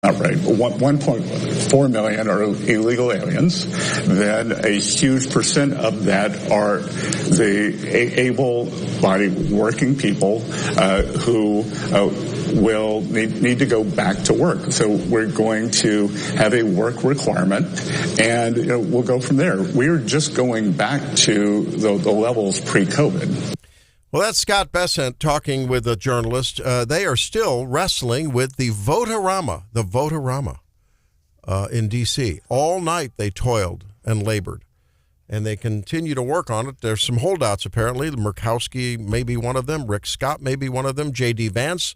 Right. 1.4 million are illegal aliens. Then a huge percent of that are the able-bodied working people who will need to go back to work. So we're going to have a work requirement, and we'll go from there. We're just going back to the levels pre-COVID. Well, that's Scott Bessent talking with a journalist. They are still wrestling with the Vote-a-rama in D.C. All night they toiled and labored, and they continue to work on it. There's some holdouts, apparently. Murkowski may be one of them. Rick Scott may be one of them. J.D. Vance,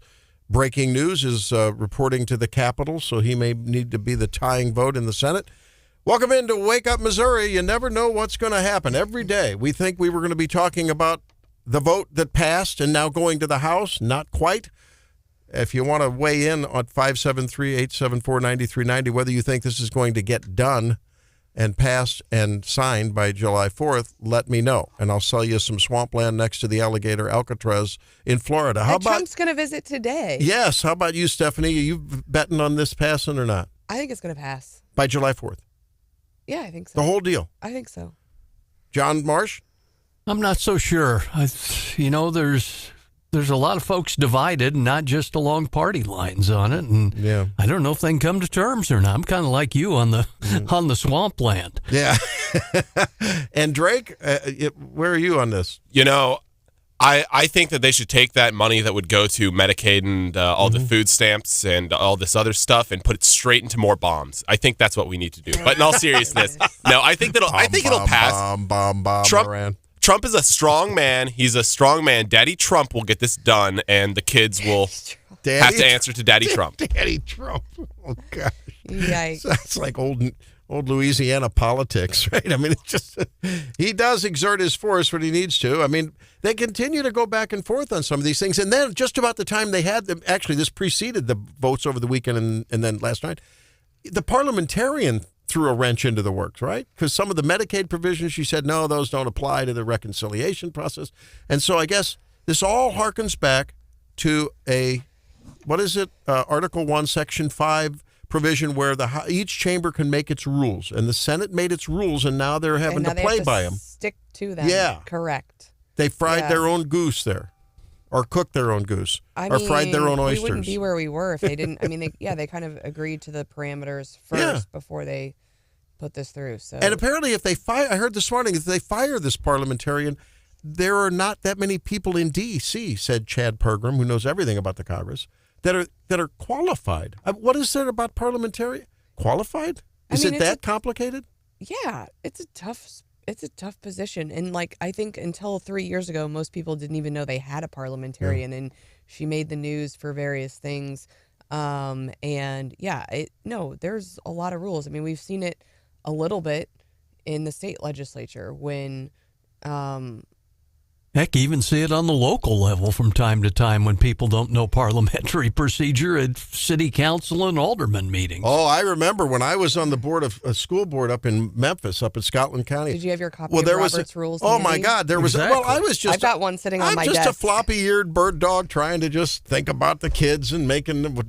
breaking news, is reporting to the Capitol, so he may need to be the tying vote in the Senate. Welcome into Wake Up Missouri. You never know what's going to happen. Every day we think we were going to be talking about the vote that passed and now going to the House. Not quite. If you want to weigh in on 573-874-9390, whether you think this is going to get done and passed and signed by July 4th, let me know. And I'll sell you some swampland next to the alligator Alcatraz in Florida. How about Trump's going to visit today? Yes. How about you, Stephanie? Are you betting on this passing or not? I think it's going to pass. By July 4th? Yeah, I think so. The whole deal? I think so. John Marsh? I'm not so sure. There's a lot of folks divided, not just along party lines on it, and yeah. I don't know if they can come to terms or not. I'm kind of like you on the swampland. Yeah. And Drake, where are you on this? I think that they should take that money that would go to Medicaid and all the food stamps and all this other stuff and put it straight into more bombs. I think that's what we need to do. But in all seriousness, no, I think it'll pass. Trump is a strong man. He's a strong man. Daddy Trump will get this done, and the kids will have to answer to Daddy Trump. Daddy Trump. Oh, gosh. Yikes. That's like old Louisiana politics, right? I mean, it's just he does exert his force when he needs to. I mean, they continue to go back and forth on some of these things. And then just about the time they had them, actually, this preceded the votes over the weekend and then last night, the parliamentarian threw a wrench into the works, right? Because some of the Medicaid provisions, she said, no, those don't apply to the reconciliation process. And so I guess this all harkens back to Article 1, Section 5 provision where each chamber can make its rules. And the Senate made its rules, and now they're having to play by them. Stick to them. Yeah. Correct. They fried their own goose there. Or cooked their own goose, or fried their own oysters. We wouldn't be where we were if they didn't. I mean, they kind of agreed to the parameters first before they put this through. So, and apparently, if they I heard this morning, if they fire this parliamentarian, there are not that many people in D.C., said Chad Pergram, who knows everything about the Congress, that are qualified. What is there about parliamentarian qualified? Is it that complicated? Yeah, it's a tough position. And I think until 3 years ago, most people didn't even know they had a parliamentarian, and she made the news for various things. There's a lot of rules. I mean, we've seen it a little bit in the state legislature when, heck, even see it on the local level from time to time when people don't know parliamentary procedure at city council and alderman meetings. Oh, I remember when I was on the board of a school board up in Memphis, up in Scotland County. Did you have your copy of Robert's Rules? Oh, my God. There was. Exactly. Well, I've got one sitting on my desk. I'm just a floppy-eared bird dog trying to just think about the kids and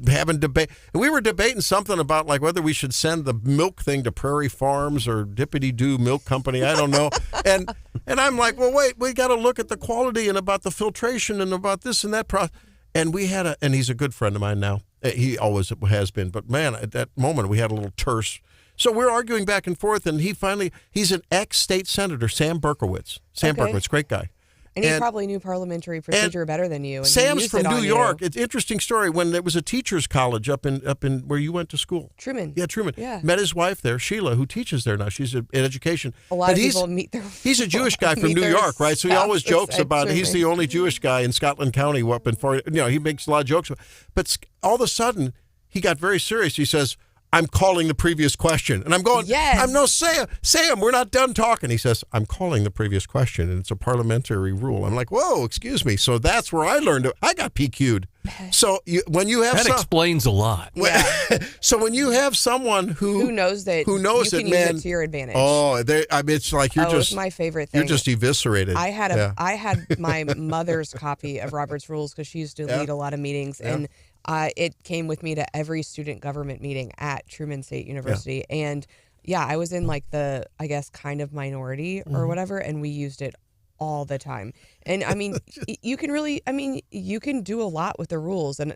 having debate. And we were debating something about whether we should send the milk thing to Prairie Farms or Dippity-Doo Milk Company. I don't know. And I'm like, well, wait, we got to look at the quality and about the filtration and about this and that process. And and he's a good friend of mine now. He always has been. But man, at that moment we had a little terse. So we're arguing back and forth, and he's an ex-state senator, Sam Berkowitz. Berkowitz, great guy. And he probably knew parliamentary procedure better than you. And Sam's from New York. It's an interesting story. When there was a teacher's college up in where you went to school. Truman. Yeah, Truman. Yeah. Met his wife there, Sheila, who teaches there now. She's in education. A lot of people meet their He's a Jewish guy from New York, right? So he always jokes about he's the only Jewish guy in Scotland County up in Florida. He makes a lot of jokes. But all of a sudden, he got very serious. He says, I'm calling the previous question. And I'm going, Sam, we're not done talking. He says, I'm calling the previous question, and it's a parliamentary rule. I'm like, whoa, excuse me. So that's where I learned it. I got PQ'd. So when you have that explains a lot. Yeah. So when you have someone who knows that you can use it to your advantage. Oh, it's like it's my favorite thing. You're just eviscerated. I had my mother's copy of Robert's Rules because she used to lead a lot of meetings, and it came with me to every student government meeting at Truman State University. And yeah, I was in like the, I guess, kind of minority or whatever, and we used it all the time. And I mean, you can do a lot with the rules. And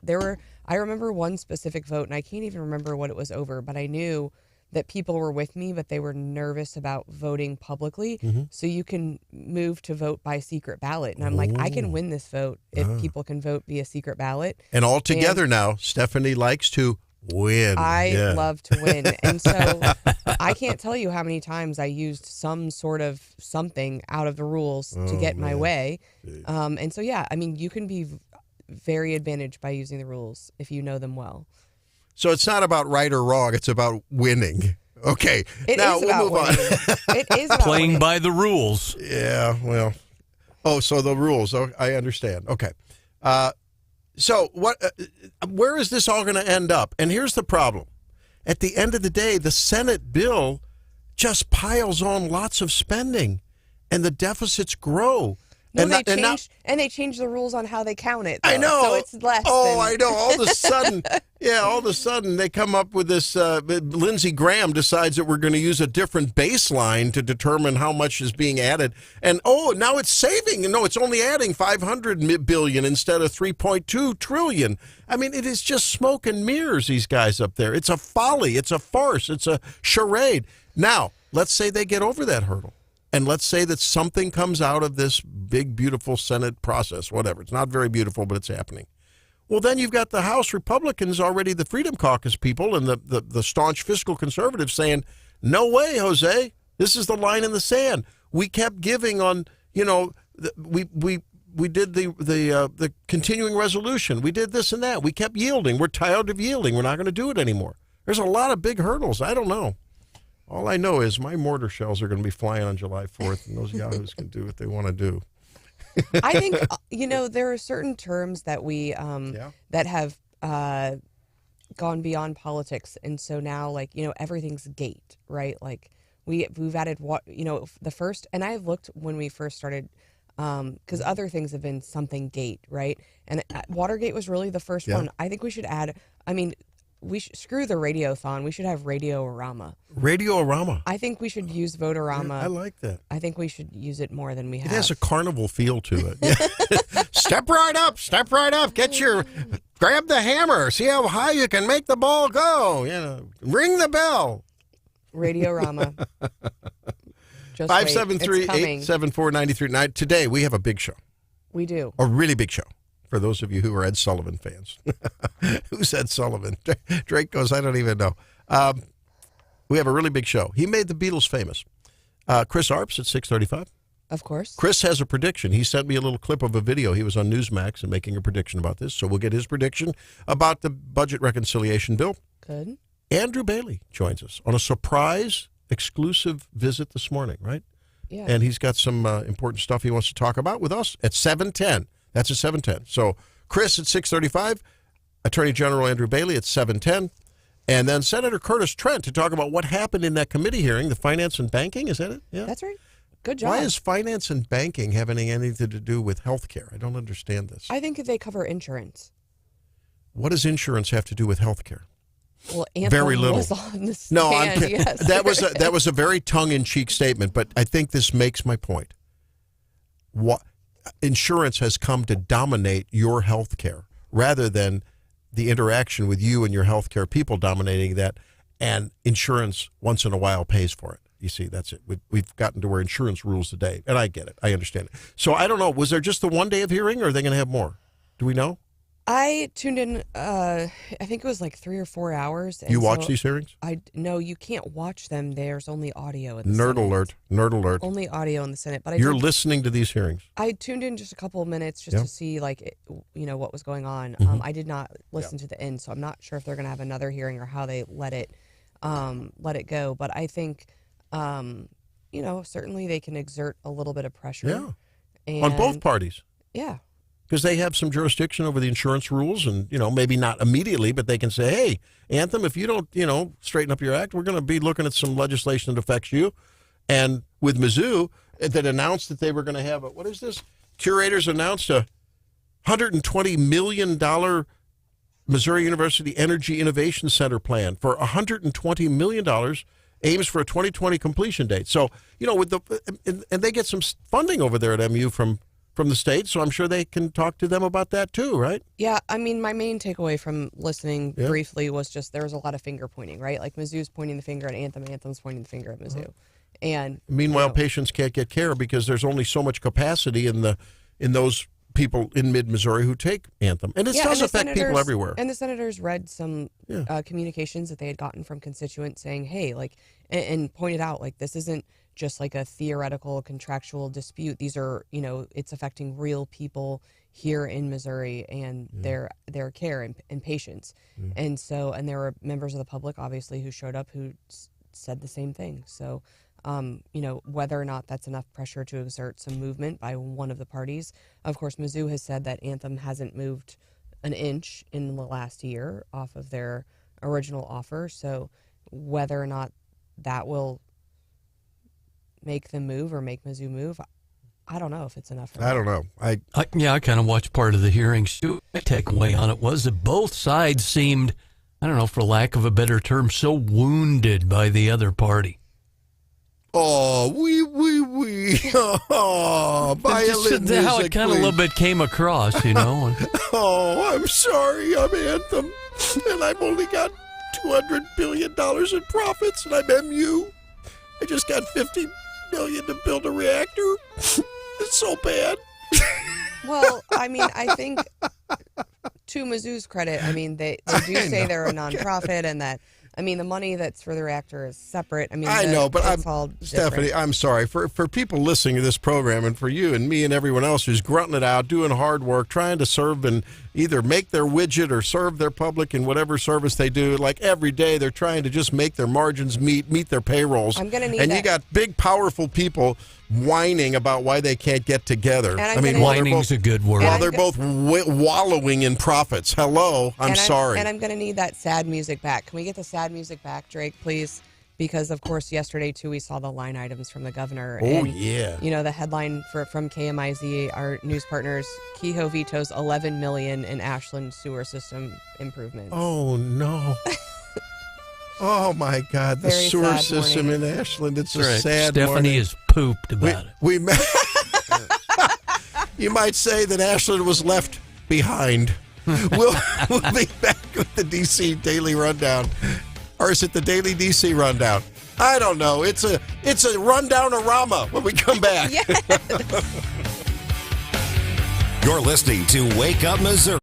I remember one specific vote, and I can't even remember what it was over, but I knew that people were with me, but they were nervous about voting publicly. So you can move to vote by secret ballot. And I'm like, I can win this vote if people can vote via secret ballot. And all together now, Stephanie likes to win. I love to win. And so I can't tell you how many times I used some sort of something out of the rules to get my way. And so, yeah, I mean, you can be very advantaged by using the rules if you know them well. So it's not about right or wrong. It's about winning. Okay. Now we'll move on. It is about Playing winning. by the rules. Yeah, well. Oh, so the rules. Oh, I understand. Okay. So what? Where is this all going to end up? And here's the problem. At the end of the day, the Senate bill just piles on lots of spending, and the deficits grow. No, they changed the rules on how they count it. Though. I know. So it's less. I know. All of a sudden, they come up with this. Lindsey Graham decides that we're going to use a different baseline to determine how much is being added. And now it's saving. No, it's only adding $500 billion instead of $3.2 trillion. I mean, it is just smoke and mirrors. These guys up there. It's a folly. It's a farce. It's a charade. Now, let's say they get over that hurdle. And let's say that something comes out of this big, beautiful Senate process, whatever. It's not very beautiful, but it's happening. Well, then you've got the House Republicans already, the Freedom Caucus people and the staunch fiscal conservatives saying, no way, Jose. This is the line in the sand. We kept giving on, we did the continuing resolution. We did this and that. We kept yielding. We're tired of yielding. We're not going to do it anymore. There's a lot of big hurdles. I don't know. All I know is my mortar shells are going to be flying on July 4th, and those yahoos can do what they want to do. I think, there are certain terms that we that have gone beyond politics. And so now, everything's gate, right? Like we've added the first, and I've looked when we first started, because other things have been something gate, right? And Watergate was really the first one. I think we should add, screw the radiothon. We should have Radio-orama. Radio-orama. I think we should use Votorama. I like that. I think we should use it more than we have. It has a carnival feel to it. Step right up. Grab the hammer. See how high you can make the ball go. Ring the bell. Radio-orama. 573-874-93. Today we have a big show. We do. A really big show. For those of you who are Ed Sullivan fans. Who's Ed Sullivan? Drake goes, I don't even know. We have a really big show. He made the Beatles famous. Chris Arps at 6:35. Of course. Chris has a prediction. He sent me a little clip of a video. He was on Newsmax and making a prediction about this. So we'll get his prediction about the budget reconciliation bill. Good. Andrew Bailey joins us on a surprise exclusive visit this morning, right? Yeah. And he's got some important stuff he wants to talk about with us at 7:10. That's at 7:10. So Chris at 6:35, Attorney General Andrew Bailey at 7:10, and then Senator Curtis Trent to talk about what happened in that committee hearing, the finance and banking. Is that it? Yeah. That's right. Good job. Why is finance and banking having anything to do with health care? I don't understand this. I think they cover insurance. What does insurance have to do with health care? Well, Anthem very little. was on the stand. No, I'm kidding. Yes. That was a very tongue-in-cheek statement, but I think this makes my point. What? Insurance has come to dominate your health care rather than the interaction with you and your health care people dominating that, and insurance once in a while pays for it. You see, that's it. We've gotten to where insurance rules the day, and I get it. I understand it. So I don't know. Was there just the one day of hearing, or are they going to have more? Do we know? I tuned in, I think it was like 3 or 4 hours. And you watch these hearings? No, you can't watch them. There's only audio in the Nerd Senate. Nerd alert. Only audio in the Senate. But You're listening to these hearings? I tuned in just a couple of minutes just to see, what was going on. Mm-hmm. I did not listen to the end, so I'm not sure if they're going to have another hearing or how they let it go. But I think, certainly they can exert a little bit of pressure. Yeah. On both parties. Yeah. Because they have some jurisdiction over the insurance rules, and maybe not immediately, but they can say, "Hey, Anthem, if you don't, straighten up your act, we're going to be looking at some legislation that affects you." And with Mizzou, that announced that they were going to have Curators announced a $120 million Missouri University Energy Innovation Center plan for $120 million, aims for a 2020 completion date. So, with and they get some funding over there at MU from the state, so I'm sure they can talk to them about that too, right? Yeah, I mean, my main takeaway from listening briefly was just there was a lot of finger pointing, right? Like Mizzou's pointing the finger at Anthem, Anthem's pointing the finger at Mizzou. And meanwhile, patients can't get care because there's only so much capacity in those people in mid-Missouri who take Anthem. And it does affect people everywhere. And the senators read some communications that they had gotten from constituents saying, hey, like, and pointed out, like, this isn't just like a theoretical contractual dispute. These are, it's affecting real people here in Missouri and their care and patients. And there were members of the public, obviously, who showed up who said the same thing. So, whether or not that's enough pressure to exert some movement by one of the parties. Of course, Mizzou has said that Anthem hasn't moved an inch in the last year off of their original offer. So whether or not that will make them move or make Mizzou move, I don't know if it's enough. I don't know. I kind of watched part of the hearings too. My takeaway on it was that both sides seemed, I don't know, for lack of a better term, so wounded by the other party. Oh, oh, violin music, how it kind of a little bit came across, Oh, I'm sorry, I'm Anthem, and I've only got $200 billion in profits, and I'm MU. I just got $50 million to build a reactor. It's so bad. Well, I mean, I think to Mizzou's credit, I mean, they do say they're a nonprofit and that, I mean, the money that's for the reactor is separate. I mean, I know, but Stephanie, I'm sorry. For people listening to this program and for you and me and everyone else who's grunting it out, doing hard work, trying to serve and either make their widget or serve their public in whatever service they do, like every day they're trying to just make their margins meet their payrolls. I'm gonna need and that. You got big, powerful people whining about why they can't get together. Whining's a good word. While they're both wallowing in profits. Hello, I'm sorry. And I'm going to need that sad music back. Can we get the sad music back, Drake, please? Because, of course, yesterday, too, we saw the line items from the governor. Oh, yeah. The headline from KMIZ, our news partners, Kehoe vetoes $11 million in Ashland sewer system improvements. Oh, no. Oh, my God. The Very sewer sad system morning. in Ashland. It's Right. a sad Stephanie morning. is pooped about it. You might say that Ashland was left behind. We'll be back with the DC Daily Rundown. Or is it the Daily DC Rundown? I don't know. It's a rundown-orama when we come back. Yes. You're listening to Wake Up Missouri.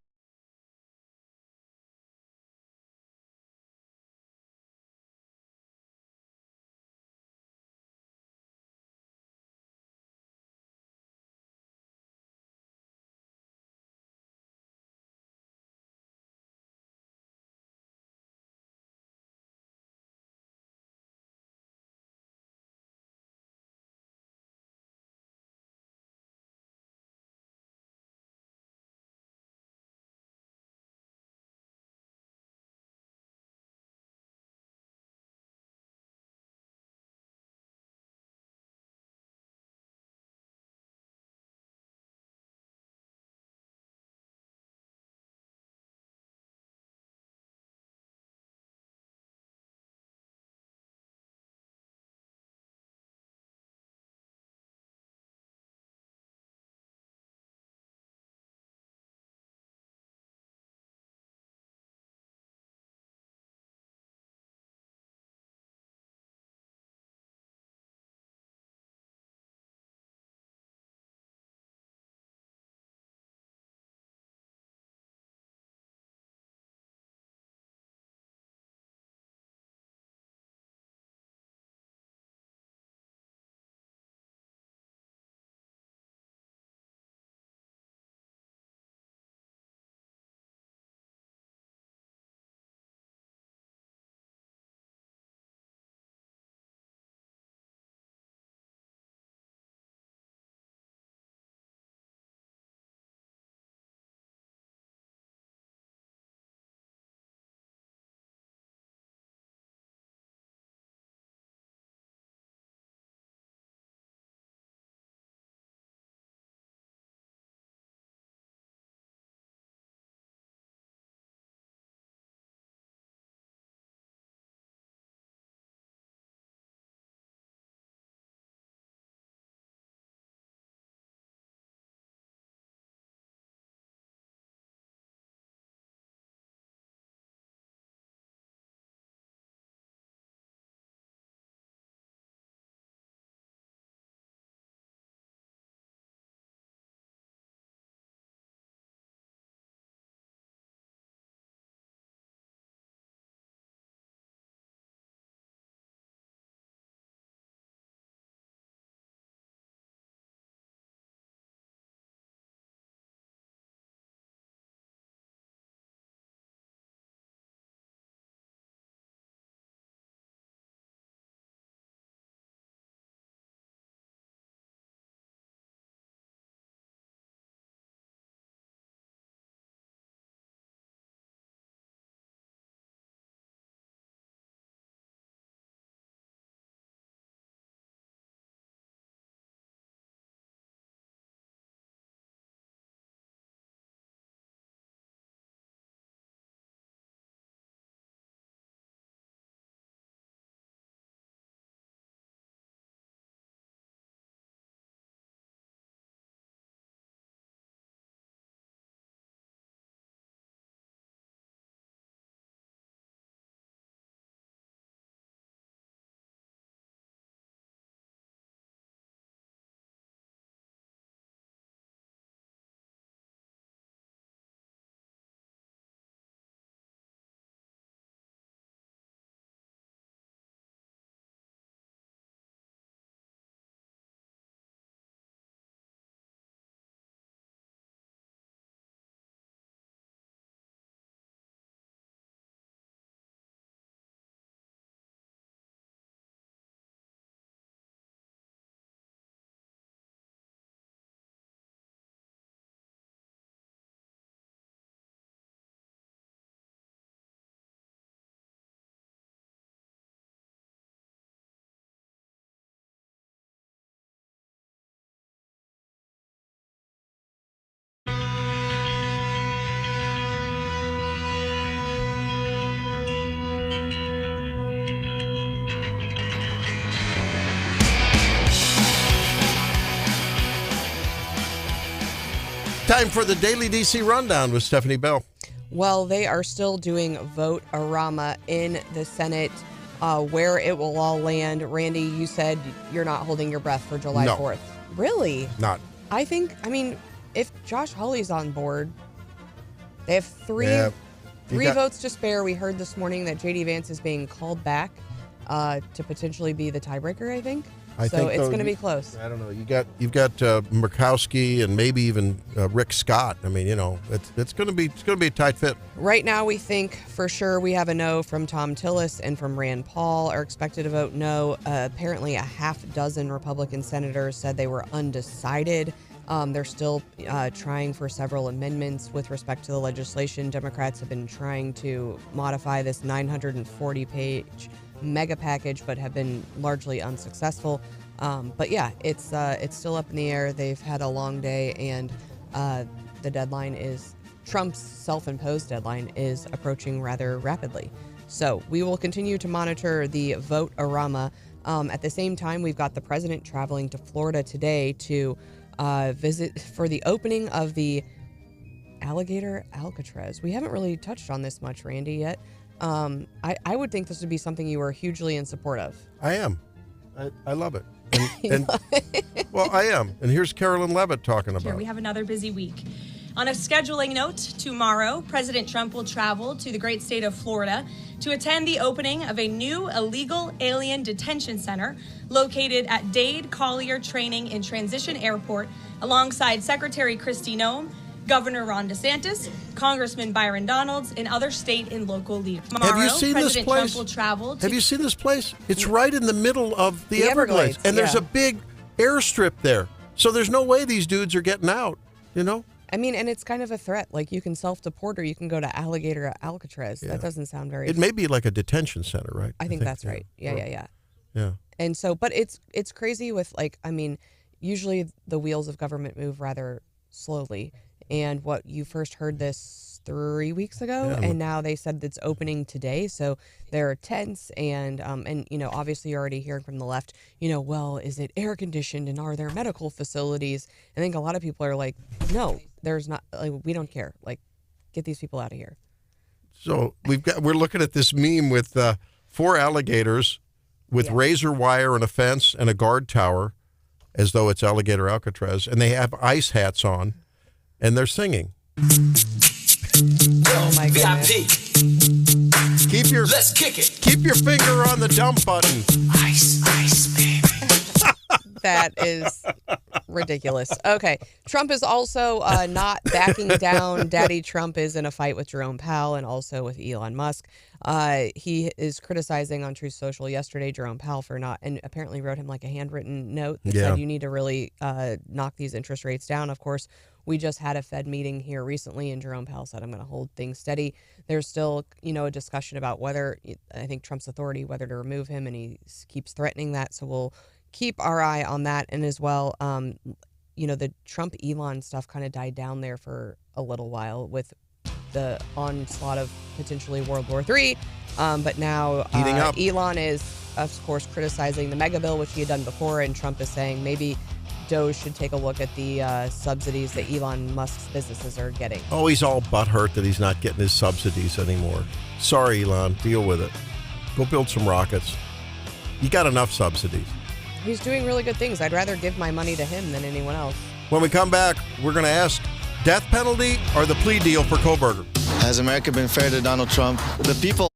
Time for the Daily DC Rundown with Stephanie Bell. Well, they are still doing vote-a-rama in the Senate. Where it will all land. Randy, you said you're not holding your breath for July 4th. Really? Not. I mean, if Josh Hawley's on board, they have three votes to spare. We heard this morning that J.D. Vance is being called back to potentially be the tiebreaker, I think. So it's going to be close. I don't know. You've got Murkowski and maybe even Rick Scott. I mean, it's going to be a tight fit. Right now, we think for sure we have a no from Tom Tillis and from Rand Paul are expected to vote no. Apparently, a half dozen Republican senators said they were undecided. They're still trying for several amendments with respect to the legislation. Democrats have been trying to modify this 940-page mega package, but have been largely unsuccessful. But yeah, it's still up in the air. They've had a long day, and the deadline is Trump's self-imposed deadline is approaching rather rapidly. So we will continue to monitor the vote-a-rama. At the same time, we've got the president traveling to Florida today to visit for the opening of the alligator Alcatraz. We haven't really touched on this much, Randy, yet. I would think this would be something you were hugely in support of. I am. I love it. Well, I am. And here's Carolyn Levitt talking about it. We have another busy week. On a scheduling note, tomorrow, President Trump will travel to the great state of Florida to attend the opening of a new illegal alien detention center located at Dade Collier Training and Transition Airport alongside Secretary Kristi Noem, Governor Ron DeSantis, Congressman Byron Donalds, and other state and local leaders. Tomorrow, have you seen President this place? Trump will travel to... Have you seen this place? It's right in the middle of the Everglades. And there's a big airstrip there. So there's no way these dudes are getting out, I mean, and it's kind of a threat. Like, you can self-deport or you can go to Alligator Alcatraz. Yeah. That doesn't sound very... It may be like a detention center, right? I think that's right. Yeah. Yeah. And so, but it's crazy with, usually the wheels of government move rather slowly. And what you first heard this 3 weeks ago, and now they said it's opening today. So there are tents and obviously you're already hearing from the left, well, is it air conditioned and are there medical facilities? I think a lot of people are like, no, there's not. We don't care. Get these people out of here. So we're looking at this meme with 4 alligators with razor wire and a fence and a guard tower, as though it's Alligator Alcatraz, and they have ice hats on. And they're singing. Oh my goodness. Let's kick it. Keep your finger on the dump button. Ice, baby. That is ridiculous. Okay. Trump is also not backing down. Daddy Trump is in a fight with Jerome Powell and also with Elon Musk. He is criticizing on Truth Social yesterday Jerome Powell for not, and apparently wrote him a handwritten note that said you need to really knock these interest rates down. Of course, we just had a Fed meeting here recently, and Jerome Powell said, I'm going to hold things steady. There's still, a discussion about whether, I think Trump's authority, whether to remove him, and he keeps threatening that. So we'll keep our eye on that. And as well, the Trump-Elon stuff kind of died down there for a little while with the onslaught of potentially World War III. But now Elon is, of course, criticizing the mega bill, which he had done before, and Trump is saying maybe Doge should take a look at the subsidies that Elon Musk's businesses are getting. Oh, he's all butthurt that he's not getting his subsidies anymore. Sorry, Elon. Deal with it. Go build some rockets. You got enough subsidies. He's doing really good things. I'd rather give my money to him than anyone else. When we come back, we're going to ask, death penalty or the plea deal for Koberger? Has America been fair to Donald Trump? The people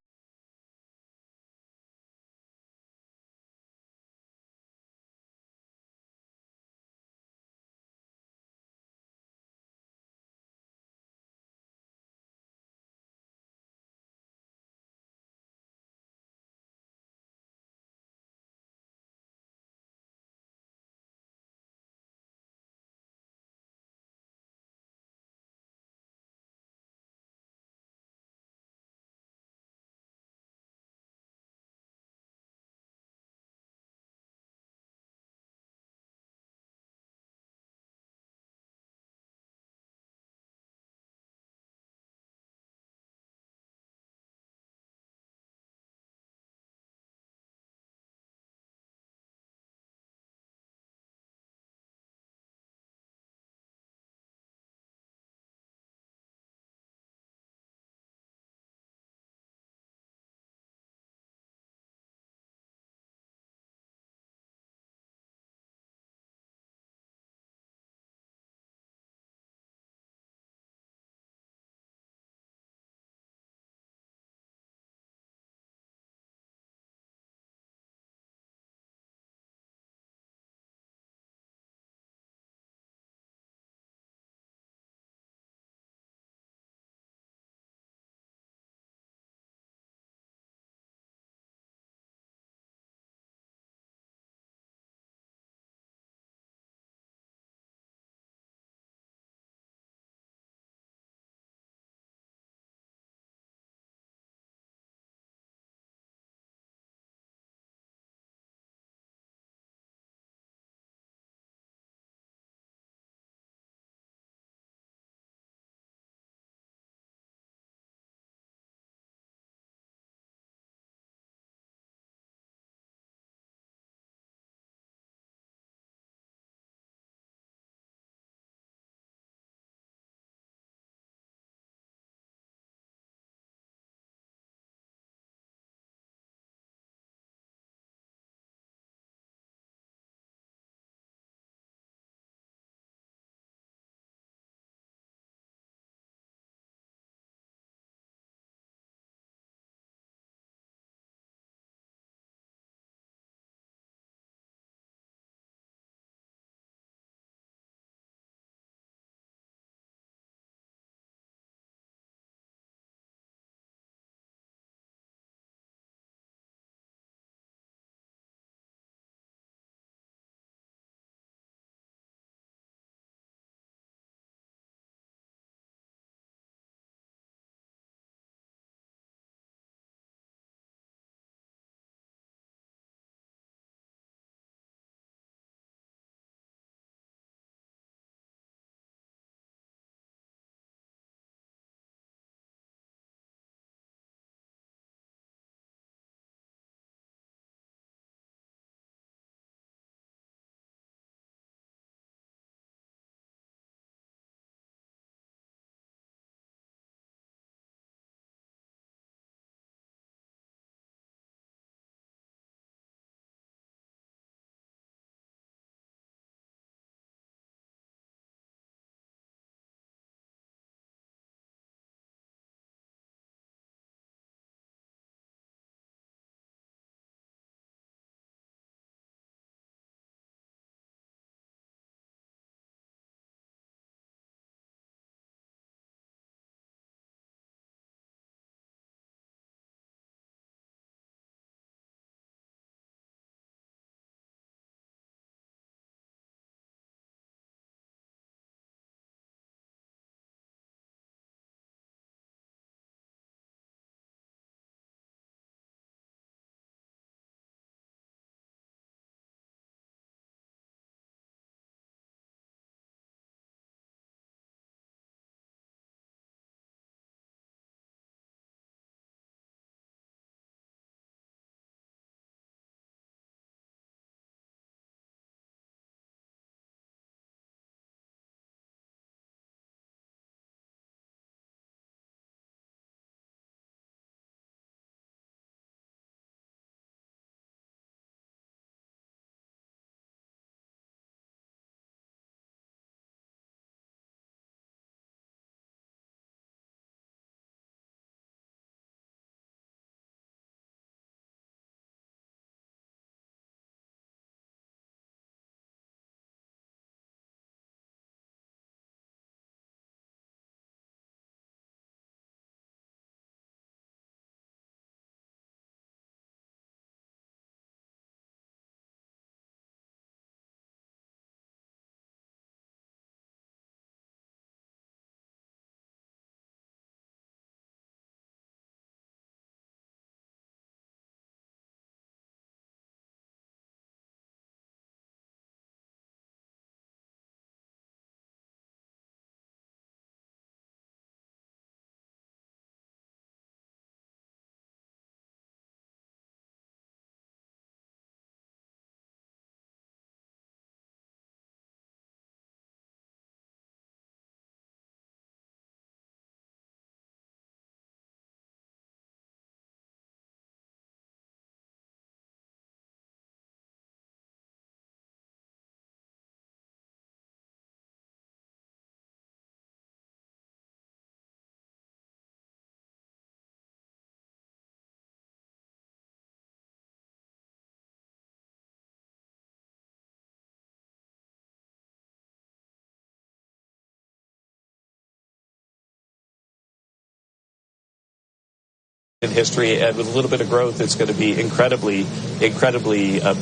in history, and with a little bit of growth, it's going to be incredibly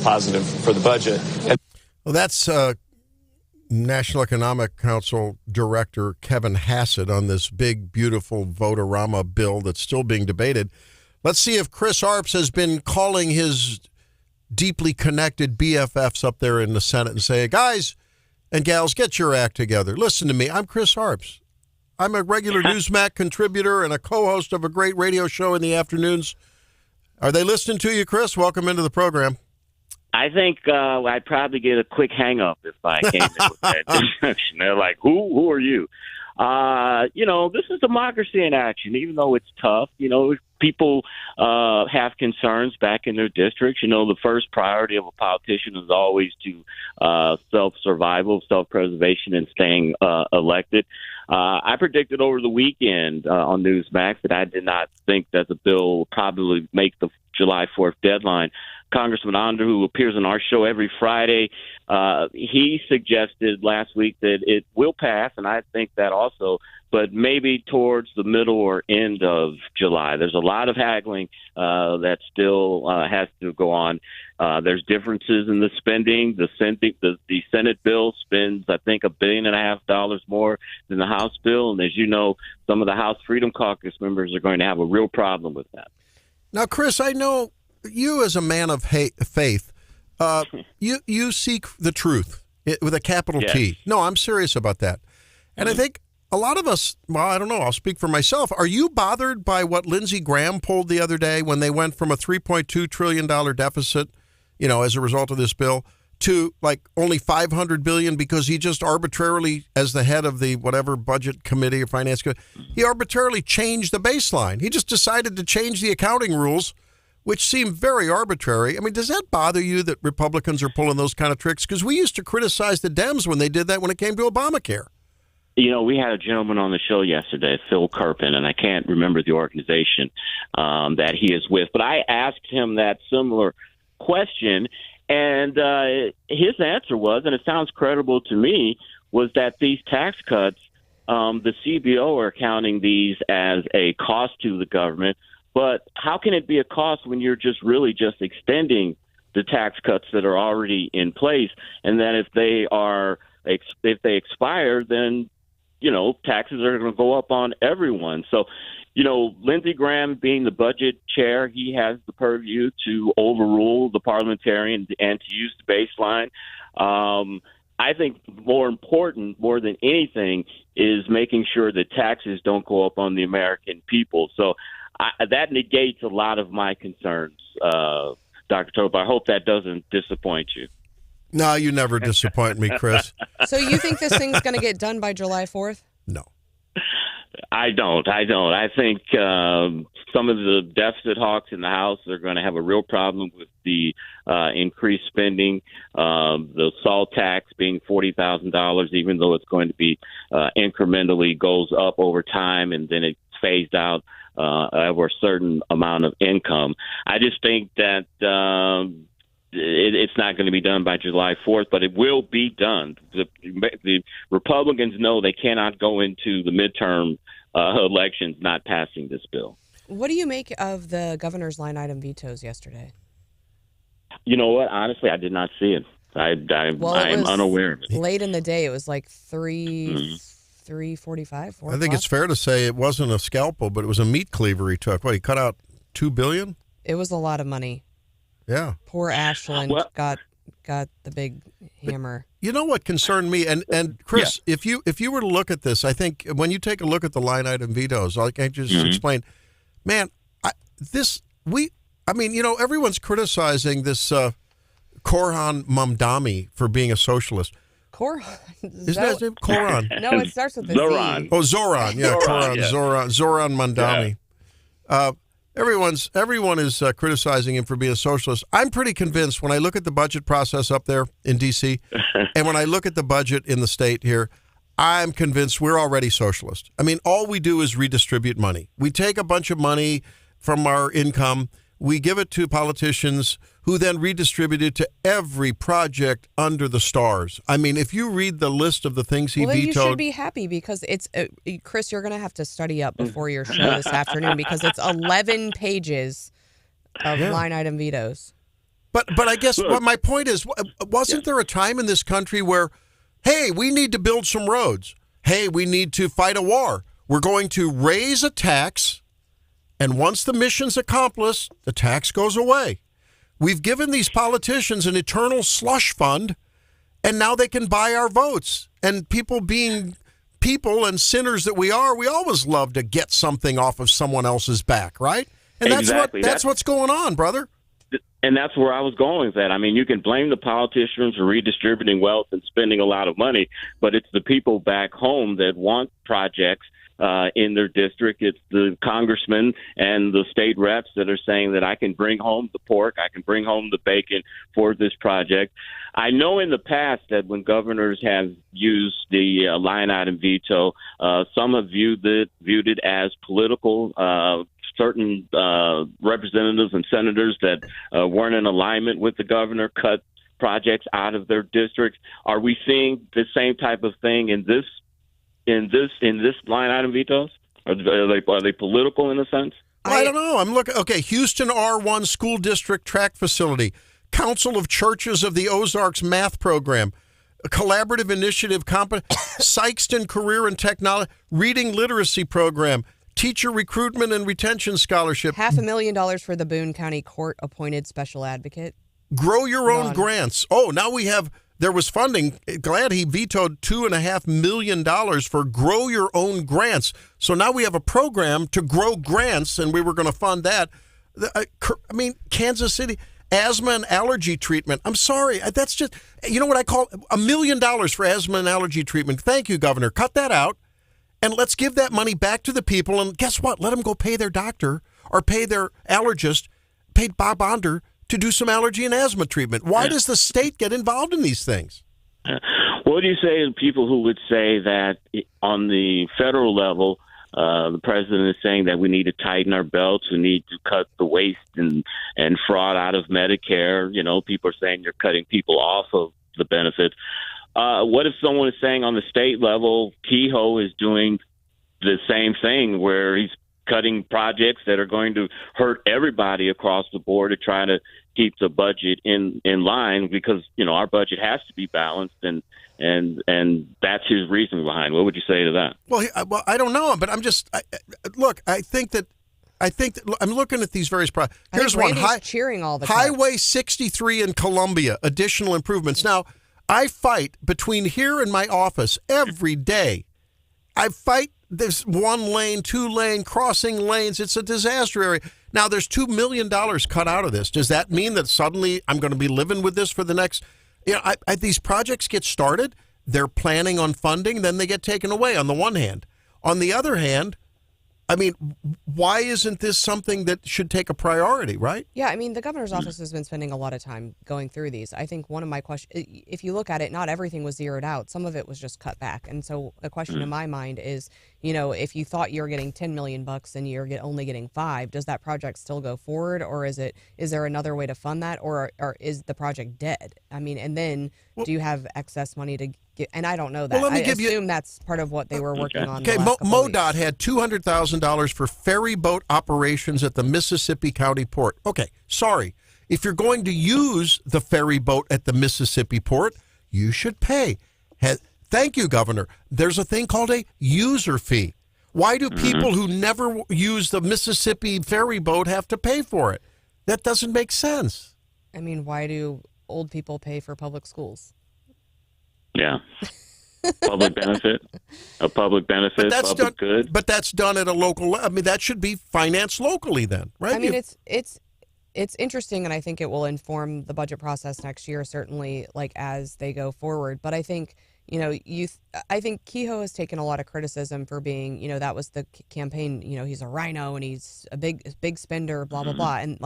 positive for the budget. Well, that's National Economic Council Director Kevin Hassett on this big, beautiful vote-a-rama bill that's still being debated. Let's see if Chris Arps has been calling his deeply connected BFFs up there in the Senate and saying, guys and gals, get your act together. Listen to me. I'm Chris Arps. I'm a regular Newsmax contributor and a co-host of a great radio show in the afternoons. Are they listening to you, Chris? Welcome into the program. I think I'd probably get a quick hang-up if I came in with that description. They're like, who are you? This is democracy in action, even though it's tough. People have concerns back in their districts. The first priority of a politician is always to self-survival, self-preservation, and staying elected. I predicted over the weekend on Newsmax that I did not think that the bill would probably make the July 4th deadline. Congressman Onder, who appears on our show every Friday, he suggested last week that it will pass, and I think that also, but maybe towards the middle or end of July. There's a lot of haggling that still has to go on. There's differences in the spending. The Senate bill spends, I think, $1.5 billion more than the House bill, and as you know, some of the House Freedom Caucus members are going to have a real problem with that. Now, Chris, I know you as a man of faith, you seek the truth with a capital T. No, I'm serious about that. And I think a lot of us, well, I don't know, I'll speak for myself. Are you bothered by what Lindsey Graham pulled the other day when they went from a $3.2 trillion deficit, as a result of this bill, to like only $500 billion because he just arbitrarily, as the head of the whatever budget committee or finance committee, he arbitrarily changed the baseline. He just decided to change the accounting rules, which seem very arbitrary. I mean, does that bother you that Republicans are pulling those kind of tricks? Because we used to criticize the Dems when they did that when it came to Obamacare. We had a gentleman on the show yesterday, Phil Kirpin, and I can't remember the organization that he is with, but I asked him that similar question, and his answer was, and it sounds credible to me, was that these tax cuts, the CBO are counting these as a cost to the government. But how can it be a cost when you're just extending the tax cuts that are already in place? And then if they expire, then, taxes are going to go up on everyone. So, Lindsey Graham being the budget chair, he has the purview to overrule the parliamentarian and to use the baseline. I think more important, more than anything, is making sure that taxes don't go up on the American people. So that negates a lot of my concerns, Dr. Tobler. I hope that doesn't disappoint you. No, you never disappoint me, Chris. So you think this thing's going to get done by July 4th? No. I don't. I think some of the deficit hawks in the House are going to have a real problem with the increased spending. The SALT tax being $40,000, even though it's going to be incrementally goes up over time and then it's phased out over a certain amount of income. I just think that it's not going to be done by July 4th, but it will be done. The Republicans know they cannot go into the midterm elections not passing this bill. What do you make of the governor's line item vetoes yesterday? You know what? Honestly, I did not see it. I'm unaware of it. Late in the day, it was like 3:45. I think it's fair to say it wasn't a scalpel, but it was a meat cleaver he took. What, he cut out $2 billion? It was a lot of money. Yeah. Poor Ashland got the big hammer. But you know what concerned me, and Chris, if you were to look at this, I think when you take a look at the line item vetoes, like I just explained, man, everyone's criticizing this Korhan Mamdani for being a socialist. Korhan? Isn't that his name? Korhan? No, it starts with a Zoran. Z. Oh, Zoran. Yeah, Korhan. Zoran Mamdani. Yeah. Everyone is criticizing him for being a socialist. I'm pretty convinced when I look at the budget process up there in D.C. and when I look at the budget in the state here, I'm convinced we're already socialist. I mean, all we do is redistribute money. We take a bunch of money from our income. we give it to politicians who then redistribute it to every project under the stars. I mean, if you read the list of the things he then vetoed. you should be happy because it's, Chris, you're going to have to study up before your show this afternoon because it's 11 pages of line item vetoes. But I guess what my point is, wasn't there a time in this country where, hey, we need to build some roads. Hey, we need to fight a war. We're going to raise a tax, and once the mission's accomplished, the tax goes away. We've given these politicians an eternal slush fund, and now they can buy our votes. And people being people and sinners that we are, we always love to get something off of someone else's back, right? And that's what's going on, brother. And that's where I was going with that. I mean, you can blame the politicians for redistributing wealth and spending a lot of money, but it's the people back home that want projects in their district. It's the congressmen and the state reps that are saying that I can bring home the pork, I can bring home the bacon for this project. I know in the past that when governors have used the line item veto, some have viewed it as political. Certain representatives and senators that weren't in alignment with the governor cut projects out of their districts. Are we seeing the same type of thing in this line item vetoes? Are they political in a sense? Well, I don't know. I'm looking. Okay, Houston R1 School District Track Facility, Council of Churches of the Ozarks Math Program, a collaborative initiative, Sykeston Career and Technology Reading Literacy Program, Teacher Recruitment and Retention Scholarship. $500,000 for the Boone County Court appointed special advocate. Grow Your Own Grants. Oh, now there was funding. Glad he vetoed $2.5 million for Grow Your Own Grants. So now we have a program to grow grants, and we were going to fund that. I mean, Kansas City, asthma and allergy treatment. I'm sorry. That's just, you know what I call $1 million for asthma and allergy treatment. Thank you, Governor. Cut that out. And let's give that money back to the people. And guess what? Let them go pay their doctor or pay their allergist, pay Bob Onder to do some allergy and asthma treatment. Why does the state get involved in these things? What do you say to people who would say that on the federal level, the president is saying that we need to tighten our belts, we need to cut the waste and fraud out of Medicare? You know, people are saying you're cutting people off of the benefits. What if someone is saying on the state level, Kehoe is doing the same thing where he's cutting projects that are going to hurt everybody across the board to try to keep the budget in line because, you know, our budget has to be balanced and that's his reason behind it. What would you say to that? Well, I don't know, but I'm just I think that I'm looking at these various projects. Here's one. Cheering all the Highway 63 in Columbia, additional improvements. Now, I fight between here and my office every day. I fight this 1 lane, 2 lane, crossing lanes. It's a disaster area. Now, there's $2 million cut out of this. Does that mean that suddenly I'm going to be living with this for the next, these projects get started, they're planning on funding, then they get taken away on the one hand. On the other hand, I mean, why isn't this something that should take a priority, right? Yeah, I mean, the governor's office has been spending a lot of time going through these. I think one of my questions, if you look at it, not everything was zeroed out. Some of it was just cut back. And so the question in my mind is, if you thought you were getting $10 million and you're only getting $5 million, does that project still go forward? Or is there another way to fund that? Or is the project dead? I mean, and then do you have excess money to get? And I don't know that. Well, I assume that's part of what they were working on. Okay, MoDOT had $200,000 for ferry boat operations at the Mississippi County Port. Okay, sorry. If you're going to use the ferry boat at the Mississippi Port, you should pay. Thank you, Governor. There's a thing called a user fee. Why do people who never use the Mississippi ferry boat have to pay for it? That doesn't make sense. I mean, why do old people pay for public schools? Yeah. Public benefit, public good. But that's done at a local level. I mean, that should be financed locally then, right? I mean, it's interesting, and I think it will inform the budget process next year, certainly, like as they go forward. But I think, I think Kehoe has taken a lot of criticism for being, that was the campaign, he's a rhino and he's a big spender, blah, blah, blah. And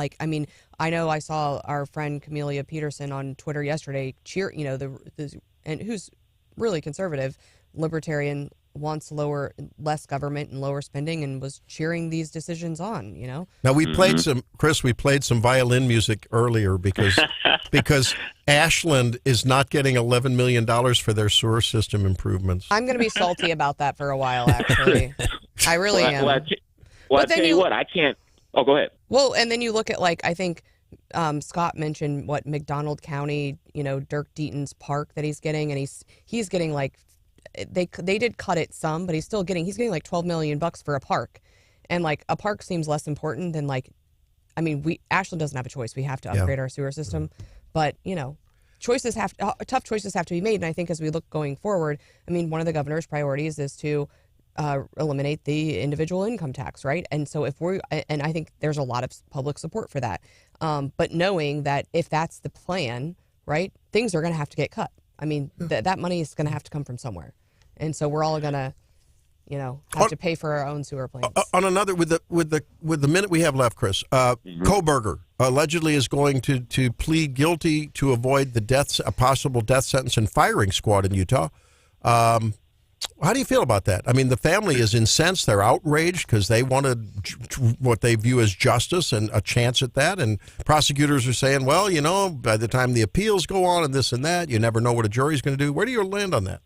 I know I saw our friend Camelia Peterson on Twitter yesterday cheer, and who's really conservative, libertarian wants less government and lower spending and was cheering these decisions on, Now we played some violin music earlier because Ashland is not getting $11 million for their sewer system improvements. I'm going to be salty about that for a while, actually. I really am. Well, I tell you what, I can't. Oh, go ahead. Well, and then you look at, I think Scott mentioned McDonald County, Dirk Deaton's park that he's getting, and he's getting they did cut it some, but he's getting $12 million for a park, and a park seems less important than Ashland doesn't have a choice. We have to upgrade our sewer system, but tough choices have to be made. And I think as we look going forward, one of the governor's priorities is to eliminate the individual income tax, right? And so and I think there's a lot of public support for that. But knowing that if that's the plan, right, things are going to have to get cut. That money is going to have to come from somewhere. And so we're all going to, have to pay for our own sewer plants. On another, with the minute we have left, Chris, Koberger allegedly is going to plead guilty to avoid a possible death sentence and firing squad in Utah. How do you feel about that? The family is incensed. They're outraged because they wanted what they view as justice and a chance at that. And prosecutors are saying, well, by the time the appeals go on and this and that, you never know what a jury's going to do. Where do you land on that?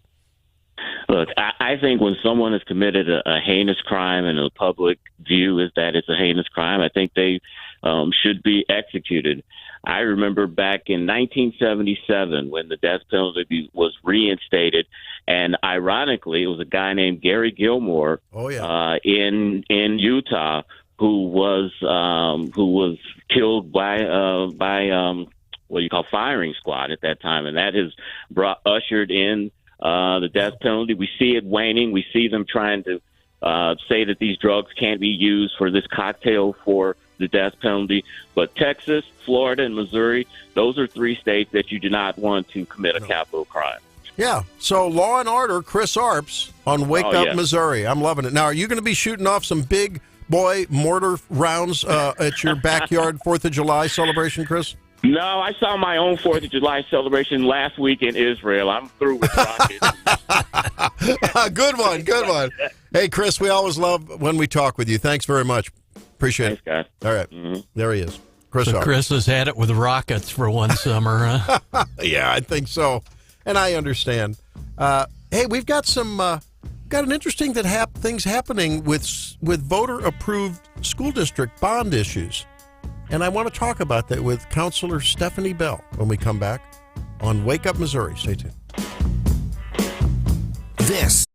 Look, I think when someone has committed a heinous crime and the public view is that it's a heinous crime, I think they should be executed. I remember back in 1977 when the death penalty was reinstated, and ironically, it was a guy named Gary Gilmore in Utah who was killed by what you call firing squad at that time, and that has ushered in the death penalty. We see it waning. We see them trying to say that these drugs can't be used for this cocktail for the death penalty. But Texas, Florida, and Missouri, those are three states that you do not want to commit a capital crime. Yeah. So Law and Order, Chris Arps on Wake Up, Missouri. I'm loving it. Now, are you going to be shooting off some big boy mortar rounds at your backyard 4th of July celebration, Chris? No, I saw my own 4th of July celebration last week in Israel. I'm through with rockets. Good one. Hey, Chris, we always love when we talk with you. Thanks very much. Appreciate it. Thanks, guys. All right. There he is. Chris has had it with rockets for one summer, huh? Yeah, I think so. And I understand. Hey, we've got an interesting things happening with voter-approved school district bond issues. And I want to talk about that with Counselor Stephanie Bell when we come back on Wake Up Missouri. Stay tuned. This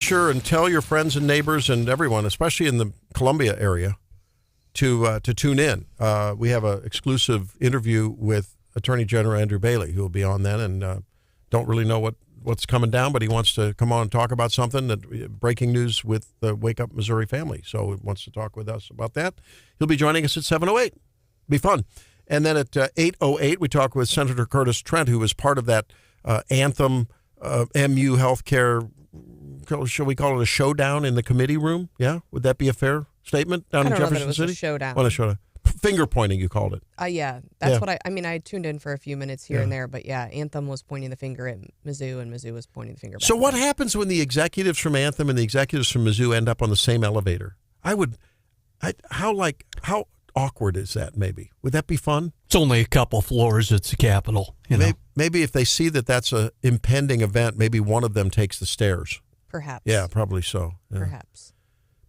sure and tell your friends and neighbors and everyone, especially in the Columbia area, to tune in. We have an exclusive interview with Attorney General Andrew Bailey, who will be on then, and don't really know what's coming down, but he wants to come on and talk about something, breaking news with the Wake Up Missouri family. So he wants to talk with us about that. He'll be joining us at 7:08. Be fun. And then at 8:08, we talk with Senator Curtis Trent, who was part of that Anthem MU healthcare, shall we call it a showdown in the committee room? Yeah? Would that be a fair statement down in Jefferson know that it was City? A showdown. Well, a showdown. Finger pointing, you called it. Yeah, that's what I tuned in for a few minutes here and there, but yeah, Anthem was pointing the finger at Mizzou, and Mizzou was pointing the finger back. So what happens when the executives from Anthem and the executives from Mizzou end up on the same elevator? How awkward is that, maybe? Would that be fun? It's only a couple floors. It's the Capitol. You know? Maybe if they see that that's a impending event, maybe one of them takes the stairs. Perhaps. Yeah, probably so. Yeah. Perhaps.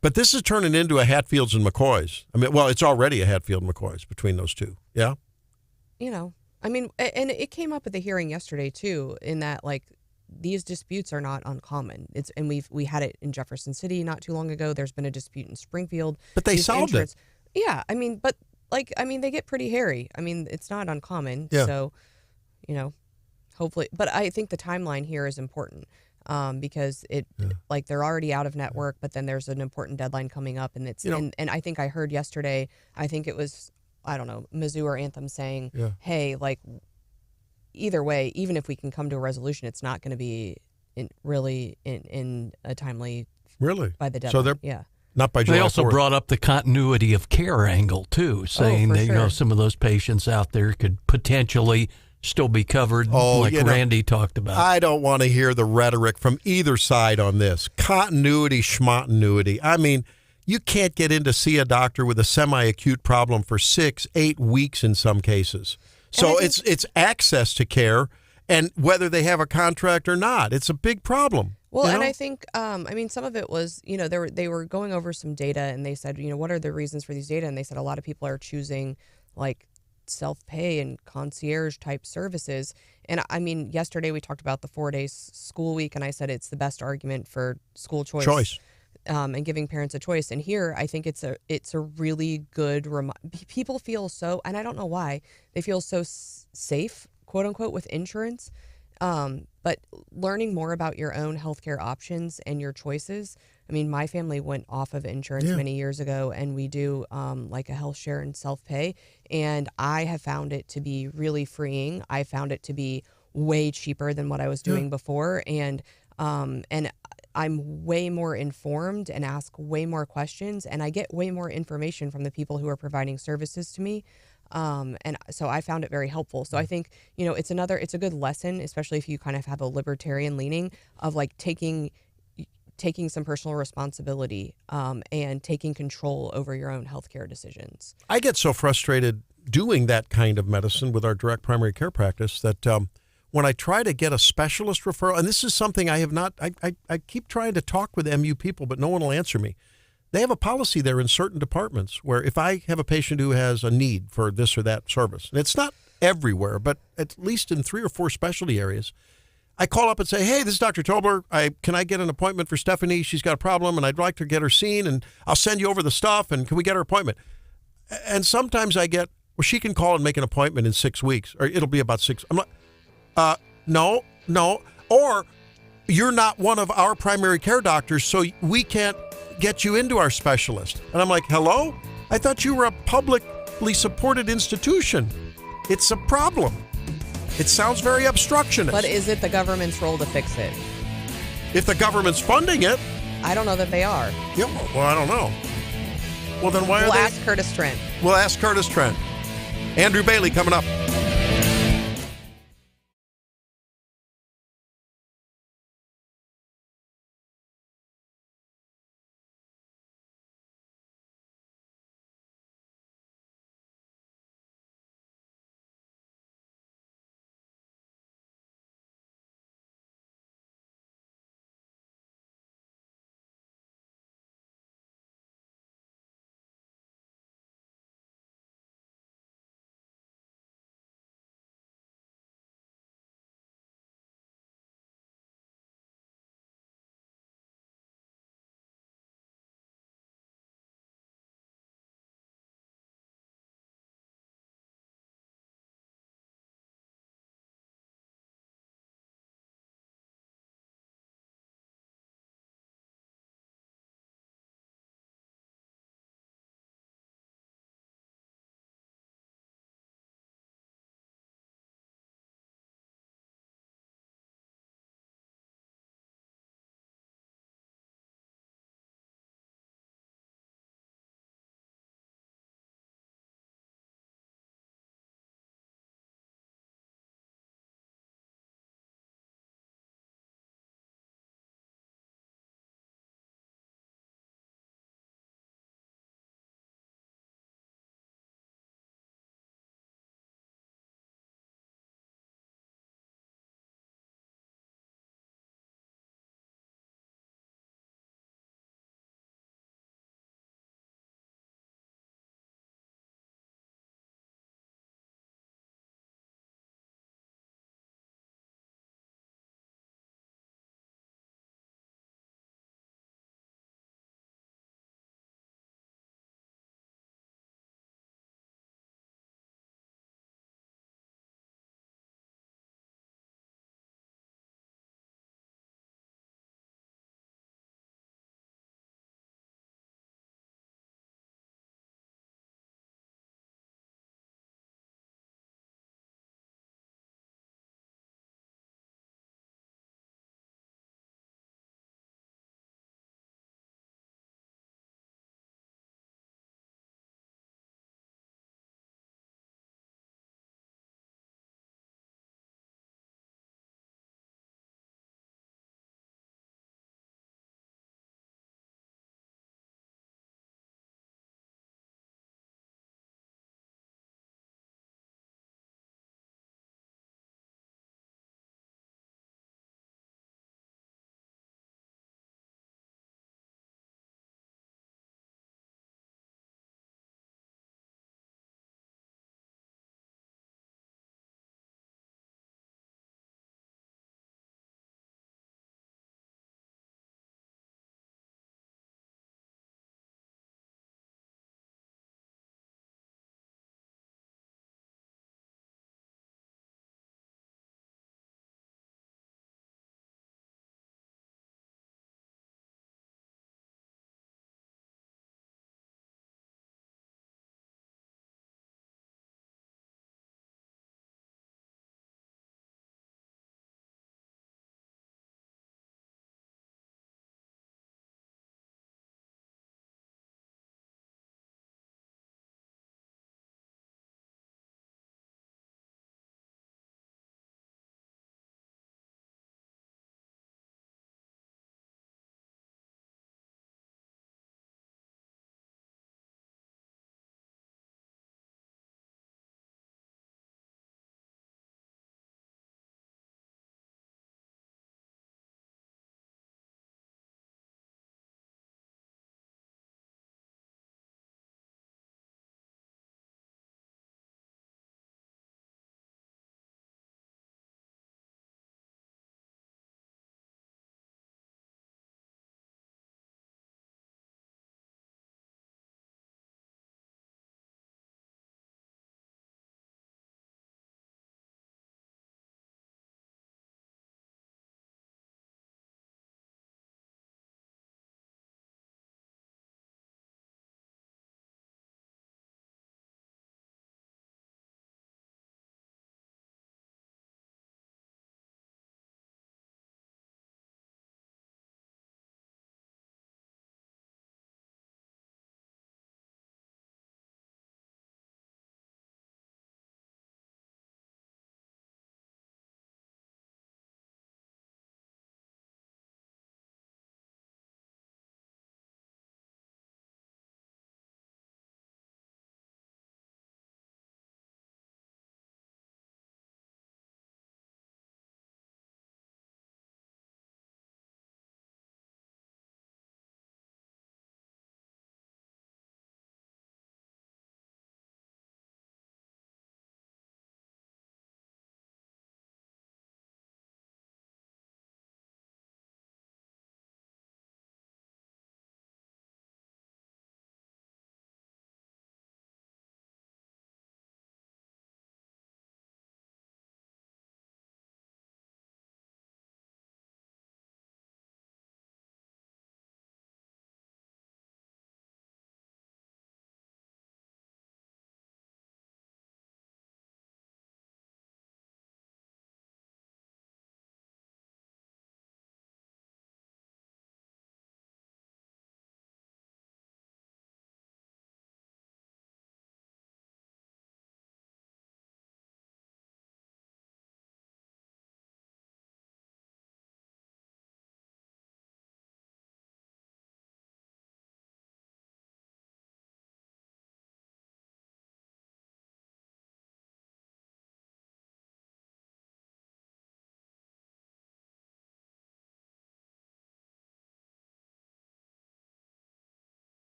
But this is turning into a Hatfields and McCoys. I mean, well, it's already a Hatfield and McCoys between those two. Yeah? You know, I mean, and it came up at the hearing yesterday, too, in that, like, these disputes are not uncommon. And we had it in Jefferson City not too long ago. There's been a dispute in Springfield. But they solved it. Yeah, I mean, they get pretty hairy. I mean, it's not uncommon. Yeah. So, you know, hopefully. But I think the timeline here is important. Because they're already out of network, but then there's an important deadline coming up, and it's and I think I heard yesterday, I think it was, I don't know, Mizzou or Anthem saying, hey, like, either way, even if we can come to a resolution, it's not going to be in a timely by the deadline. So they're not by July 4th. They also brought up the continuity of care angle too, saying that some of those patients out there could potentially still be covered, like Randy talked about. I don't want to hear the rhetoric from either side on this. Continuity, schmontinuity. I mean, you can't get in to see a doctor with a semi-acute problem for 6-8 weeks in some cases. So it's access to care, and whether they have a contract or not, it's a big problem. Well, and I think, some of it was, they were going over some data, and they said, what are the reasons for these data? And they said a lot of people are choosing, like, self-pay and concierge type services. And I mean, yesterday we talked about the 4-day school week, and I said it's the best argument for school choice. And giving parents a choice. And here I think it's a really good people feel so, and I don't know why, they feel so safe, quote unquote, with insurance. But learning more about your own healthcare options and your choices. I mean, my family went off of insurance many years ago, and we do like a health share and self-pay. And I have found it to be really freeing. I found it to be way cheaper than what I was doing before. And I'm way more informed and ask way more questions, and I get way more information from the people who are providing services to me. And so I found it very helpful. So I think, it's a good lesson, especially if you kind of have a libertarian leaning, of like taking some personal responsibility and taking control over your own healthcare decisions. I get so frustrated doing that kind of medicine with our direct primary care practice that when I try to get a specialist referral, and this is something I have not, I keep trying to talk with MU people, but no one will answer me. They have a policy there in certain departments where if I have a patient who has a need for this or that service, and it's not everywhere, but at least in 3 or 4 specialty areas, I call up and say, hey, this is Dr. Tobler. Can I get an appointment for Stephanie? She's got a problem, and I'd like to get her seen, and I'll send you over the stuff, and can we get her appointment? And sometimes I get, well, she can call and make an appointment in 6 weeks, or it'll be about 6. I'm like, no. Or you're not one of our primary care doctors, so we can't get you into our specialist. And I'm like, hello? I thought you were a publicly supported institution. It's a problem. It sounds very obstructionist. But is it the government's role to fix it? If the government's funding it. I don't know that they are. Yeah, well, I don't know. Well, then why are they? We'll ask Curtis Trent. We'll ask Curtis Trent. Andrew Bailey coming up.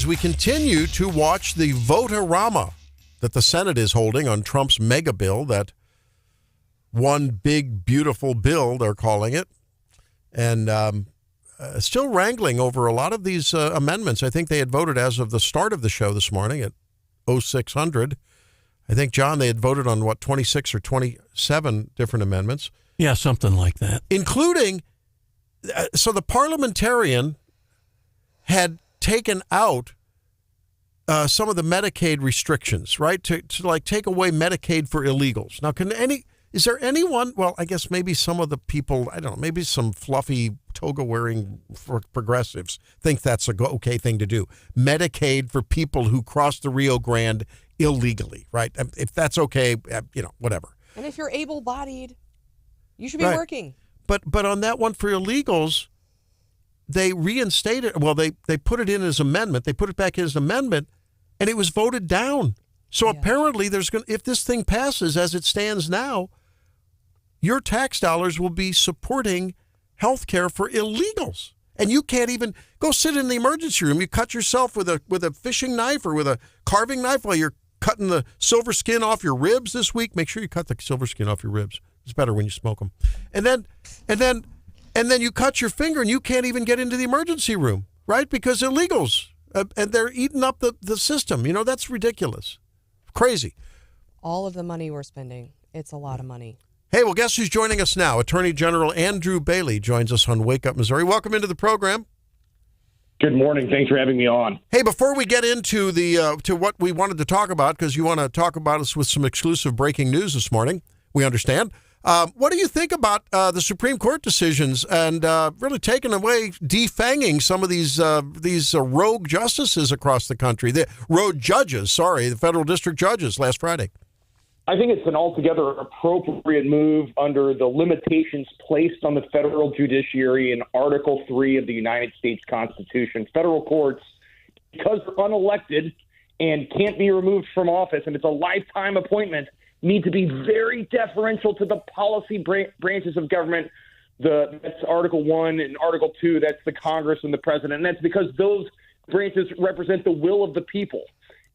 As we continue to watch the vote-a-rama that the Senate is holding on Trump's mega bill, that one big, beautiful bill, they're calling it, and still wrangling over a lot of these amendments. I think they had voted as of the start of the show this morning at 0600. I think, John, they had voted on, 26 or 27 different amendments. Yeah, something like that. Including, so the parliamentarian had taken out some of the Medicaid restrictions, right? To like take away Medicaid for illegals. Now, is there anyone, well, I guess maybe some of the people, I don't know, maybe some fluffy toga-wearing progressives think that's a okay thing to do. Medicaid for people who cross the Rio Grande illegally, right? If that's okay, whatever. And if you're able-bodied, you should be working. But on that one for illegals, they reinstated, well, they put it in as amendment. They put it back in as amendment, and it was voted down. So apparently if this thing passes as it stands now, your tax dollars will be supporting health care for illegals. And you can't even go sit in the emergency room. You cut yourself with a fishing knife or with a carving knife while you're cutting the silver skin off your ribs this week. Make sure you cut the silver skin off your ribs. It's better when you smoke them. And then you cut your finger and you can't even get into the emergency room, right? Because illegals, and they're eating up the system. That's ridiculous. Crazy. All of the money we're spending, it's a lot of money. Hey, well, guess who's joining us now? Attorney General Andrew Bailey joins us on Wake Up Missouri. Welcome into the program. Good morning. Thanks for having me on. Hey, before we get into to what we wanted to talk about, because you want to talk about us with some exclusive breaking news this morning, we understand. What do you think about the Supreme Court decisions and really taking away, defanging some of these rogue justices across the country, the federal district judges last Friday? I think it's an altogether appropriate move under the limitations placed on the federal judiciary in Article 3 of the United States Constitution. Federal courts, because they're unelected and can't be removed from office, and it's a lifetime appointment, need to be very deferential to the policy branches of government. That's Article 1 and Article 2. That's the Congress and the president. And that's because those branches represent the will of the people.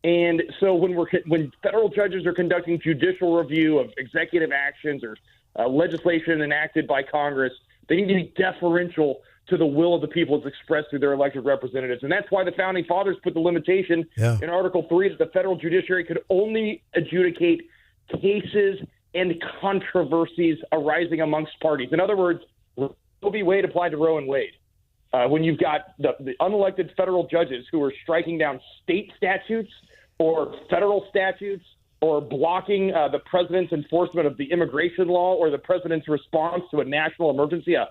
And so when federal judges are conducting judicial review of executive actions or legislation enacted by Congress, they need to be deferential to the will of the people as expressed through their elected representatives. And that's why the Founding Fathers put the limitation in Article 3 that the federal judiciary could only adjudicate cases and controversies arising amongst parties. In other words, Roe v. Wade applied to Roe and Wade. When you've got the unelected federal judges who are striking down state statutes or federal statutes or blocking the president's enforcement of the immigration law or the president's response to a national emergency, a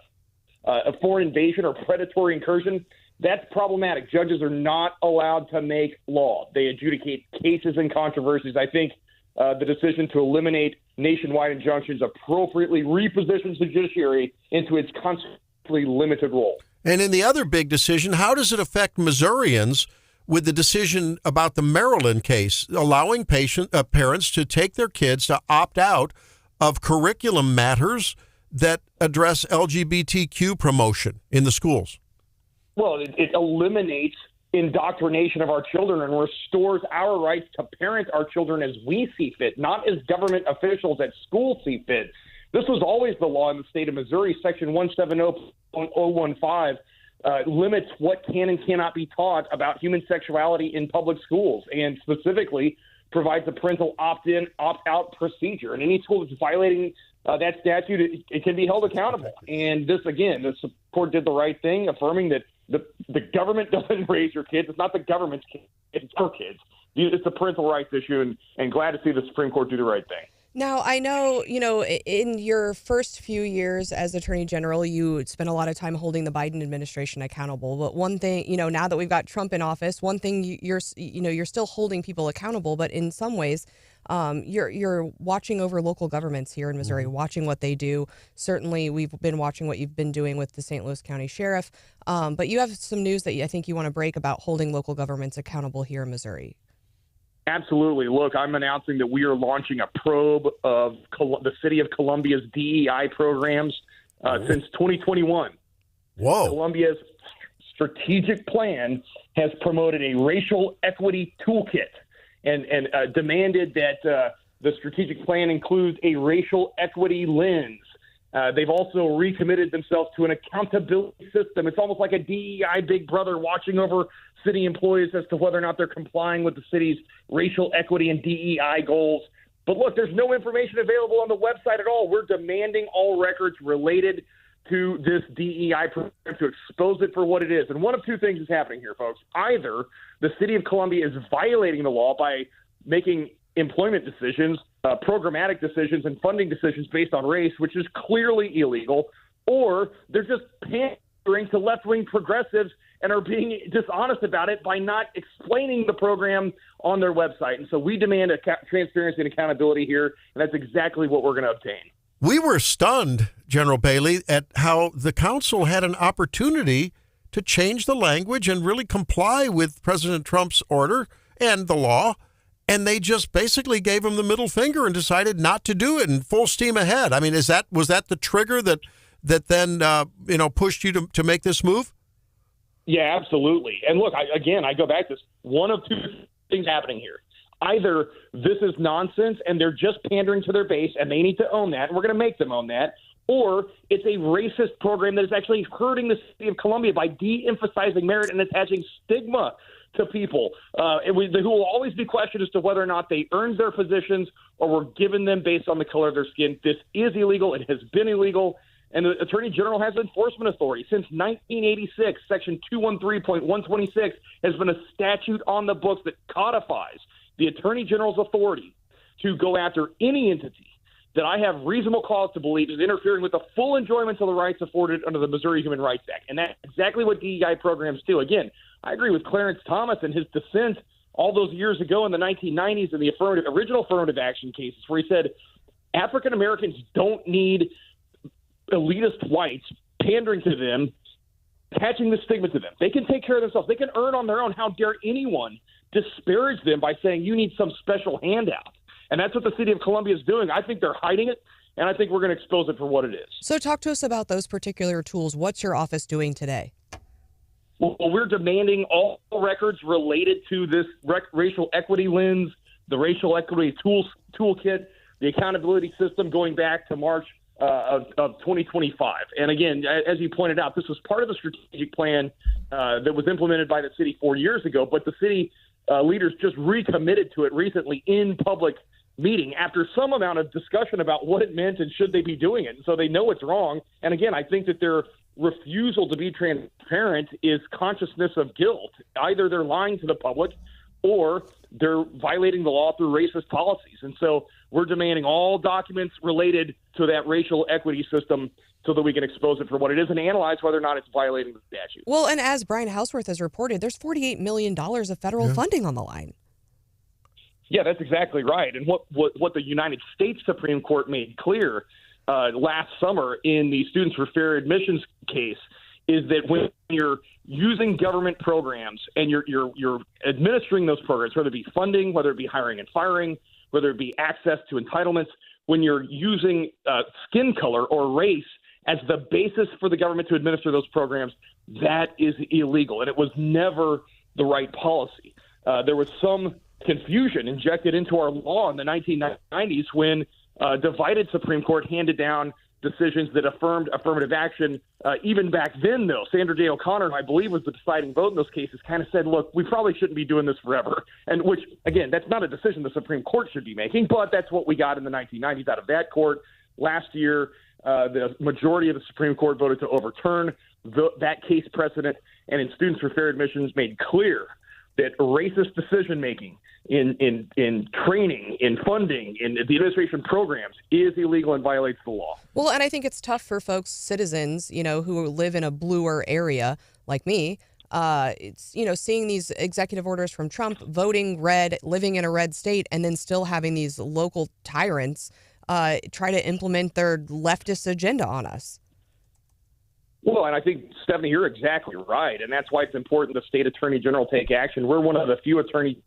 foreign invasion or predatory incursion, that's problematic. Judges are not allowed to make law. They adjudicate cases and controversies. I think the decision to eliminate nationwide injunctions appropriately repositions the judiciary into its constantly limited role. And in the other big decision, how does it affect Missourians with the decision about the Maryland case, allowing parents to take their kids to opt out of curriculum matters that address LGBTQ promotion in the schools? Well, it eliminates indoctrination of our children and restores our rights to parent our children as we see fit, not as government officials at school see fit. This was always the law in the state of Missouri. Section 170.015 limits what can and cannot be taught about human sexuality in public schools, and specifically provides a parental opt-in, opt-out procedure. And any school that's violating that statute, it can be held accountable. And this, again, the Supreme Court did the right thing, affirming that the government doesn't raise your kids. It's not the government's kids. It's our kids. It's a parental rights issue, and glad to see the Supreme Court do the right thing. Now, I know, in your first few years as Attorney General, you spent a lot of time holding the Biden administration accountable. But one thing, now that we've got Trump in office, one thing you're still holding people accountable. But in some ways, you're watching over local governments here in Missouri, watching what they do. Certainly, we've been watching what you've been doing with the St. Louis County Sheriff. But you have some news that I think you want to break about holding local governments accountable here in Missouri. Absolutely. Look, I'm announcing that we are launching a probe of the city of Columbia's DEI programs since 2021. Whoa. Columbia's strategic plan has promoted a racial equity toolkit and demanded that the strategic plan includes a racial equity lens. They've also recommitted themselves to an accountability system. It's almost like a DEI big brother watching over city employees as to whether or not they're complying with the city's racial equity and DEI goals. But look, there's no information available on the website at all. We're demanding all records related to this DEI program to expose it for what it is. And one of two things is happening here, folks. Either the city of Columbia is violating the law by making employment decisions, programmatic decisions, and funding decisions based on race, which is clearly illegal, or they're just pandering to left-wing progressives and are being dishonest about it by not explaining the program on their website. And so we demand transparency and accountability here, and that's exactly what we're going to obtain. We were stunned, General Bailey, at how the council had an opportunity to change the language and really comply with President Trump's order and the law, and they just basically gave him the middle finger and decided not to do it and full steam ahead. I mean, was that the trigger that then pushed you to make this move? Yeah, absolutely. And look, I go back to this. One of two things happening here. Either this is nonsense and they're just pandering to their base and they need to own that, and we're going to make them own that, or it's a racist program that is actually hurting the city of Columbia by de-emphasizing merit and attaching stigma to people who will always be questioned as to whether or not they earned their positions or were given them based on the color of their skin. This is illegal. It has been illegal. And the Attorney General has enforcement authority. Since 1986, Section 213.126 has been a statute on the books that codifies the Attorney General's authority to go after any entity that I have reasonable cause to believe is interfering with the full enjoyment of the rights afforded under the Missouri Human Rights Act. And that's exactly what DEI programs do. Again, I agree with Clarence Thomas and his dissent all those years ago in the 1990s in the original affirmative action cases where he said African Americans don't need elitist whites pandering to them, attaching the stigma to them. They can take care of themselves. They can earn on their own. How dare anyone disparage them by saying you need some special handout? And that's what the city of Columbia is doing. I think they're hiding it, and I think we're going to expose it for what it is. So talk to us about those particular tools. What's your office doing today? Well, we're demanding all records related to this racial equity lens, the racial equity toolkit, the accountability system going back to March of 2025. And again, as you pointed out, this was part of the strategic plan that was implemented by the city 4 years ago, but the city leaders just recommitted to it recently in public meeting after some amount of discussion about what it meant and should they be doing it. And so they know it's wrong. And again, I think that their refusal to be transparent is consciousness of guilt. Either they're lying to the public or they're violating the law through racist policies. And so we're demanding all documents related to that racial equity system so that we can expose it for what it is and analyze whether or not it's violating the statute. Well, and as Brian Hauswirth has reported, there's $48 million of federal funding on the line. Yeah, that's exactly right. And what the United States Supreme Court made clear last summer in the Students for Fair Admissions case is that when you're using government programs and you're administering those programs, whether it be funding, whether it be hiring and firing, whether it be access to entitlements, when you're using skin color or race as the basis for the government to administer those programs, that is illegal. And it was never the right policy. There was some confusion injected into our law in the 1990s when divided Supreme Court handed down decisions that affirmed affirmative action. Even back then, though, Sandra Day O'Connor, who I believe was the deciding vote in those cases, kind of said, look, we probably shouldn't be doing this forever. And which, again, that's not a decision the Supreme Court should be making, but that's what we got in the 1990s out of that court. Last year, the majority of the Supreme Court voted to overturn that case precedent, and in Students for Fair Admissions made clear that racist decision-making in training, in funding, in the administration programs is illegal and violates the law. Well, and I think it's tough for folks, citizens, who live in a bluer area like me. It's, seeing these executive orders from Trump, voting red, living in a red state, and then still having these local tyrants try to implement their leftist agenda on us. Well, and I think, Stephanie, you're exactly right. And that's why it's important the state attorney general take action. We're one of the few attorney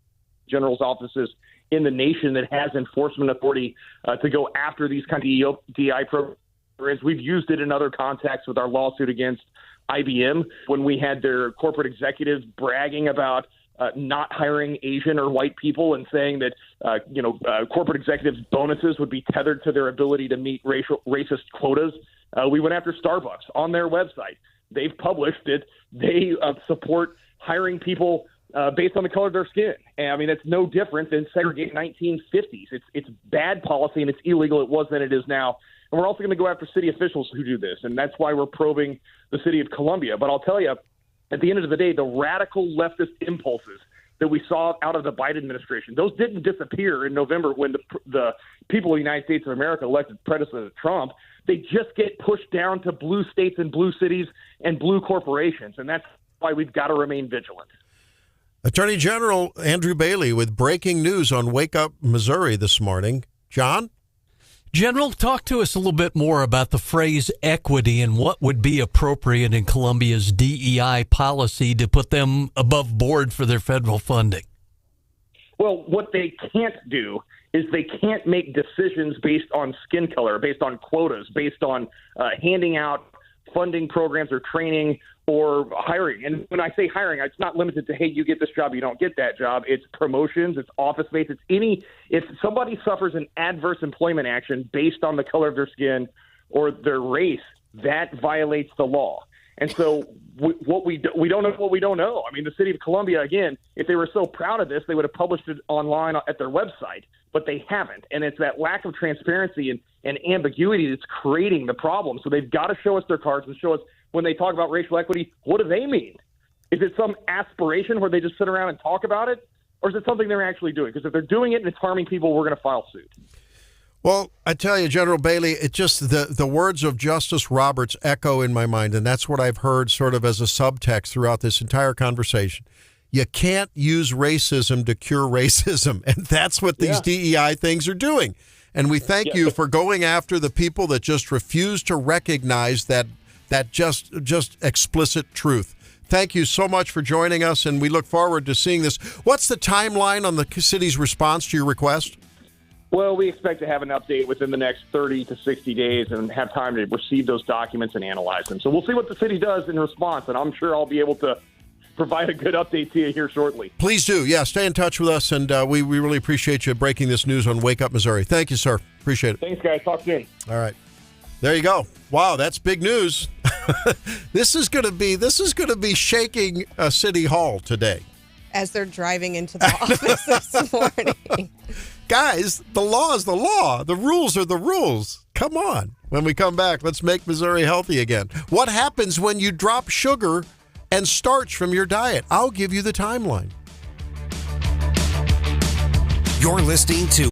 general's offices in the nation that has enforcement authority to go after these kind of DEI programs. We've used it in other contexts with our lawsuit against IBM when we had their corporate executives bragging about not hiring Asian or white people and saying that, corporate executives' bonuses would be tethered to their ability to meet racist quotas. We went after Starbucks on their website. They've published that they support hiring people based on the color of their skin. And, I mean, it's no different than segregating 1950s. It's bad policy and it's illegal. It was then, it is now. And we're also going to go after city officials who do this. And that's why we're probing the city of Columbia. But I'll tell you, at the end of the day, the radical leftist impulses that we saw out of the Biden administration, those didn't disappear in November when the people of the United States of America elected President Trump. They just get pushed down to blue states and blue cities and blue corporations. And that's why we've got to remain vigilant. Attorney General Andrew Bailey with breaking news on Wake Up Missouri this morning. John? General, talk to us a little bit more about the phrase equity and what would be appropriate in Columbia's DEI policy to put them above board for their federal funding. Well, what they can't do is they can't make decisions based on skin color, based on quotas, based on handing out funding programs or training or hiring. And when I say hiring, it's not limited to, hey, you get this job, you don't get that job. It's promotions, it's office space, if somebody suffers an adverse employment action based on the color of their skin or their race, that violates the law. And so we don't know what we don't know. I mean, the city of Columbia, again, if they were so proud of this, they would have published it online at their website, but they haven't. And it's that lack of transparency and ambiguity that's creating the problem. So they've got to show us their cards and show us when they talk about racial equity, what do they mean? Is it some aspiration where they just sit around and talk about it? Or is it something they're actually doing? Because if they're doing it and it's harming people, we're going to file suit. Well, I tell you, General Bailey, it just the words of Justice Roberts echo in my mind, and that's what I've heard sort of as a subtext throughout this entire conversation. You can't use racism to cure racism, and that's what these DEI things are doing. And we thank you for going after the people that just refuse to recognize that just explicit truth. Thank you so much for joining us, and we look forward to seeing this. What's the timeline on the city's response to your request? Well, we expect to have an update within the next 30 to 60 days and have time to receive those documents and analyze them. So we'll see what the city does in response, and I'm sure I'll be able to provide a good update to you here shortly. Please do. Yeah, stay in touch with us, and we really appreciate you breaking this news on Wake Up Missouri. Thank you, sir. Appreciate it. Thanks, guys. Talk soon. All right. There you go. Wow, that's big news. This is going to be shaking City Hall today. As they're driving into the office this morning. Guys, the law is the law. The rules are the rules. Come on. When we come back, let's make Missouri healthy again. What happens when you drop sugar and starch from your diet? I'll give you the timeline. You're listening to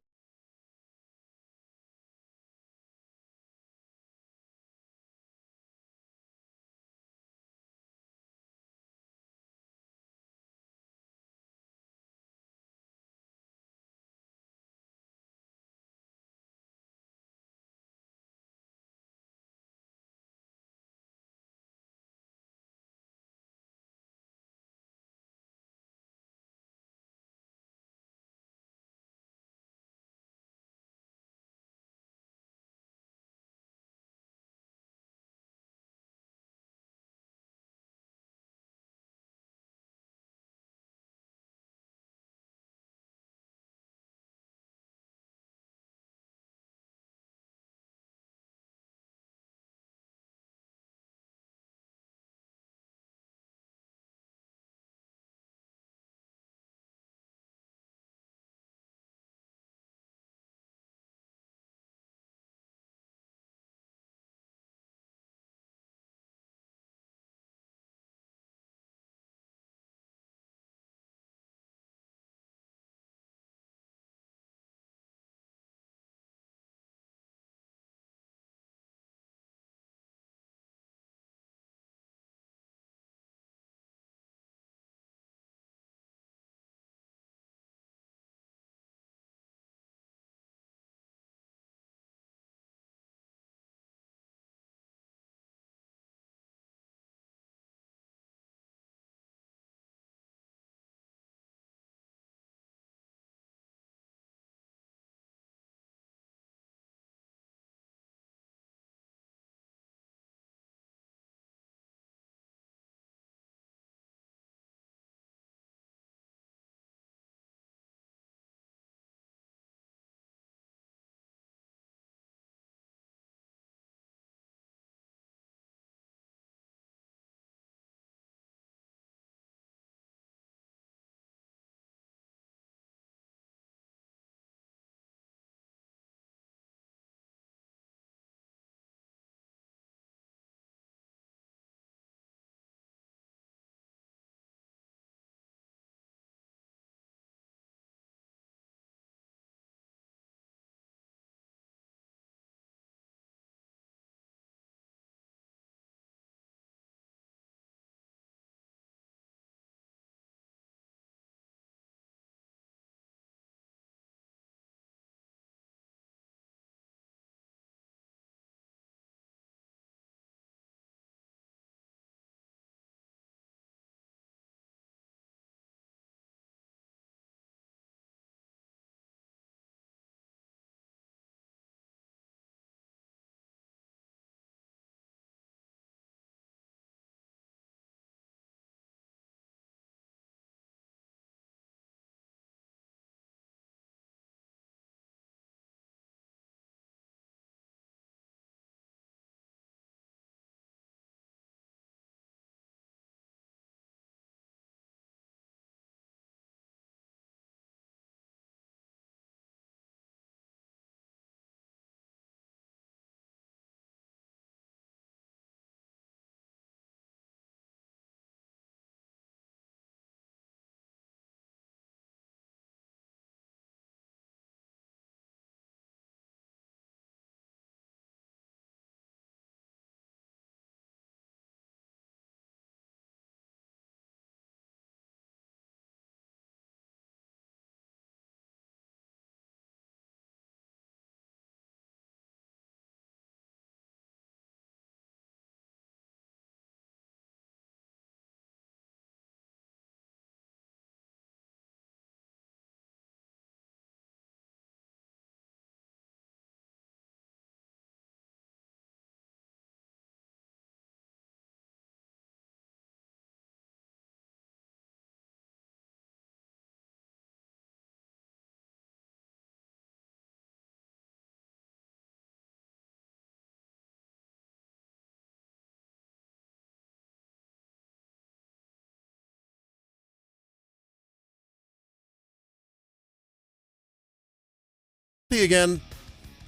Kathy again.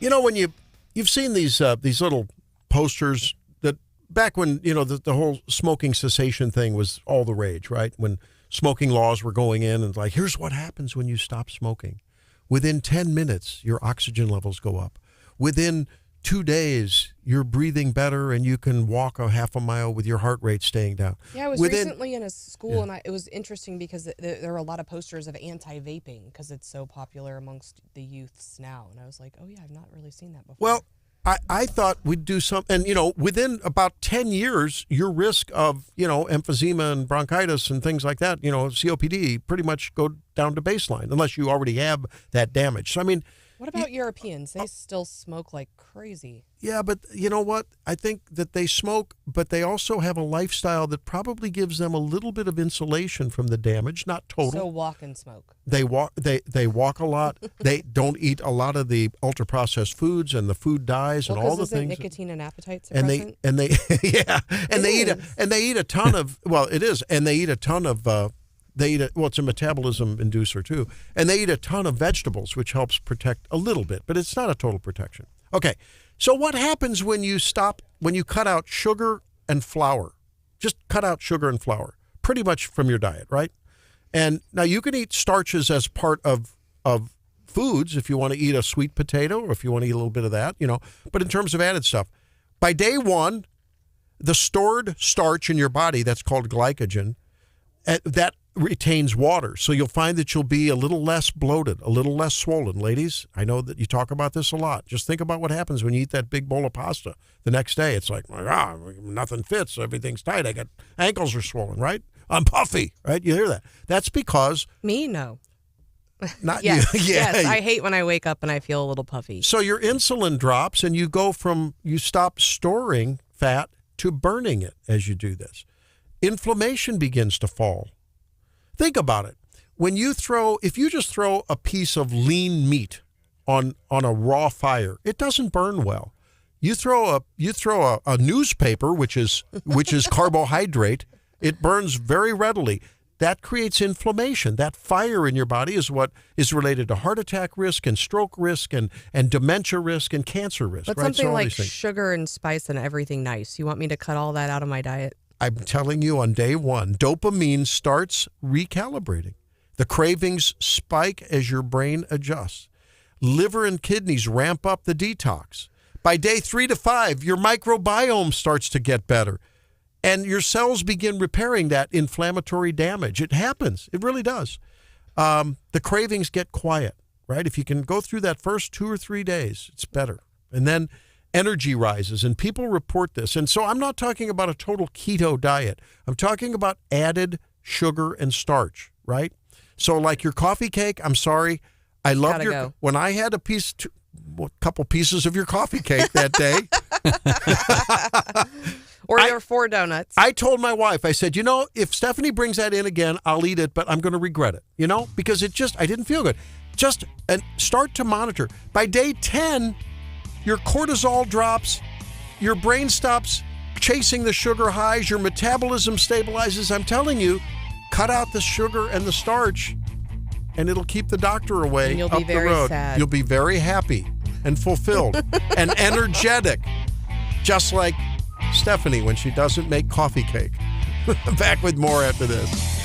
You know, when you've seen these little posters that back when, you know, the whole smoking cessation thing was all the rage, right? When smoking laws were going in and like, here's what happens when you stop smoking. Within 10 minutes, your oxygen levels go up. Within 2 days, you're breathing better and you can walk a half a mile with your heart rate staying down. Yeah, I was recently in a school and it was interesting because there were a lot of posters of anti-vaping because it's so popular amongst the youths now. And I was like, oh yeah, I've not really seen that before. Well, I thought we'd do something, and, you know, within about 10 years, your risk of, you know, emphysema and bronchitis and things like that, you know, COPD, pretty much go down to baseline, unless you already have that damage. So, I mean... What about Europeans? They still smoke like crazy. Yeah, but you know what? I think that they smoke, but they also have a lifestyle that probably gives them a little bit of insulation from the damage, not total. So walk and smoke. They walk a lot. They don't eat a lot of the ultra processed foods, and the food dyes and all the things. Nicotine and appetite suppressant? And they eat a ton of, well, it is, and they eat a ton of it's a metabolism inducer too. And they eat a ton of vegetables, which helps protect a little bit, but it's not a total protection. Okay. So what happens when you cut out sugar and flour? Just cut out sugar and flour pretty much from your diet, right? And now you can eat starches as part of foods if you want to eat a sweet potato or if you want to eat a little bit of that, you know, but in terms of added stuff, by day one, the stored starch in your body, that's called glycogen, that retains water. So you'll find that you'll be a little less bloated, a little less swollen. Ladies, I know that you talk about this a lot. Just think about what happens when you eat that big bowl of pasta. The next day, it's like, nothing fits. Everything's tight. I got ankles are swollen, right? I'm puffy, right? You hear that? That's because... Me? No. Not yes, you. Yeah. Yes, I hate when I wake up and I feel a little puffy. So your insulin drops and you stop storing fat to burning it as you do this. Inflammation begins to fall. Think about it. If you just throw a piece of lean meat on a raw fire, it doesn't burn well. You throw a newspaper, which is carbohydrate, it burns very readily. That creates inflammation. That fire in your body is what is related to heart attack risk and stroke risk and dementia risk and cancer risk. But right? something like sugar and spice and everything nice. You want me to cut all that out of my diet? I'm telling you, on day one, dopamine starts recalibrating. The cravings spike as your brain adjusts. Liver and kidneys ramp up the detox. By day 3 to 5, your microbiome starts to get better. And your cells begin repairing that inflammatory damage. It happens. It really does. The cravings get quiet, right? If you can go through that first 2 or 3 days, it's better. And then energy rises, and people report this. And so I'm not talking about a total keto diet. I'm talking about added sugar and starch, right? So like your coffee cake, I'm sorry, I loved when I had a couple pieces of your coffee cake that day. Or your 4 donuts. I told my wife, I said, you know, if Stephanie brings that in again, I'll eat it, but I'm going to regret it, you know, because I didn't feel good. Just start to monitor. By day 10, your cortisol drops, your brain stops chasing the sugar highs, your metabolism stabilizes. I'm telling you, cut out the sugar and the starch, and it'll keep the doctor away and you'll up be the very road. sad. You'll be very happy and fulfilled and energetic, just like Stephanie when she doesn't make coffee cake. Back with more after this.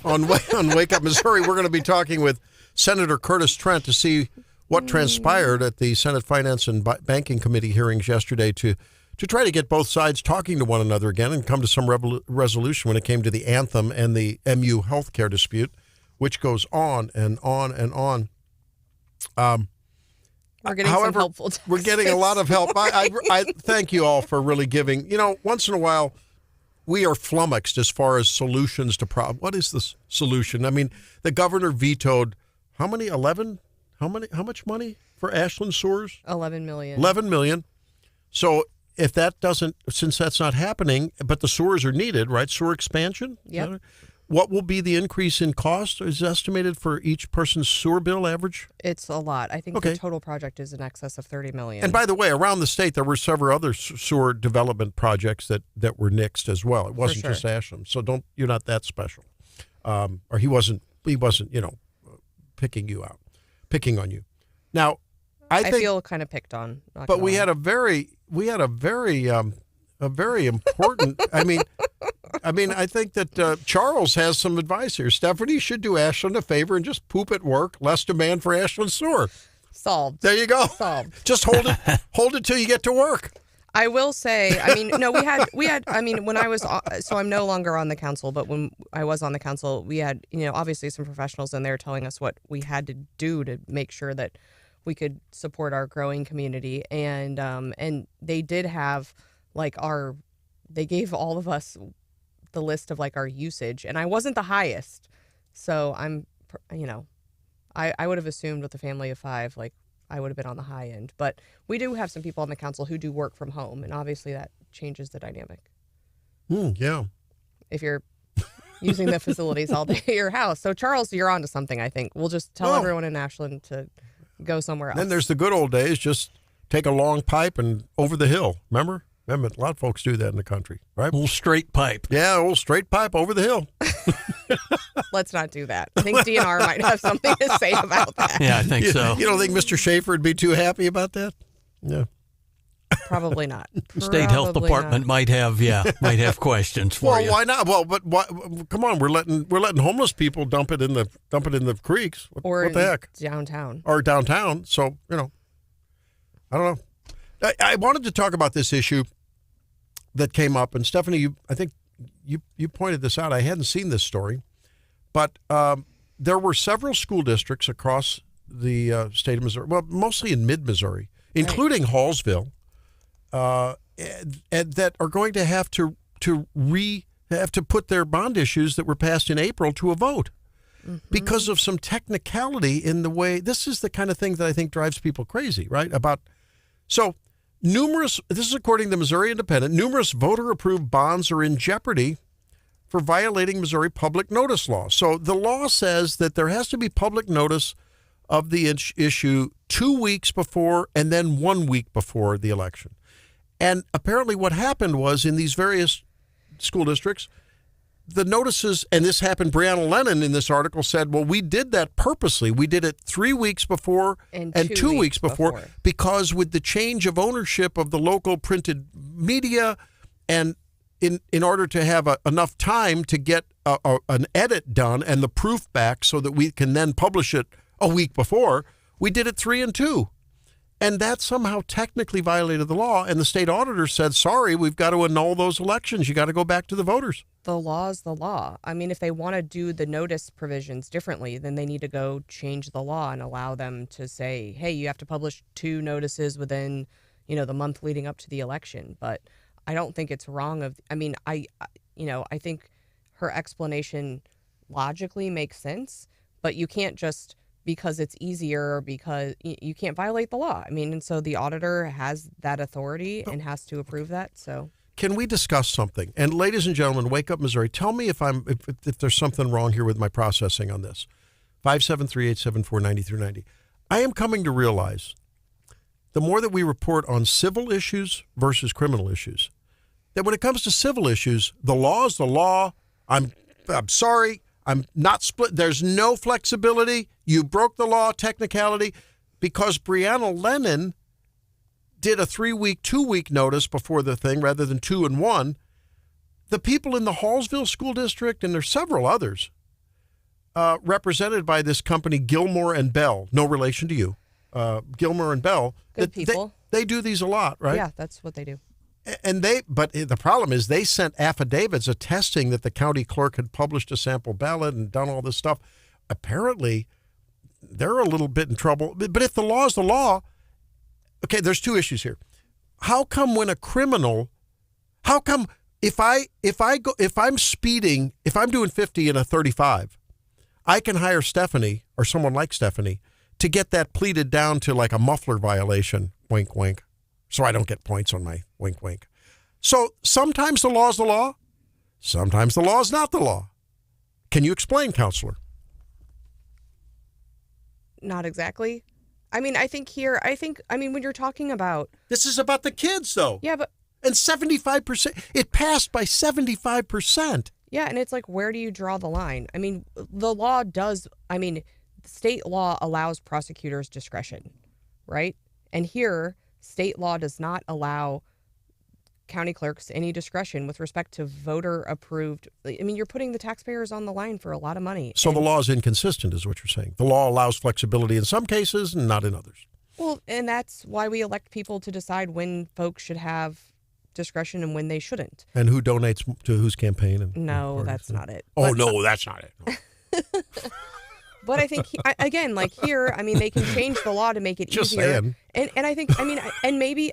on Wake Up Missouri, we're going to be talking with Senator Curtis Trent to see what transpired at the Senate Finance and Banking Committee hearings yesterday to try to get both sides talking to one another again and come to some resolution when it came to the anthem and the MU healthcare dispute, which goes on and on and on. We're getting some helpful texts. We're getting a lot of help. I thank you all for really giving. Once in a while, we are flummoxed as far as solutions to problems. What is the solution? I mean, the governor vetoed how many? 11? How much money for Ashland sewers? 11 million. 11 million. So if that doesn't, since that's not happening, but the sewers are needed, right? Sewer expansion? Yep. What will be the increase in cost is estimated for each person's sewer bill average? It's a lot. I think the total project is in excess of $30 million. And by the way, around the state, there were several other sewer development projects that were nixed as well. It wasn't just Ashland. So you're not that special. Or he wasn't, picking on you. Now, I feel kind of picked on. But we had a very important, I think that Charles has some advice here. Stephanie should do Ashland a favor and just poop at work. Less demand for Ashland sewer. Solved. There you go. Solved. Just hold it till you get to work. I will say, we had, when I was, so I'm no longer on the council, but when I was on the council, we had, obviously some professionals in there telling us what we had to do to make sure that we could support our growing community. And they did have they gave all of us the list of our usage, and I wasn't the highest. So I'm, I would have assumed with a family of 5, I would have been on the high end, but we do have some people on the council who do work from home, and obviously that changes the dynamic. Yeah. If you're using the facilities all day at your house. So Charles, you're onto something, I think. We'll just tell everyone in Ashland to go somewhere else. Then there's the good old days, just take a long pipe and over the hill. Remember, a lot of folks do that in the country, right? Old straight pipe. Yeah, old straight pipe over the hill. Let's not do that. I think DNR might have something to say about that. Yeah, I think so. You don't think Mr. Schaefer would be too happy about that? Yeah. Probably not. State Health Department might have questions for you. Well, why not? Well, but come on, we're letting homeless people dump it in the creeks. What the heck? Downtown. Or downtown. So, I don't know. I wanted to talk about this issue that came up, and Stephanie, I think you pointed this out. I hadn't seen this story, but there were several school districts across the state of Missouri, well, mostly in mid-Missouri, including Hauswirth, that are going to have to put their bond issues that were passed in April to a vote because of some technicality in the way. This is the kind of thing that I think drives people crazy, right? This is according to the Missouri Independent, numerous voter-approved bonds are in jeopardy for violating Missouri public notice law. So the law says that there has to be public notice of the issue 2 weeks before and then 1 week before the election. And apparently what happened was in these various school districts, the notices, and this happened, Brianna Lennon in this article said, well, we did that purposely. We did it 3 weeks before and 2 weeks before because with the change of ownership of the local printed media and in order to have enough time to get an edit done and the proof back so that we can then publish it a week before, we did it 3 and 2. And that somehow technically violated the law. And the state auditor said, sorry, we've got to annul those elections. You got to go back to the voters. The law is the law. I mean, if they want to do the notice provisions differently, then they need to go change the law and allow them to say, hey, you have to publish 2 notices within, the month leading up to the election. But I don't think it's wrong. I think her explanation logically makes sense, but you can't just because it's easier or because you can't violate the law. And so the auditor has that authority and has to approve that. So can we discuss something? And ladies and gentlemen, Wake Up Missouri, tell me if there's something wrong here with my processing on this. 573-874-9390. I am coming to realize the more that we report on civil issues versus criminal issues, that when it comes to civil issues, the law is the law. I'm sorry. I'm not split. There's no flexibility. You broke the law, technicality, because Brianna Lennon did a 3-week, 2-week notice before the thing rather than 2 and 1. The people in the Hallsville School District, and there's several others, represented by this company, Gilmore and Bell. No relation to you. Gilmore and Bell. Good people. They do these a lot, right? Yeah, that's what they do. But the problem is they sent affidavits attesting that the county clerk had published a sample ballot and done all this stuff. Apparently, they're a little bit in trouble. But if the law is the law, okay, there's two issues here. How come when a criminal, how come if I'm speeding, if I'm doing 50 in a 35, I can hire Stephanie or someone like Stephanie to get that pleaded down to like a muffler violation, wink, wink, so I don't get points on my wink, wink. So sometimes the law is the law, sometimes the law is not the law. Can you explain, counselor? Not exactly. I mean, when you're talking about... This is about the kids, though. Yeah, but... And 75%, it passed by 75%. Yeah, and it's like, where do you draw the line? I mean, the law does, state law allows prosecutors discretion, right? And here, state law does not allow county clerks any discretion with respect to voter approved. I mean, you're putting the taxpayers on the line for a lot of money. So the law is inconsistent, is what you're saying. The law allows flexibility in some cases and not in others. Well, and that's why we elect people to decide when folks should have discretion and when they shouldn't. And who donates to whose campaign? No, that's not it. Oh, no, that's not it. No. But I think, again, like here, they can change the law to make it Just easier. saying. And I think, maybe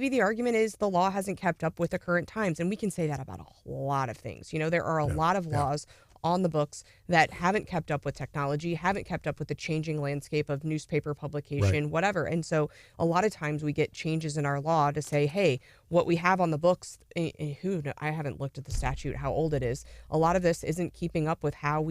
the argument is the law hasn't kept up with the current times. And we can say that about a lot of things. There are a lot of laws on the books that haven't kept up with technology, haven't kept up with the changing landscape of newspaper publication, whatever. And so a lot of times we get changes in our law to say, hey, what we have on the books, I haven't looked at the statute, how old it is. A lot of this isn't keeping up with how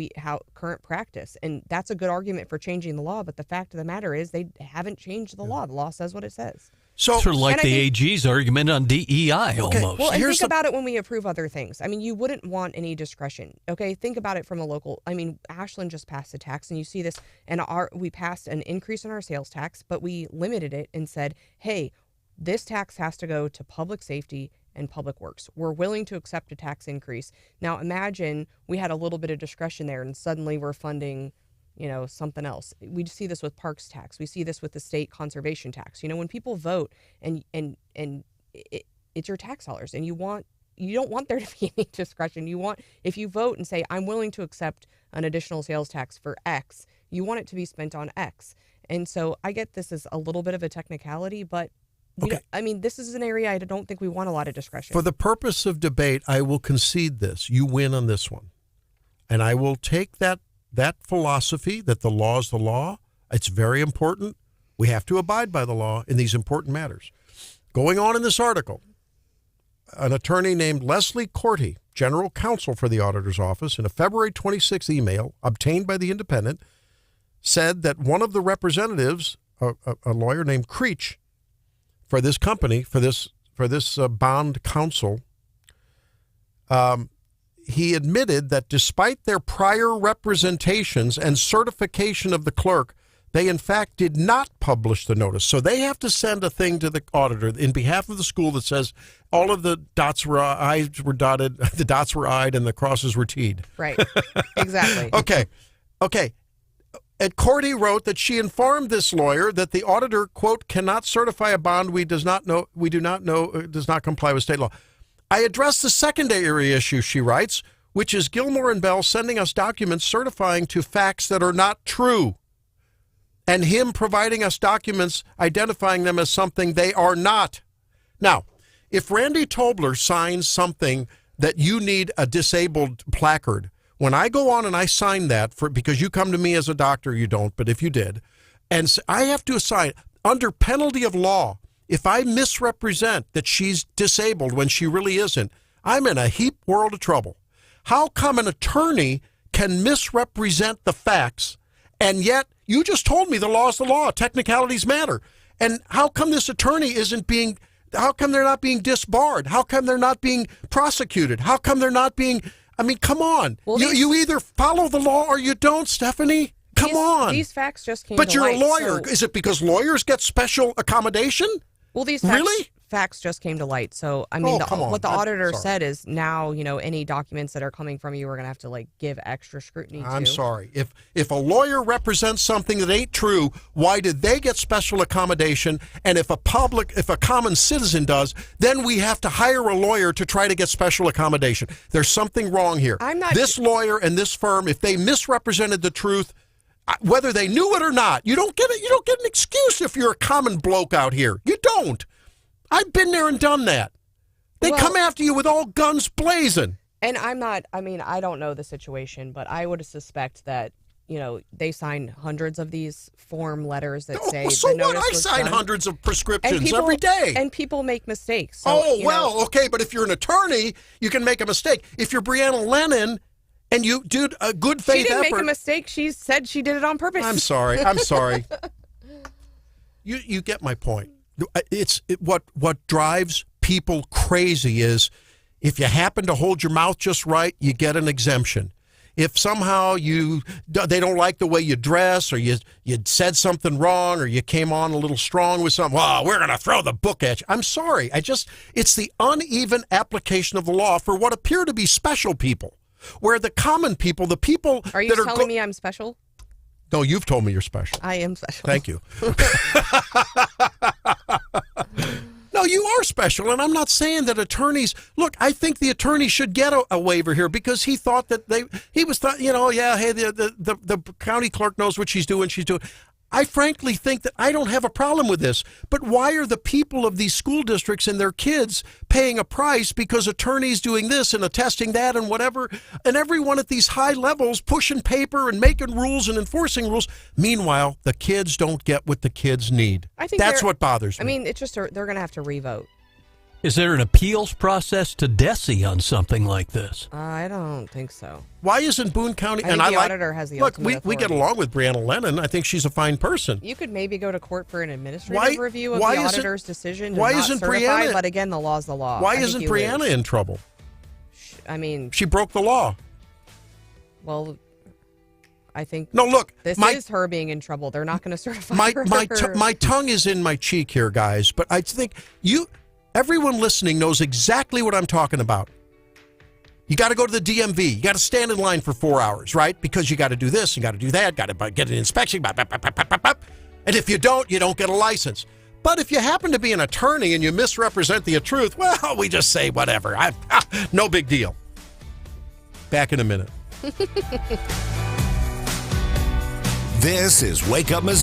current practice. And that's a good argument for changing the law. But the fact of the matter is they haven't changed the law. The law says what it says. So, sort of like the AG's argument on DEI almost. Well, and think about it when we approve other things. You wouldn't want any discretion. Okay, think about it from a local. Ashland just passed a tax, and you see this, and we passed an increase in our sales tax, but we limited it and said, hey, this tax has to go to public safety and public works. We're willing to accept a tax increase. Now, imagine we had a little bit of discretion there, and suddenly we're funding something else. We see this with parks tax. We see this with the state conservation tax. When people vote and it's your tax dollars and you don't want there to be any discretion. If you vote and say, I'm willing to accept an additional sales tax for X, you want it to be spent on X. And so I get this is a little bit of a technicality, but this is an area I don't think we want a lot of discretion. For the purpose of debate, I will concede this. You win on this one. And I will take that philosophy that the law is the law. It's very important. We have to abide by the law in these important matters. Going on in this article, an attorney named Leslie Corty, general counsel for the auditor's office, in a February 26th email obtained by the Independent, said that one of the representatives, a lawyer named Creech, for this company, for this bond counsel, he admitted that despite their prior representations and certification of the clerk, they in fact did not publish the notice. So they have to send a thing to the auditor in behalf of the school that says all of the I's were dotted, the dots were I'd, and the crosses were T'd. Right. Exactly. Okay. And Cordy wrote that she informed this lawyer that the auditor, quote, cannot certify a bond we do not know does not comply with state law. I addressed the secondary issue, she writes, which is Gilmore and Bell sending us documents certifying to facts that are not true, and him providing us documents identifying them as something they are not. Now, if Randy Tobler signs something that you need a disabled placard, when I go on and I sign that because you come to me as a doctor, you don't, but if you did, and I have to assign under penalty of law, if I misrepresent that she's disabled when she really isn't, I'm in a heap world of trouble. How come an attorney can misrepresent the facts, and yet you just told me the law is the law, technicalities matter. And how come this attorney how come they're not being disbarred? How come they're not being prosecuted? How come they're not being, come on. Well, you either follow the law or you don't, Stephanie. Come on. These facts just came But to you're light, a lawyer. so... Is it because lawyers get special accommodation? Well, these facts, really? facts just came to light. So, I mean, come on. what the I'm auditor sorry. said is now, any documents that are coming from you, we're going to have to like give extra scrutiny to. I'm sorry. If a lawyer represents something that ain't true, why did they get special accommodation? And if a common citizen does, then we have to hire a lawyer to try to get special accommodation. There's something wrong here. This lawyer and this firm, if they misrepresented the truth, whether they knew it or not, you don't get it. You don't get an excuse if you're a common bloke out here. You don't. I've been there and done that. They come after you with all guns blazing. And I don't know the situation, but I would suspect that, they sign hundreds of these form letters that say. So what? I sign hundreds of prescriptions every day. And people make mistakes. So, okay, but if you're an attorney, you can make a mistake. If you're Breonna Lennon and you did a good faith effort. She didn't make a mistake. She said she did it on purpose. I'm sorry. You get my point. What drives people crazy is if you happen to hold your mouth just right, you get an exemption. If somehow they don't like the way you dress, or you said something wrong, or you came on a little strong with something, we're going to throw the book at you. I'm sorry. It's the uneven application of the law for what appear to be special people, where the common people, the people Are you telling me I'm special? No, you've told me you're special. I am special. Thank you. No, you are special, and I'm not saying that attorneys. Look, I think the attorney should get a waiver here because he thought that hey, the county clerk knows what she's doing. I frankly think that I don't have a problem with this, but why are the people of these school districts and their kids paying a price because attorneys doing this and attesting that and whatever, and everyone at these high levels pushing paper and making rules and enforcing rules? Meanwhile, the kids don't get what the kids need. I think that's what bothers me. I mean, it's just they're going to have to revote. Is there an appeals process to DESE on something like this? I don't think so. Why isn't Boone County? I think the auditor has the ultimate we get along with Breonna Lennon. I think she's a fine person. You could maybe go to court for an administrative review of the auditor's decision. Why isn't Brianna? But again, the law's the law. Why isn't Brianna in trouble? I mean, she broke the law. Well, I think. No, look, this is her being in trouble. They're not going to certify her. My tongue is in my cheek here, guys. But I think everyone listening knows exactly what I'm talking about. You got to go to the DMV. You got to stand in line for 4 hours, right? Because you got to do this, you got to do that, got to get an inspection. And if you don't get a license. But if you happen to be an attorney and you misrepresent the truth, well, we just say whatever. No big deal. Back in a minute. This is Wake Up Missouri.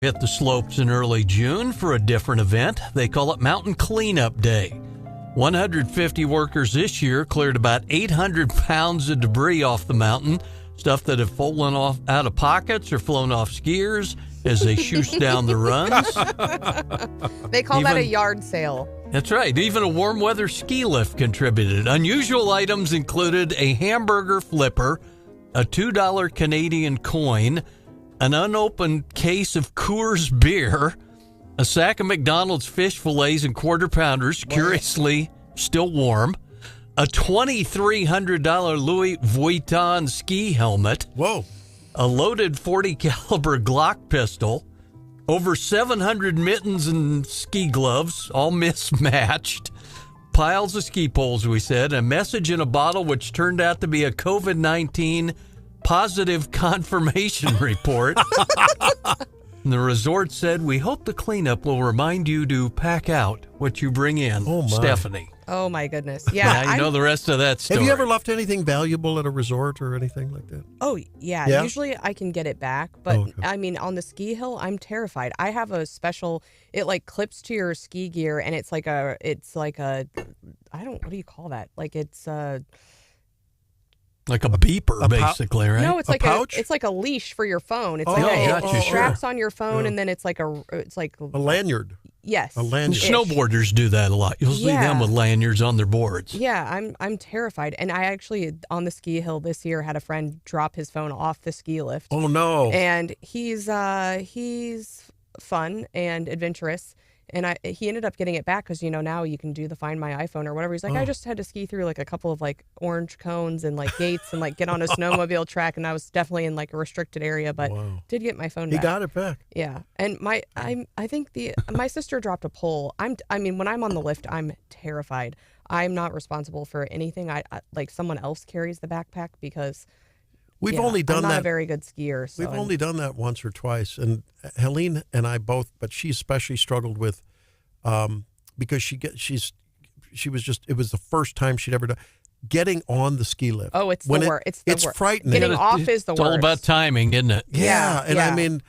Hit the slopes in early June for a different event. They call it Mountain Cleanup Day. 150 workers this year cleared about 800 pounds of debris off the mountain, stuff that have fallen off out of pockets or flown off skiers as they shooshed down the runs. They call that a yard sale. That's right. Even a warm weather ski lift contributed. Unusual items included a hamburger flipper, a $2 Canadian coin, an unopened case of Coors beer, a sack of McDonald's fish fillets and quarter pounders, curiously still warm, a $2,300 Louis Vuitton ski helmet, a loaded .40 caliber Glock pistol, over 700 mittens and ski gloves, all mismatched, piles of ski poles, we said, a message in a bottle which turned out to be a COVID-19 positive confirmation report. The resort said, "We hope the cleanup will remind you to pack out what you bring in." Oh, my. Stephanie. Oh, my goodness. Yeah. Now you know the rest of that story. Have you ever left anything valuable at a resort or anything like that? Oh, yeah. Usually I can get it back. But, I mean, on the ski hill, I'm terrified. I have a special, it like clips to your ski gear, and it's like a, what do you call that? Like it's like a beeper, basically, right? No, it's like pouch? It's like a leash for your phone. It's it straps on your phone, and then it's like a lanyard. Yes, a lanyard. Snowboarders do that a lot. You'll see them with lanyards on their boards. Yeah, I'm terrified, and I actually on the ski hill this year had a friend drop his phone off the ski lift. Oh no! And he's fun and adventurous. And he ended up getting it back because, now you can do the Find My iPhone or whatever. He's like, I just had to ski through like a couple of like orange cones and like gates and like get on a snowmobile track. And I was definitely in like a restricted area, but did get my phone back. He got it back. Yeah. And I think my sister dropped a pole. When I'm on the lift, I'm terrified. I'm not responsible for anything. I like someone else carries the backpack because We've only done I'm not that. a very good skier. So We've only done that once or twice, and Helene and I both. But she especially struggled with, because she was just. It was the first time she'd ever done getting on the ski lift. Oh, it's the worst. It's frightening. Getting off is the worst. It's all about timing, isn't it? Yeah, and I mean.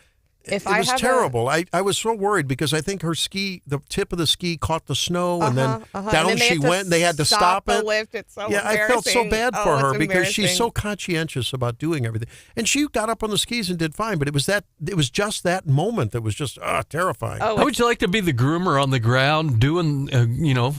It was terrible. I was so worried because I think the tip of the ski caught the snow, and then down she went, and they had to stop it. The lift. It's so I felt so bad for her because she's so embarrassing. conscientious about doing everything. And she got up on the skis and did fine, but it was just that moment that was just terrifying. How would you like to be the groomer on the ground doing,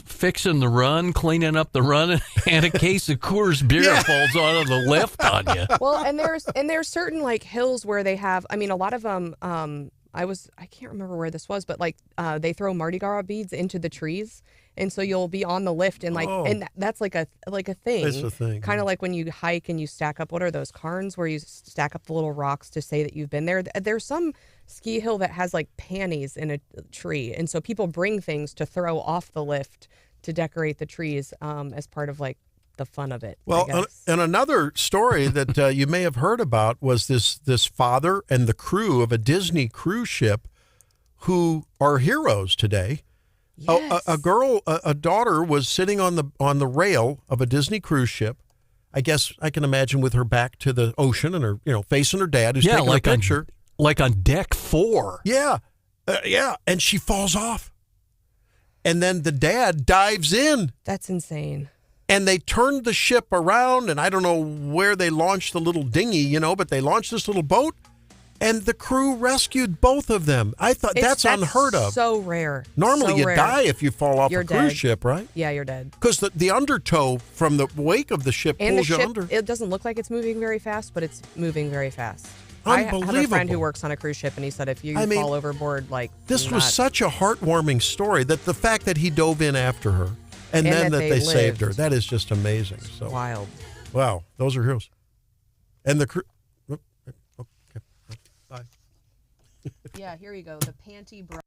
fixing the run, cleaning up the run, and a case of Coors beer falls out of the lift on you? Well, and there's certain like hills where they have. I mean, a lot of them. I can't remember where this was, but like they throw Mardi Gras beads into the trees, and so you'll be on the lift and and that's like a thing. It's a thing. Kind of like when you hike and you stack up. What are those cairns where you stack up the little rocks to say that you've been there? There's some ski hill that has like panties in a tree, and so people bring things to throw off the lift to decorate the trees as part of like the fun of it. Well, and another story that you may have heard about was this father and the crew of a Disney cruise ship who are heroes today. Yes. A daughter was sitting on the rail of a Disney cruise ship. I guess I can imagine with her back to the ocean and her, facing her dad who's taking a picture. Like on deck 4. Yeah. And she falls off. And then the dad dives in. That's insane. And they turned the ship around, and I don't know where they launched the little dinghy, but they launched this little boat, and the crew rescued both of them. I thought that's unheard of. So rare. Normally you rare. die if you fall off You're a cruise dead. ship, right? Yeah, you're dead. Because the undertow from the wake of the ship And pulls the you ship, under. it doesn't look like it's moving very fast, but it's moving very fast. Unbelievable. I have a friend who works on a cruise ship, and he said if you fall overboard, like this was such a heartwarming story that the fact that he dove in after her. And then that they saved her. That is just amazing. So wild. Wow. Those are heroes. And the crew. Okay. Bye. Yeah, here you go. The panty bra.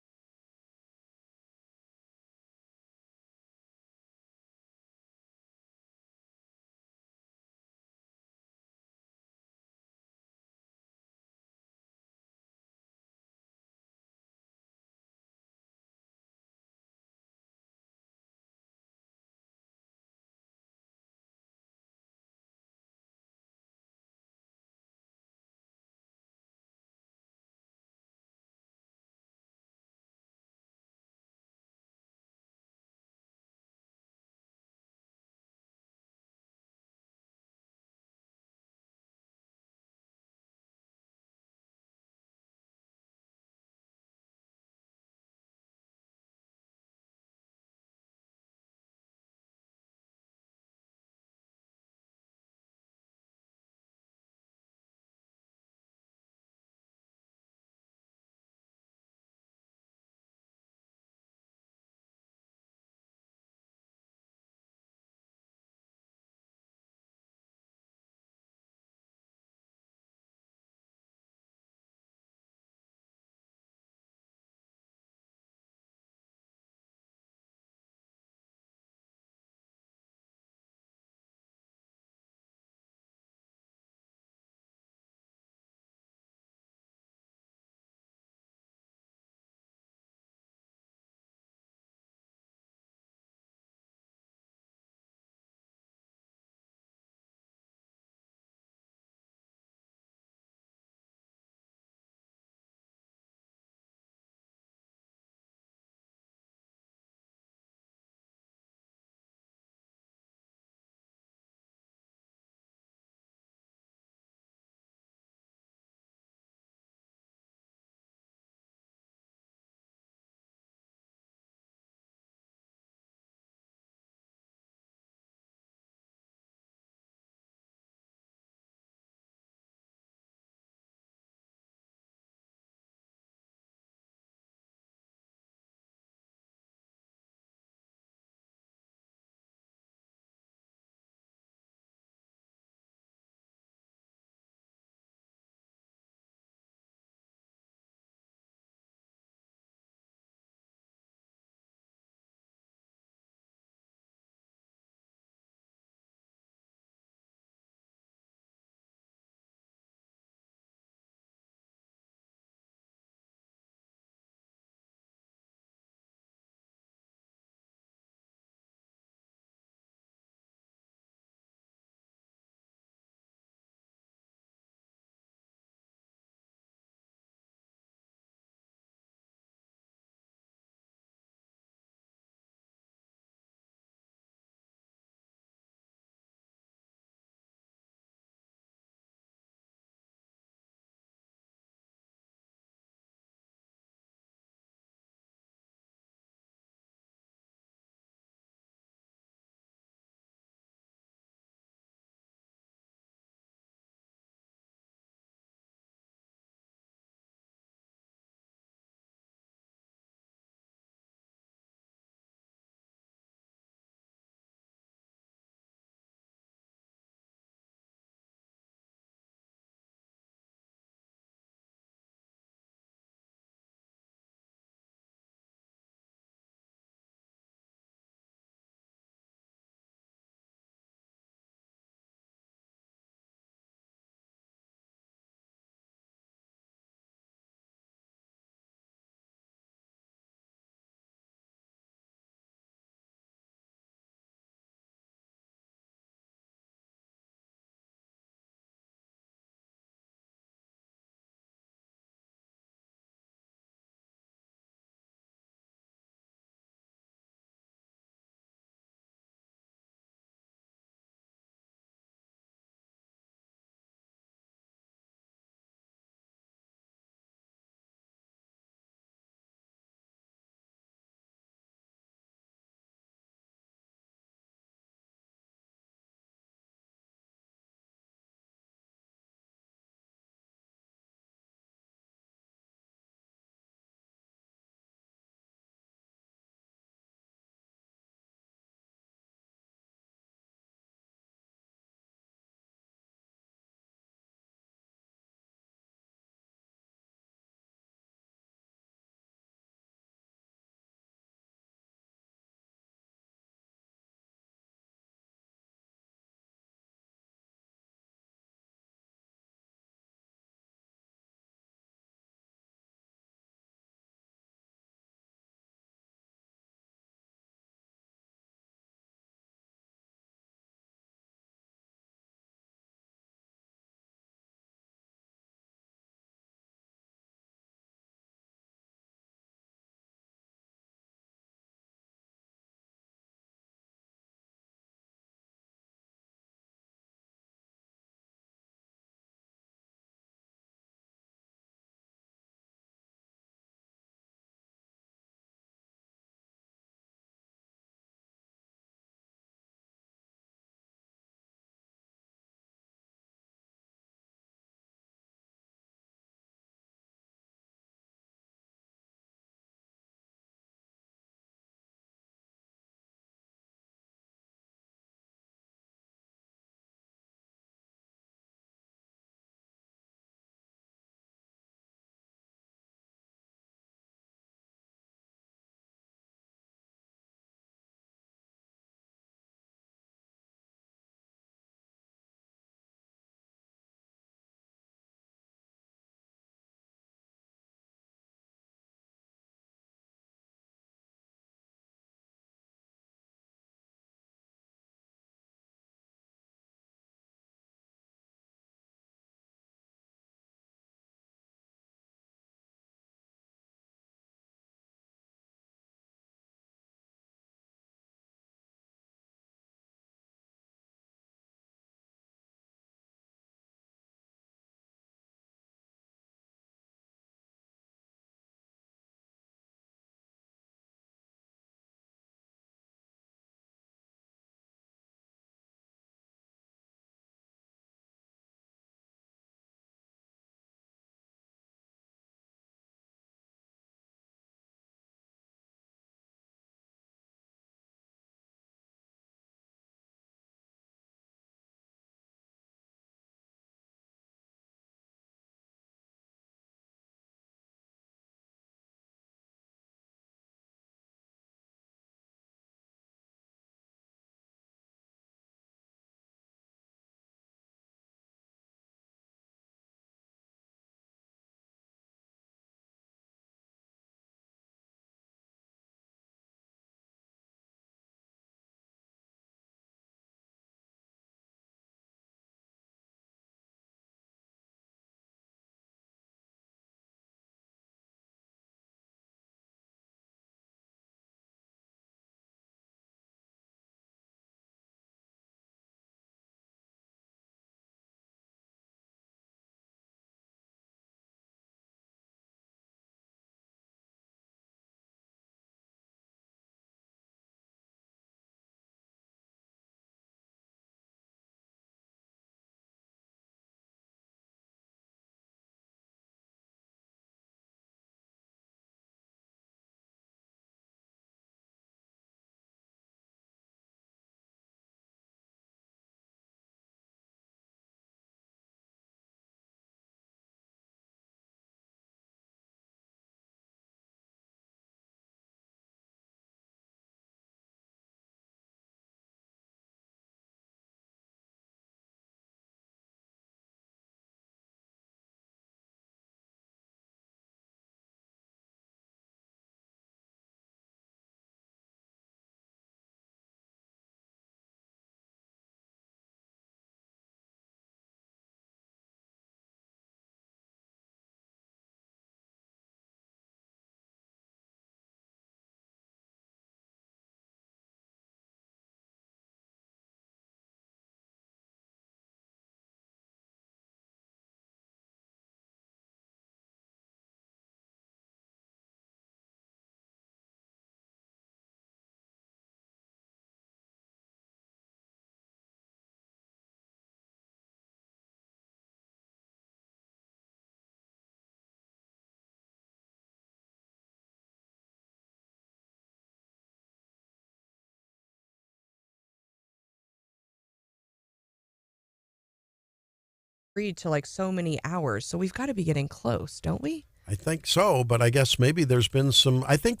to like so many hours. So we've got to be getting close, don't we? I think so, but I guess maybe there's been some. I think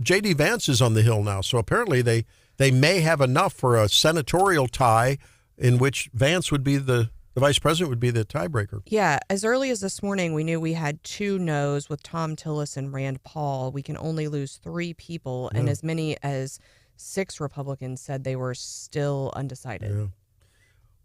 J.D. Vance is on the Hill now, so apparently they may have enough for a senatorial tie, in which Vance would be the vice president would be the tiebreaker. Yeah, as early as this morning, we knew we had 2 no's with Tom Tillis and Rand Paul. We can only lose 3 people, and as many as 6 Republicans said they were still undecided. Yeah.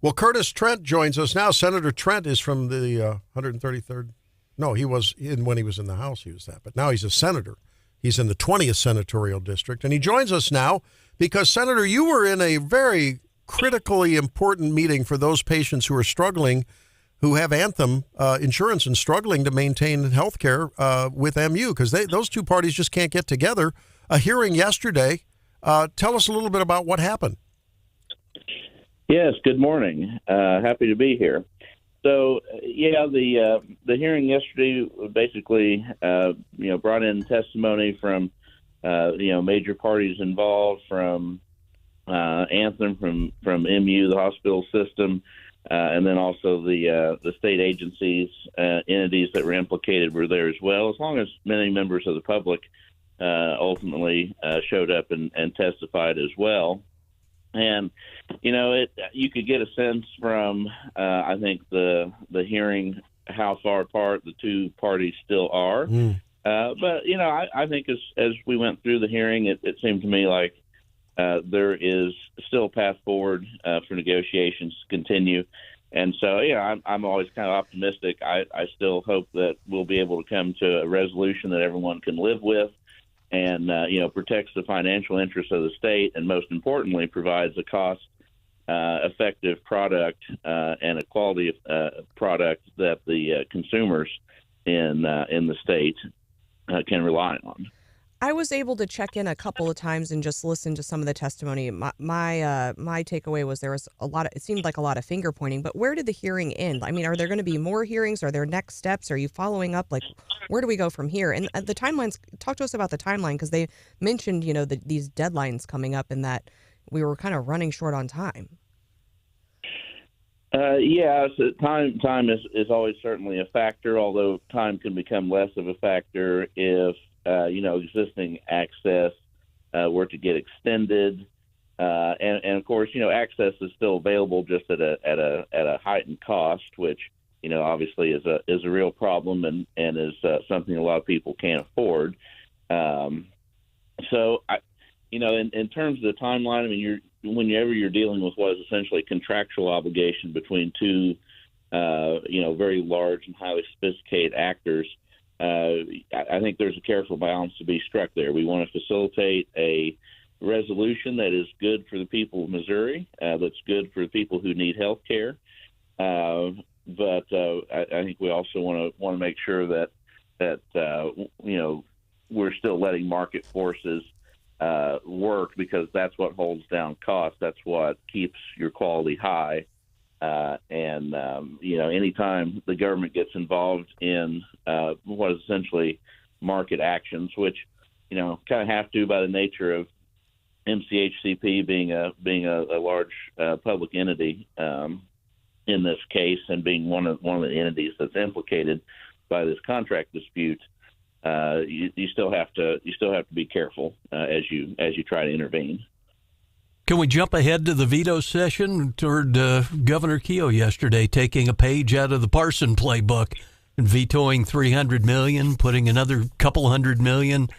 Well, Curtis Trent joins us now. Senator Trent is from the 133rd. No, he was when he was in the House, he was that. But now he's a senator. He's in the 20th senatorial district. And he joins us now because, Senator, you were in a very critically important meeting for those patients who are struggling, who have Anthem insurance and struggling to maintain health care with MU, because those 2 parties just can't get together. A hearing yesterday. Tell us a little bit about what happened. Yes, good morning. Happy to be here. So, the hearing yesterday basically, brought in testimony from, major parties involved, from Anthem, from MU, the hospital system, and then also the state agencies, entities that were implicated were there as well, as long as many members of the public ultimately showed up and testified as well. And, you could get a sense from, I think, the hearing how far apart the 2 parties still are. But, I think as we went through the hearing, it seemed to me like there is still a path forward for negotiations to continue. And so, I'm always kind of optimistic. I still hope that we'll be able to come to a resolution that everyone can live with, and, protects the financial interests of the state, and most importantly, provides a cost-effective product and a quality product that the consumers in the state can rely on. I was able to check in a couple of times and just listen to some of the testimony. My takeaway was there was it seemed like a lot of finger pointing, but where did the hearing end? I mean, are there going to be more hearings? Are there next steps? Are you following up? Like, where do we go from here? And the timelines, talk to us about the timeline, because they mentioned, these deadlines coming up and that we were kind of running short on time. So time is always certainly a factor, although time can become less of a factor if existing access were to get extended, and of course, access is still available, just at a heightened cost, which obviously is a real problem and is something a lot of people can't afford. So, in terms of the timeline, I mean, whenever you're dealing with what is essentially a contractual obligation between 2, very large and highly sophisticated actors. I think there's a careful balance to be struck there. We want to facilitate a resolution that is good for the people of Missouri, that's good for the people who need health care. But I think we also want to make sure that we're still letting market forces work, because that's what holds down costs. That's what keeps your quality high. Anytime the government gets involved in what is essentially market actions, which kind of have to, by the nature of MCHCP being a large public entity in this case, and being one of the entities that's implicated by this contract dispute, you still have to be careful as you try to intervene. Can we jump ahead to the veto session? Toward Governor Keogh yesterday taking a page out of the Parson playbook and vetoing $300 million, putting another couple $100 million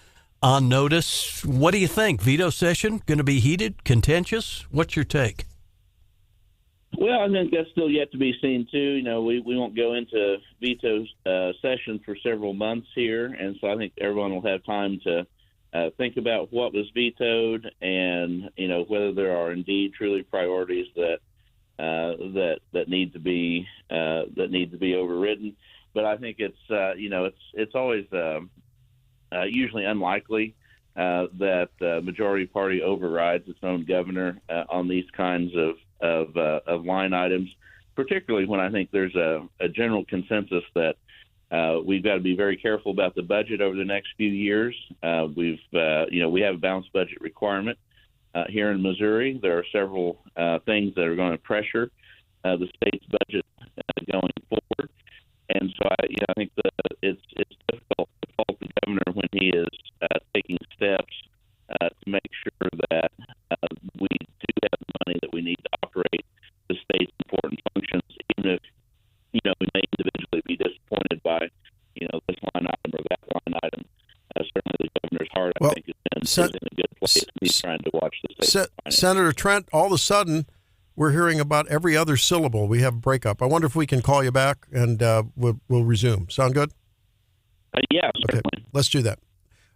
on notice. What do you think? Veto session going to be heated, contentious? What's your take? Well, I think that's still yet to be seen too. We won't go into veto session for several months here, and so I think everyone will have time to think about what was vetoed, and whether there are indeed truly priorities that need to be overridden. But I think it's always usually unlikely that the majority party overrides its own governor on these kinds of line items, particularly when I think there's a general consensus that we've got to be very careful about the budget over the next few years. We have a balanced budget requirement here in Missouri. There are several things that are going to pressure the state's budget going forward. And so I think that it's difficult to fault the governor when he is taking steps to make sure that we do have the money that we need to operate the state's important functions, even if we may individually be disappointed by this line item or that line item. Certainly, the governor's heart, I think, is in a good place. He's trying to watch the state. Senator Trent, all of a sudden, we're hearing about every other syllable. We have a breakup. I wonder if we can call you back and we'll resume. Sound good? Yeah, certainly. Okay, let's do that.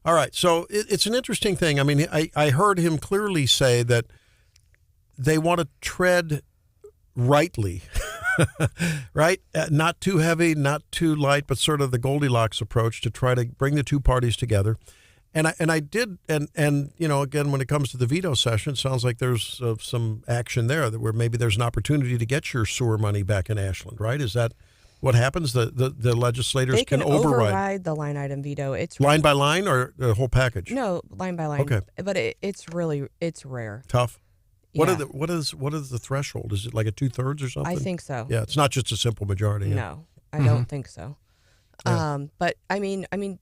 All right. So it's an interesting thing. I mean, I heard him clearly say that they want to tread rightly, right? Not too heavy, not too light, but sort of the Goldilocks approach to try to bring the two parties together. And I did, and again, when it comes to the veto session, it sounds like there's some action there where maybe there's an opportunity to get your sewer money back in Ashland, right? Is that what happens? The legislators they can override the line item veto. It's line by line or the whole package? No, line by line. Okay, but it's rare. Tough. Yeah. What is the threshold? Is it like a 2/3 or something? I think so. Yeah, it's not just a simple majority. Yeah. No, I don't think so. Yeah. But I mean, okay.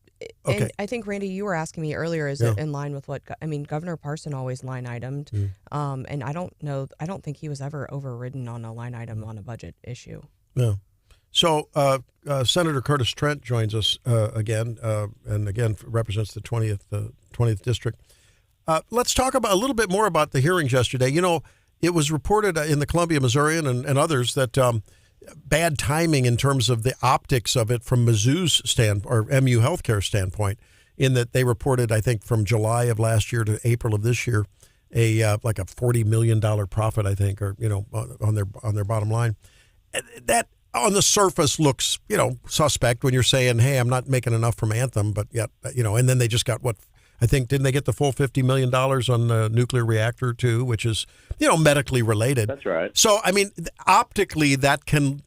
And I think Randy, you were asking me earlier, is it in line with what Governor Parson always line itemed, and I don't think he was ever overridden on a line item on a budget issue. Yeah. So Senator Curtis Trent joins us again, and again represents the 20th district. Let's talk about a little bit more about the hearings yesterday. It was reported in the Columbia Missourian and others that bad timing in terms of the optics of it from Mizzou's or MU Healthcare standpoint, in that they reported, I think, from July of last year to April of this year, like a $40 million profit, I think, or on their bottom line. That on the surface looks suspect when you're saying, hey, I'm not making enough from Anthem, but yet and then they just got I think, didn't they get the full $50 million on the nuclear reactor too, which is, medically related. That's right. So, I mean, optically, that can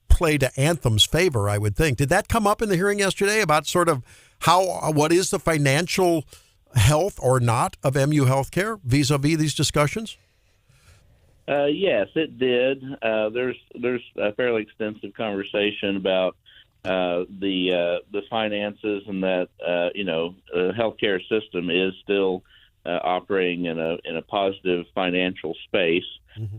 play to Anthem's favor, I would think. Did that come up in the hearing yesterday about sort of what is the financial health or not of MU Healthcare vis-a-vis these discussions? Yes, it did. There's a fairly extensive conversation about the finances, and that the healthcare system is still operating in a positive financial space. Mm-hmm.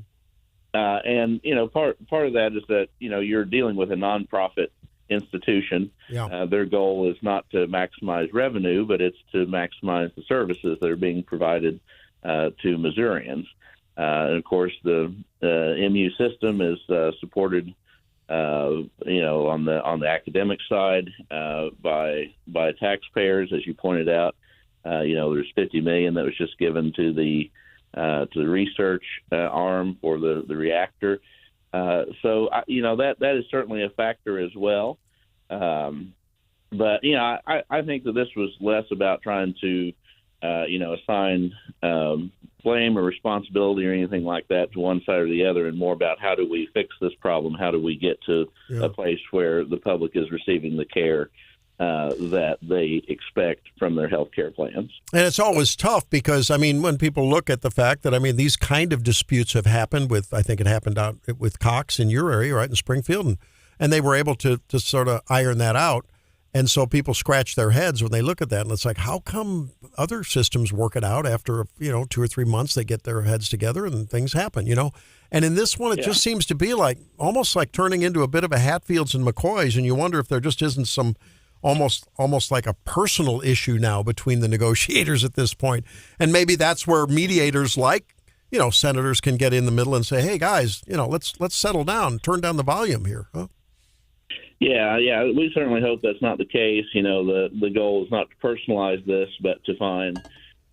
And part of that is that you're dealing with a nonprofit institution. Yeah. Their goal is not to maximize revenue, but it's to maximize the services that are being provided to Missourians. And of course, the MU system is supported on the academic side by taxpayers, as you pointed out. There's $50 million that was just given to the research arm for the reactor. So that is certainly a factor as well. But I think that this was less about trying to assign blame or responsibility or anything like that to one side or the other, and more about how do we fix this problem? How do we get to a place where the public is receiving the care that they expect from their health care plans? And it's always tough because, when people look at the fact that, these kind of disputes have happened I think it happened out with Cox in your area, right, in Springfield, and they were able to sort of iron that out. And so people scratch their heads when they look at that, and it's like, how come other systems work it out after 2 or 3 months? They get their heads together and things happen, And in this one, it just seems to be like almost like turning into a bit of a Hatfields and McCoys, and you wonder if there just isn't some almost like a personal issue now between the negotiators at this point. And maybe that's where mediators like senators can get in the middle and say, hey guys, let's settle down, turn down the volume here, huh? Yeah, we certainly hope that's not the case. The goal is not to personalize this, but to find,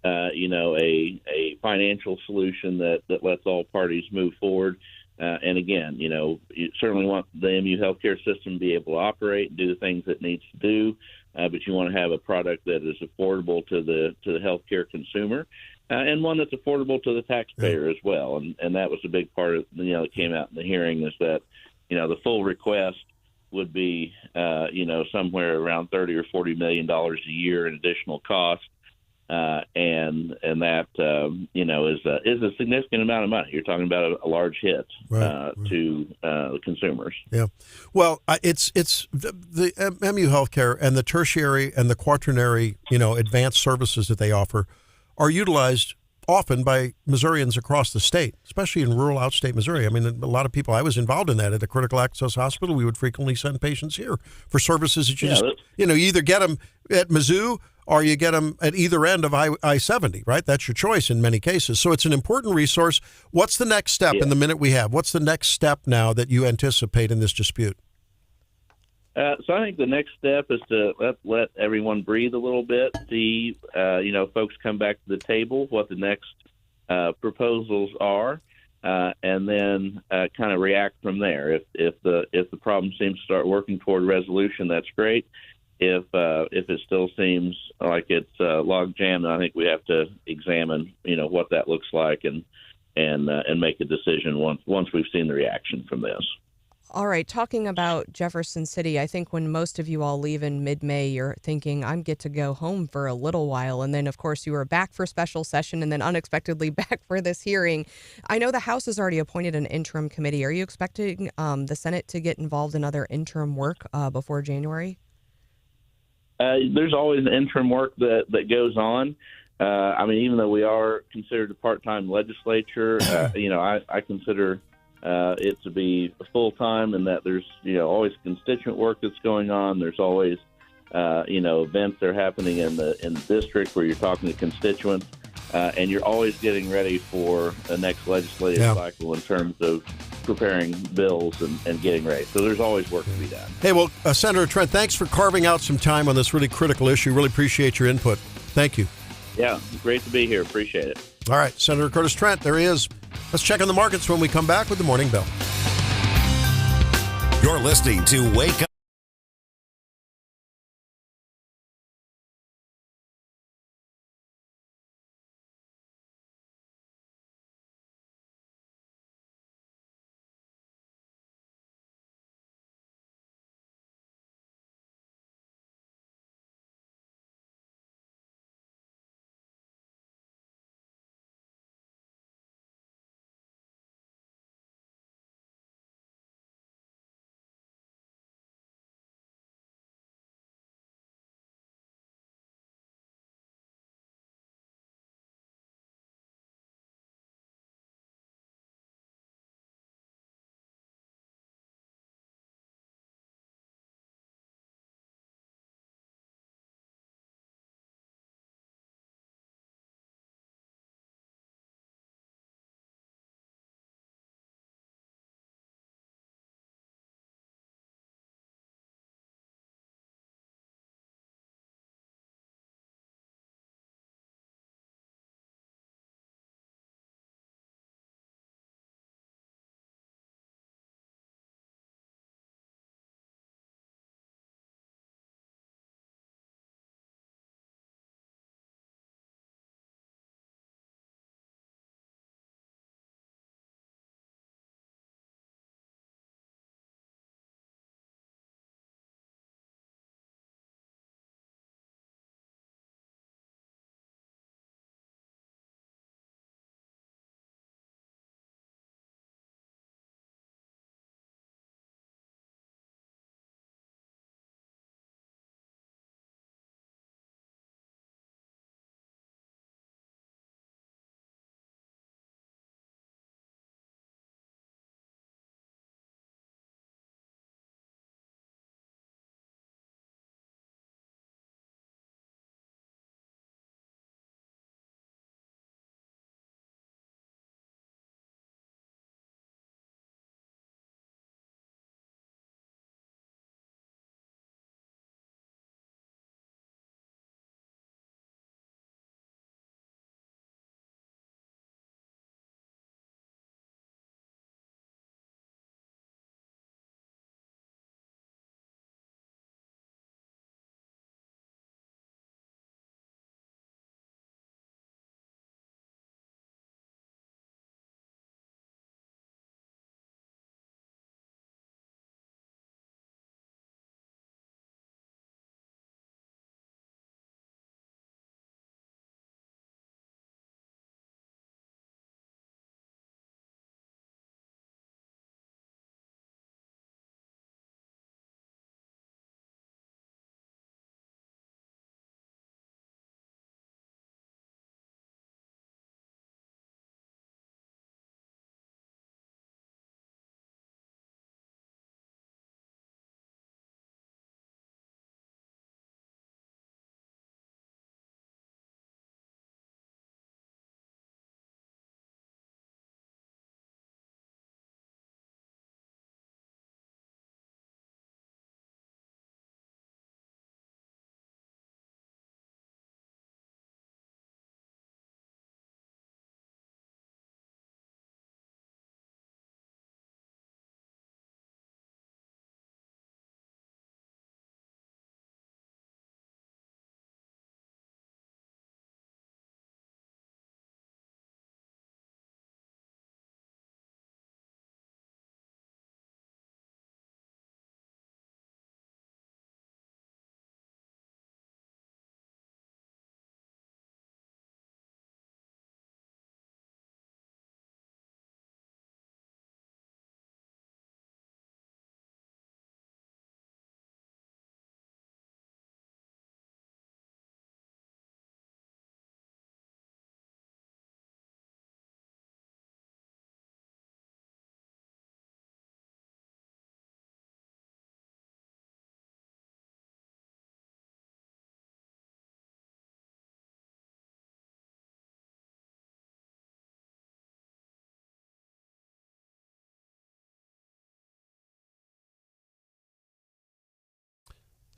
a financial solution that lets all parties move forward. And again, you certainly want the MU healthcare system to be able to operate and do the things it needs to do, but you want to have a product that is affordable to the healthcare consumer, and one that's affordable to the taxpayer as well. And that was a big part of that came out in the hearing, is that the full request would be, somewhere around $30 or $40 million a year in additional cost. and that is a significant amount of money. You're talking about a large hit to the consumers. Yeah, well, it's the MU Healthcare and the tertiary and the quaternary, advanced services that they offer are utilized often by Missourians across the state, especially in rural outstate Missouri. I mean, a lot of people, I was involved in that at a critical access hospital. We would frequently send patients here for services that you either get them at Mizzou or you get them at either end of I-70, right? That's your choice in many cases. So it's an important resource. What's the next step in the minute we have? What's the next step now that you anticipate in this dispute? So I think the next step is to let everyone breathe a little bit, see, folks come back to the table, what the next proposals are, and then kind of react from there. If the problem seems to start working toward resolution, that's great. If it still seems like it's log jammed, I think we have to examine, what that looks like and make a decision once we've seen the reaction from this. All right. Talking about Jefferson City, I think when most of you all leave in mid-May, you're thinking, I get to go home for a little while. And then, of course, you were back for special session and then unexpectedly back for this hearing. I know the House has already appointed an interim committee. Are you expecting the Senate to get involved in other interim work before January? There's always interim work that goes on. Even though we are considered a part-time legislature, I consider it to be full-time, and that there's always constituent work that's going on. There's always events that are happening in the district where you're talking to constituents, and you're always getting ready for the next legislative cycle in terms of preparing bills and getting ready. So there's always work to be done. Hey, well, Senator Trent, thanks for carving out some time on this really critical issue. Really appreciate your input. Thank you. Yeah, great to be here. Appreciate it. All right, Senator Curtis Trent, there he is. Let's check on the markets when we come back with the Morning Bell. You're listening to Wake Up.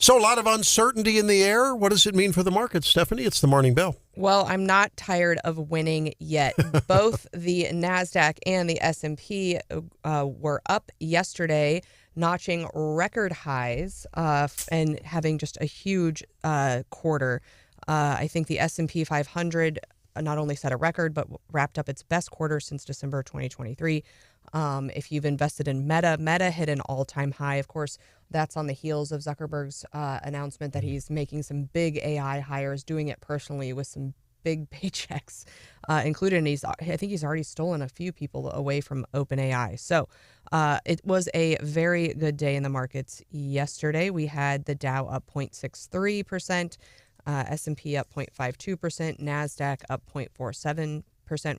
So a lot of uncertainty in the air. What does it mean for the market, Stephanie? It's the Morning Bell. Well, I'm not tired of winning yet. Both the NASDAQ and the S&P were up yesterday, notching record highs and having just a huge quarter. I think the S&P 500 not only set a record, but wrapped up its best quarter since December 2023. If you've invested in Meta hit an all-time high. Of course, that's on the heels of Zuckerberg's announcement that he's making some big AI hires, doing it personally with some big paychecks included. And I think he's already stolen a few people away from OpenAI. So it was a very good day in the markets yesterday. We had the Dow up 0.63%, S&P up 0.52%, NASDAQ up 0.47%.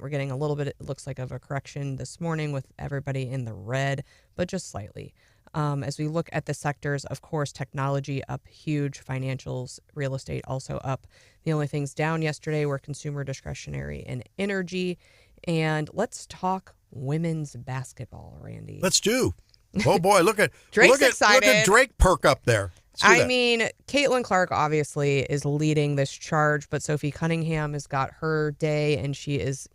We're getting a little bit, it looks like, of a correction this morning with everybody in the red, but just slightly. As we look at the sectors, of course, technology up huge, financials, real estate also up. The only things down yesterday were consumer discretionary and energy. And let's talk women's basketball, Randy. Let's do. Oh boy, look at Drake's look excited. at Drake perk up there. I mean, Caitlin Clark obviously is leading this charge, but Sophie Cunningham has got her day, and she is,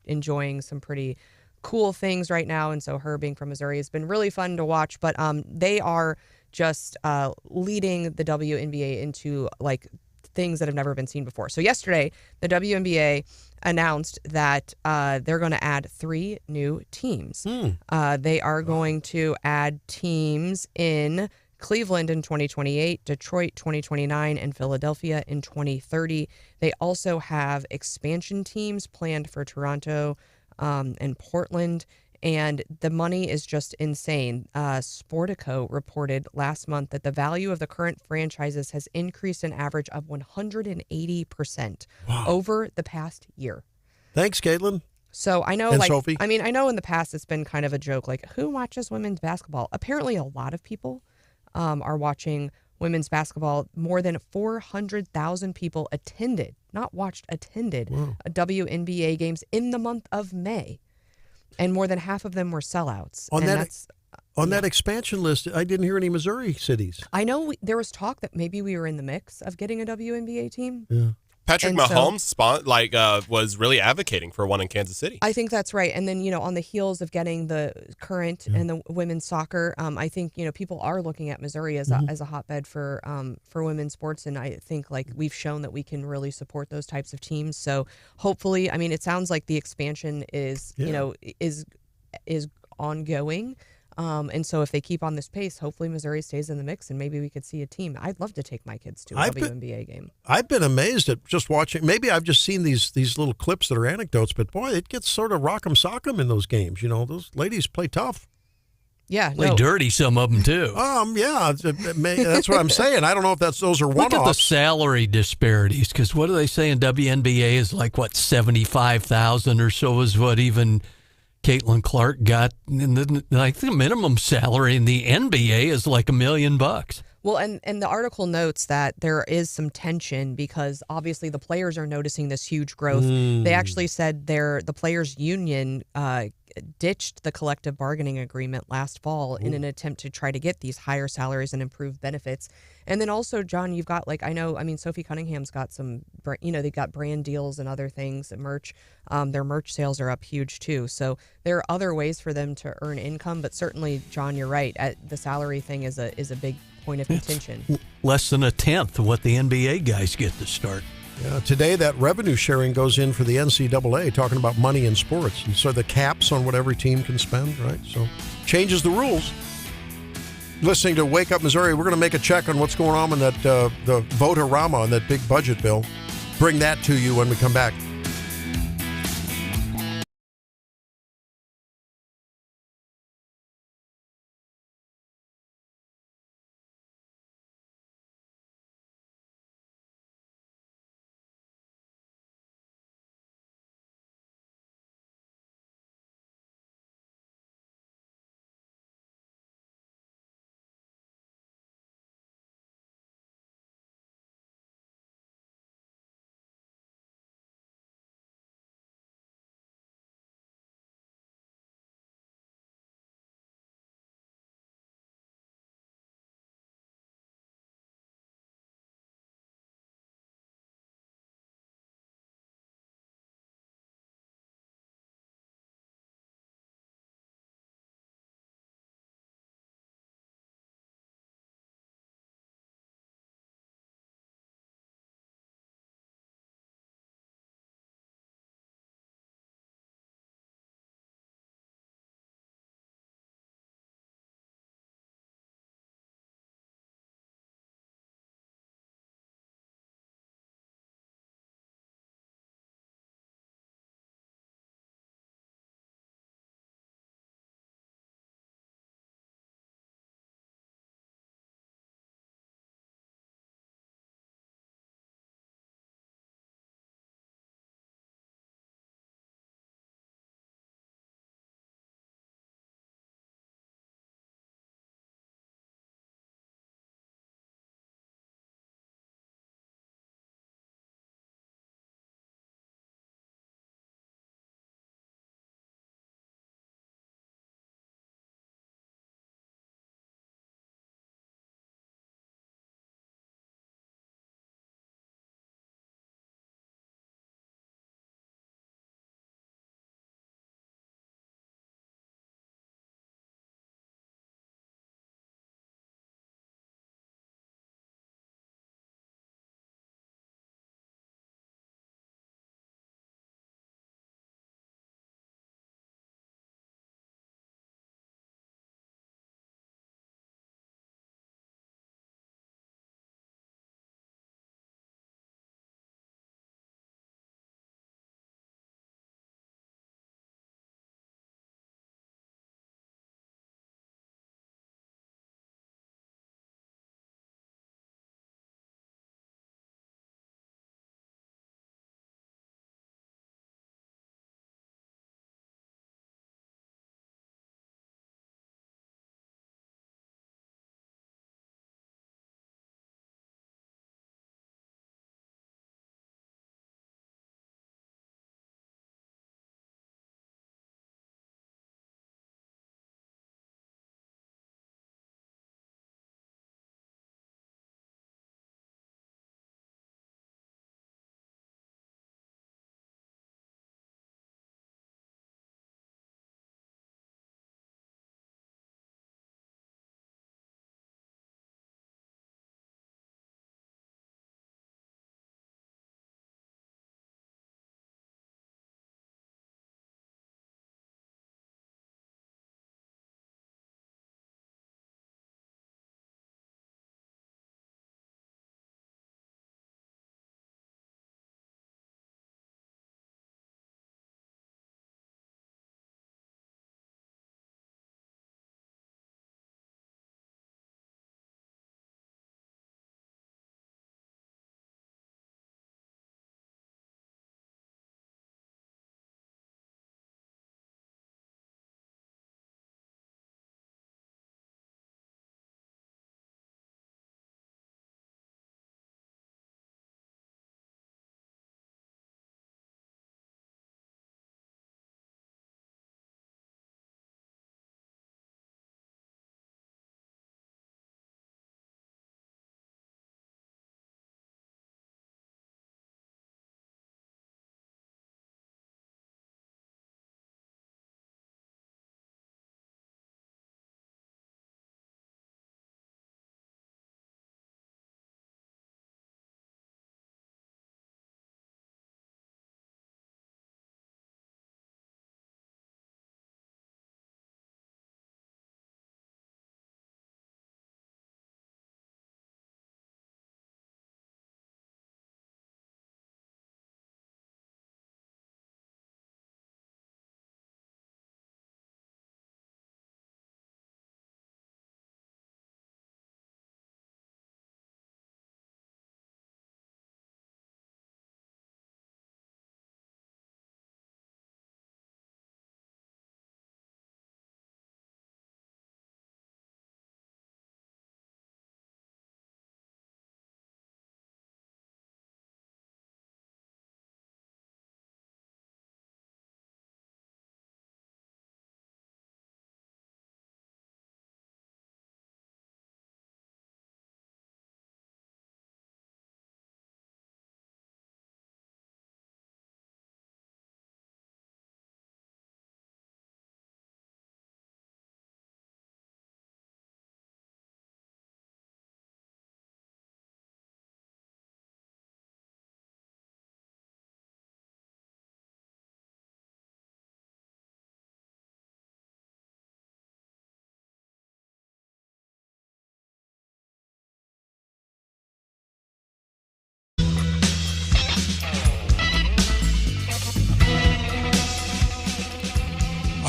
enjoying some pretty cool things right now. And so her being from Missouri has been really fun to watch. But they are just leading the WNBA into like things that have never been seen before. So yesterday, the WNBA announced that they're going to add 3 new teams. They are going to add teams in Cleveland in 2028, Detroit 2029, and Philadelphia in 2030. They also have expansion teams planned for Toronto and Portland, and the money is just insane. Sportico reported last month that the value of the current franchises has increased an average of 180% over the past year. Thanks, Caitlin. So I know, and Sophie. I mean, I know in the past it's been kind of a joke, like, who watches women's basketball? Apparently a lot of people are watching women's basketball. More than 400,000 people attended WNBA games in the month of May. And more than half of them were sellouts. On that expansion list, I didn't hear any Missouri cities. I know there was talk that maybe we were in the mix of getting a WNBA team. Yeah. Patrick Mahomes was really advocating for one in Kansas City. I think that's right. And then, on the heels of getting the current and the women's soccer, I think, people are looking at Missouri as a hotbed for women's sports. And I think we've shown that we can really support those types of teams. So hopefully, I mean, it sounds like the expansion is ongoing. And so if they keep on this pace, hopefully Missouri stays in the mix and maybe we could see a team. I'd love to take my kids to a WNBA game. I've been amazed at just watching. Maybe I've just seen these little clips that are anecdotes, but boy, it gets sort of rock'em sock'em in those games. Those ladies play tough. Yeah, play dirty, some of them too. Yeah, that's what I'm saying. I don't know if those are one-offs. Look at the salary disparities, because what do they say in WNBA is $75,000 or so is what even Caitlin Clark got. And the minimum salary in the NBA is like $1 million. Well, and the article notes that there is some tension because obviously the players are noticing this huge growth. They actually said the players' union ditched the collective bargaining agreement last fall in an attempt to try to get these higher salaries and improved benefits. And then also, John, you've got Sophie Cunningham's got some, they got brand deals and other things, merch. Their merch sales are up huge too. So there are other ways for them to earn income. But certainly, John, you're right. The salary thing is a big point of contention. It's less than a tenth of what the NBA guys get to start. Yeah, today that revenue sharing goes in for the NCAA, talking about money in sports. And so the caps on what every team can spend, right? So changes the rules. Listening to Wake Up Missouri, we're going to make a check on what's going on in that the vote-a-rama on that big budget bill. Bring that to you when we come back.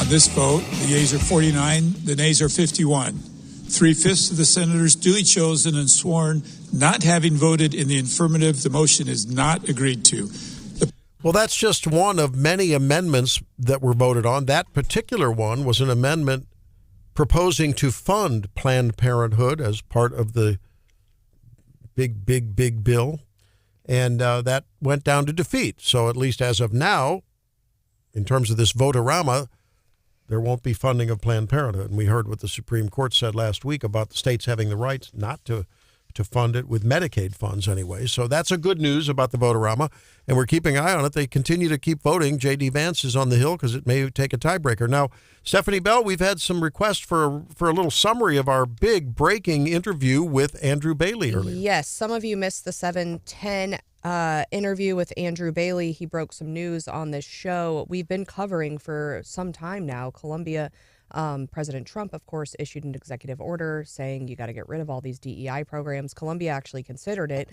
On this vote, the yeas are 49, the nays are 51. 3/5 of the senators duly chosen and sworn not having voted in the affirmative, the motion is not agreed to. Well, that's just one of many amendments that were voted on. That particular one was an amendment proposing to fund Planned Parenthood as part of the big bill. And that went down to defeat. So at least as of now, in terms of this vote-a-rama, there won't be funding of Planned Parenthood. And we heard what the Supreme Court said last week about the states having the right not to fund it with Medicaid funds anyway. So that's a good news about the vote-a-rama, and we're keeping an eye on it. They continue to keep voting. J.D. Vance is on the Hill because it may take a tiebreaker. Now, Stephanie Bell, we've had some requests for a little summary of our big breaking interview with Andrew Bailey earlier. Yes, some of you missed the 7:10 interview with Andrew Bailey. He broke some news on this show. We've been covering for some time now. Columbia, President Trump, of course, issued an executive order saying you got to get rid of all these DEI programs. Columbia actually considered it.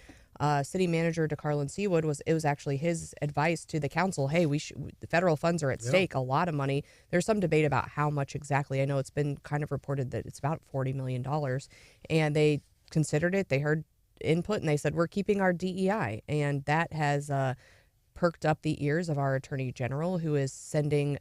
City Manager DeCarlin Seawood was actually his advice to the council. Hey, the federal funds are at stake, a lot of money. There's some debate about how much exactly. I know it's been kind of reported that it's about $40 million, and they considered it. They heard input and they said, we're keeping our DEI, and that has perked up the ears of our attorney general, who is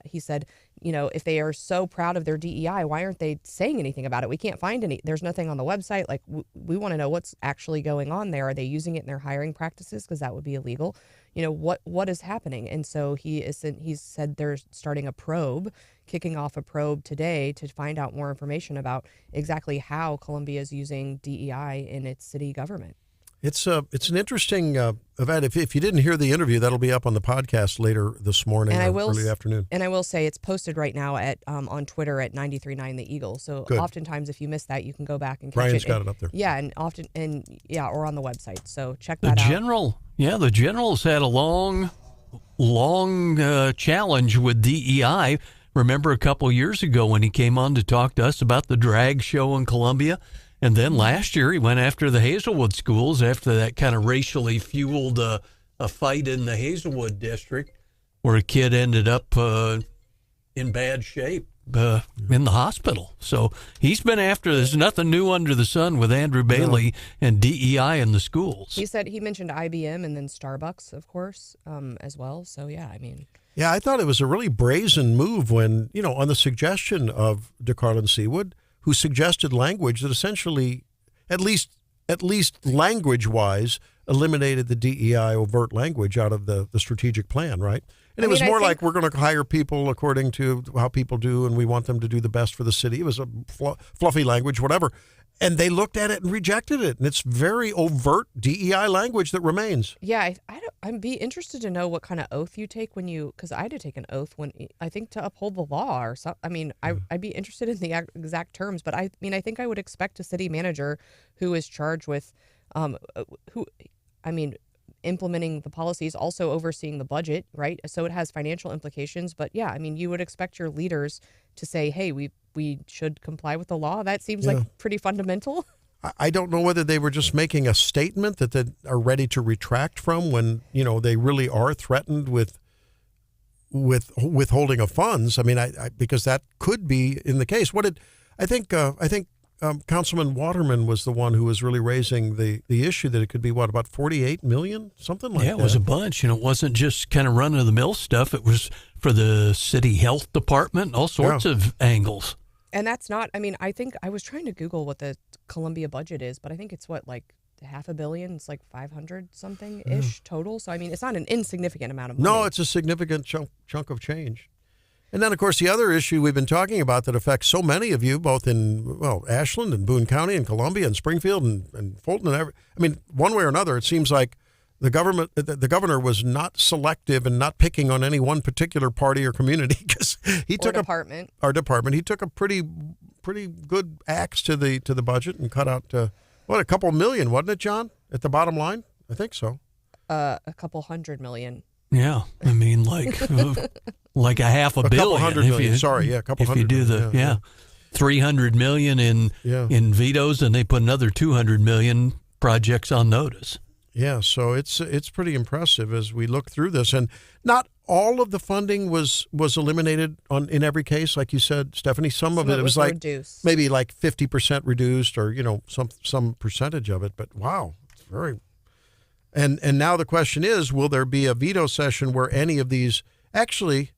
he said, if they are so proud of their DEI, why aren't they saying anything about it? We can't find there's nothing on the website. Like, we want to know what's actually going on there. Are they using it in their hiring practices? Because that would be illegal. What is happening? And so he's said they're starting kicking off a probe today to find out more information about exactly how Columbia is using DEI in its city government. It's an interesting event. If you didn't hear the interview, that'll be up on the podcast later this morning or early afternoon. And I will say it's posted right now at on Twitter at 93.9 The Eagle. So oftentimes if you miss that, you can go back and catch Brian's got it up there. Yeah, or on the website. So check that out. The general's had a long challenge with DEI. Remember a couple years ago when he came on to talk to us about the drag show in Columbia? And then last year he went after the Hazelwood schools after that kind of racially fueled a fight in the Hazelwood district where a kid ended up in bad shape in the hospital. So he's been after, there's nothing new under the sun with Andrew Bailey and DEI in the schools. He mentioned IBM and then Starbucks, of course, as well. So, yeah, Yeah, I thought it was a really brazen move when, on the suggestion of DeCarlin Seawood, who suggested language that essentially, at least language-wise, eliminated the DEI overt language out of the strategic plan, right? And it was more like we're going to hire people according to how people do, and we want them to do the best for the city. It was a fluffy language, whatever. And they looked at it and rejected it. And it's very overt DEI language that remains. Yeah, I'd be interested to know what kind of oath you take because I had to take an oath I think to uphold the law or something. I'd be interested in the exact terms, but I think I would expect a city manager who is charged with, implementing the policies, also overseeing the budget, right? So it has financial implications. But yeah, you would expect your leaders to say, hey, we should comply with the law. That seems like pretty fundamental. I don't know whether they were just making a statement that they are ready to retract from when, they really are threatened with withholding of funds. Because that could be in the case. I think Councilman Waterman was the one who was really raising the issue that it could be, about 48 million, something like that. Yeah, it was a bunch. It wasn't just kind of run-of-the-mill stuff. It was for the city health department, all sorts of angles. And that's not, I think I was trying to Google what the Columbia budget is, but I think it's $500 million. It's like 500 something-ish total. So, it's not an insignificant amount of money. No, it's a significant chunk of change. And then, of course, the other issue we've been talking about that affects so many of you, both in, Ashland and Boone County and Columbia and Springfield and Fulton and one way or another, it seems like the governor was not selective and not picking on any one particular party or community because he took our department. He took a pretty good axe to the budget and cut out a couple million, wasn't it, John? At the bottom line, I think so. A couple $100 million. Yeah, like a half a billion. Couple $100 million. A couple $100 million. If you do the $300 million in vetoes, and they put another $200 million projects on notice. Yeah, so it's pretty impressive as we look through this, and not all of the funding was eliminated in every case, like you said, Stephanie? Some of it was like reduced. Maybe like 50% reduced, or some percentage of it. But wow, it's very. And now the question is, will there be a veto session where any of these actually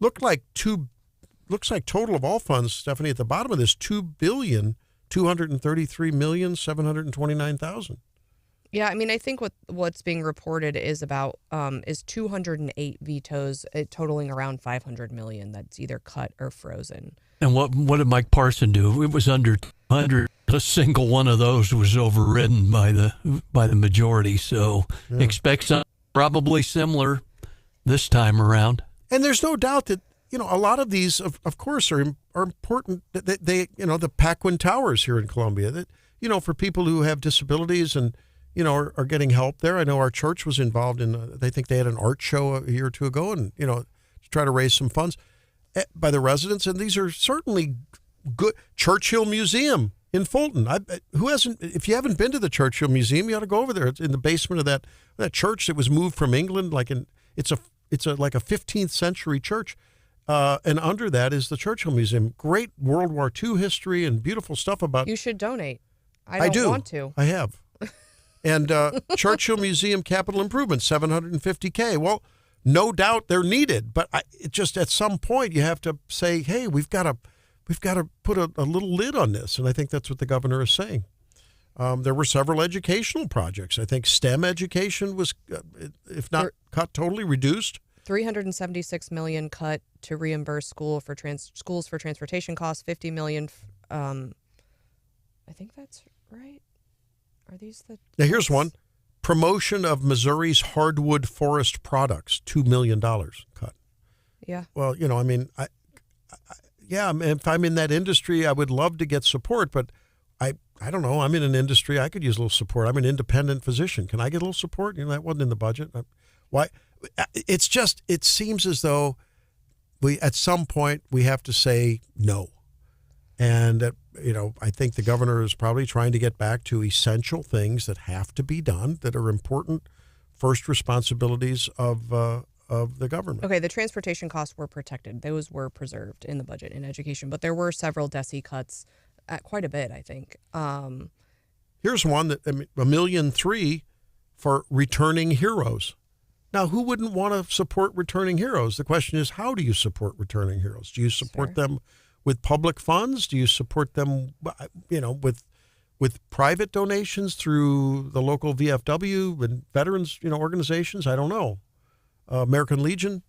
looks like total of all funds, Stephanie, at the bottom of this, $2,233,729,000. Yeah, I mean, I think what's being reported is about is 208 vetoes, totaling around $500 million. That's either cut or frozen. And what did Mike Parson do? It was under 100. A single one of those was overridden by the majority. So expect something probably similar this time around. And there's no doubt that a lot of these, of course, are important. They the Paquin Towers here in Columbia. That for people who have disabilities and are getting help there. I know our church was involved in. They think they had an art show a year or two ago, and to try to raise some funds by the residents. And these are certainly good. Churchill Museum in Fulton. Who hasn't? If you haven't been to the Churchill Museum, you ought to go over there. It's in the basement of that church that was moved from England. It's a 15th century church, and under that is the Churchill Museum. Great World War II history and beautiful stuff about. You should donate. I do want to. I have. And Churchill Museum capital improvements, $750K. Well, no doubt they're needed, but it just at some point you have to say, hey, we've got to put a little lid on this, and I think that's what the governor is saying. There were several educational projects. I think STEM education was, if not cut, totally reduced. $376 million cut to reimburse schools for transportation costs. $50 million. I think that's right. Are these the? Now here's one: promotion of Missouri's hardwood forest products, $2 million cut. Yeah. Well, I mean, if I'm in that industry, I would love to get support, but I don't know. I'm in an industry, I could use a little support. I'm an independent physician. Can I get a little support? That wasn't in the budget. Why? It's just, it seems as though at some point we have to say no. And, I think the governor is probably trying to get back to essential things that have to be done, that are important first responsibilities of the government. Okay, the transportation costs were protected. Those were preserved in the budget in education, but there were several DESE cuts, quite a bit, I think. Here's one that $1.3 million for returning heroes. Now, who wouldn't want to support returning heroes? The question is, how do you support returning heroes? Do you support them with public funds? Do you support them, with private donations through the local VFW and veterans, organizations? I don't know. American Legion.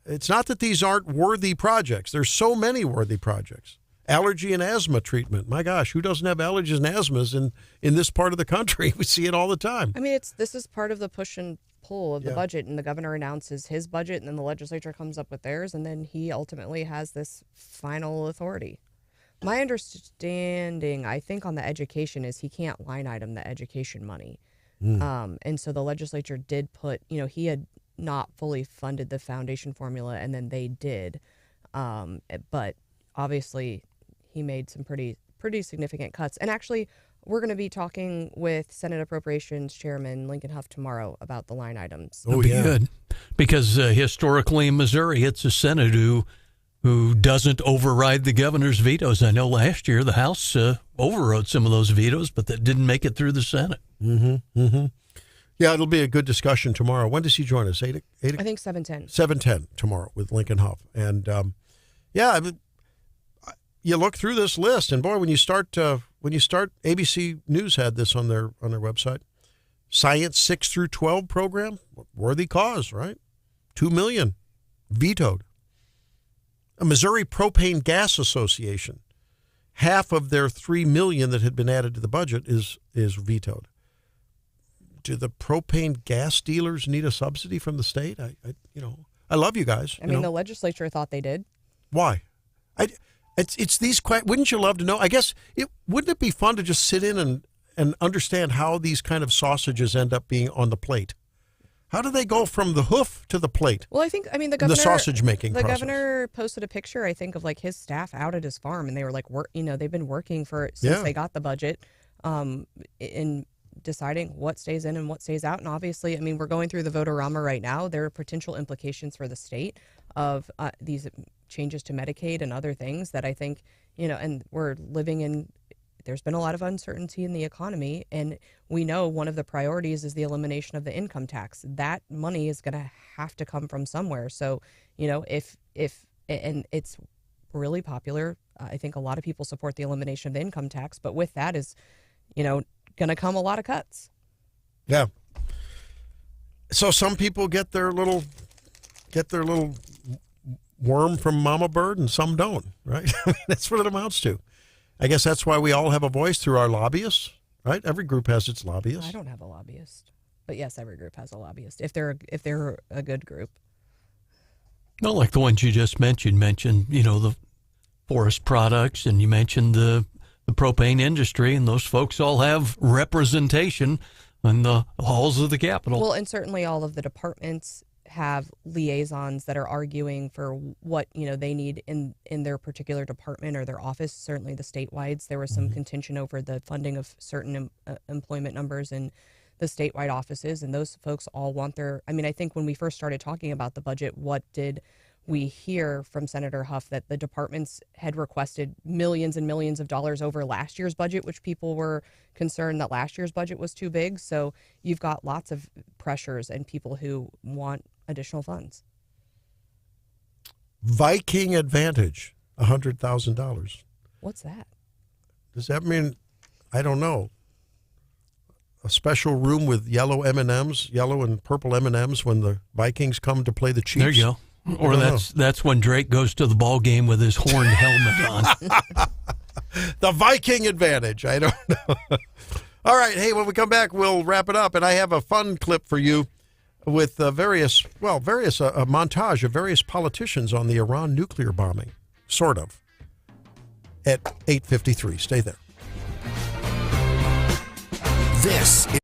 It's not that these aren't worthy projects. There's so many worthy projects. Allergy and asthma treatment. My gosh, who doesn't have allergies and asthmas in this part of the country? We see it all the time. I mean, this is part of the push and pull of the budget, and the governor announces his budget, and then the legislature comes up with theirs, and then he ultimately has this final authority. My understanding, I think, on the education is he can't line item the education money. And so the legislature did put, he had not fully funded the foundation formula, and then they did. But obviously he made some pretty significant cuts. And actually, we're going to be talking with Senate Appropriations Chairman Lincoln Huff tomorrow about the line items. That'll be good. Because historically in Missouri, it's the Senate who doesn't override the governor's vetoes. I know last year the House overrode some of those vetoes, but that didn't make it through the Senate. Mm-hmm. Mm-hmm. Yeah, it'll be a good discussion tomorrow. When does he join us? 8? I think 7:10. 7:10 tomorrow with Lincoln Huff. And, you look through this list, and boy, when you start, ABC News had this on their website. Science 6 through 12 program, worthy cause, right? $2 million vetoed. A Missouri Propane Gas Association, half of their $3 million that had been added to the budget is vetoed. Do the propane gas dealers need a subsidy from the state? I love you guys. I mean, the legislature thought they did. Why? It's these. Wouldn't you love to know? I guess wouldn't it be fun to just sit in and understand how these kind of sausages end up being on the plate? How do they go from the hoof to the plate? Well, the governor, the sausage making process. Governor posted a picture, I think, of like his staff out at his farm, and they were like, they've been working since they got the budget, and deciding what stays in and what stays out. And obviously, I mean, we're going through the vote-a-rama right now. There are potential implications for the state of these changes to Medicaid and other things that I think, and we're living in, there's been a lot of uncertainty in the economy. And we know one of the priorities is the elimination of the income tax. That money is going to have to come from somewhere. So, if and it's really popular. I think a lot of people support the elimination of the income tax, but with that is, going to come a lot of cuts. Yeah. So some people get their little worm from Mama Bird, and some don't. Right? That's what it amounts to. I guess that's why we all have a voice through our lobbyists. Right? Every group has its lobbyist. I don't have a lobbyist, but yes, every group has a lobbyist if they're a good group. Not like the ones you just mentioned, the forest products, and you mentioned the propane industry, and those folks all have representation in the halls of the Capitol. Well, and certainly all of the departments have liaisons that are arguing for what they need in their particular department or their office. Certainly the statewide, there was some contention over the funding of certain employment numbers in the statewide offices, and those folks all want their. I mean, I think when we first started talking about the budget, what did we hear from Senator Huff? That the departments had requested millions and millions of dollars over last year's budget, which people were concerned that last year's budget was too big. So you've got lots of pressures and people who want additional funds. Viking Advantage, $100,000. What's that? Does that mean? I don't know. A special room with yellow M&Ms, yellow and purple M&Ms when the Vikings come to play the Chiefs. There you go. Or that's when Drake goes to the ball game with his horned helmet on. The Viking Advantage. I don't know. All right. Hey, when we come back, we'll wrap it up. And I have a fun clip for you with a montage of various politicians on the Iran nuclear bombing, sort of, at 8:53. Stay there. This is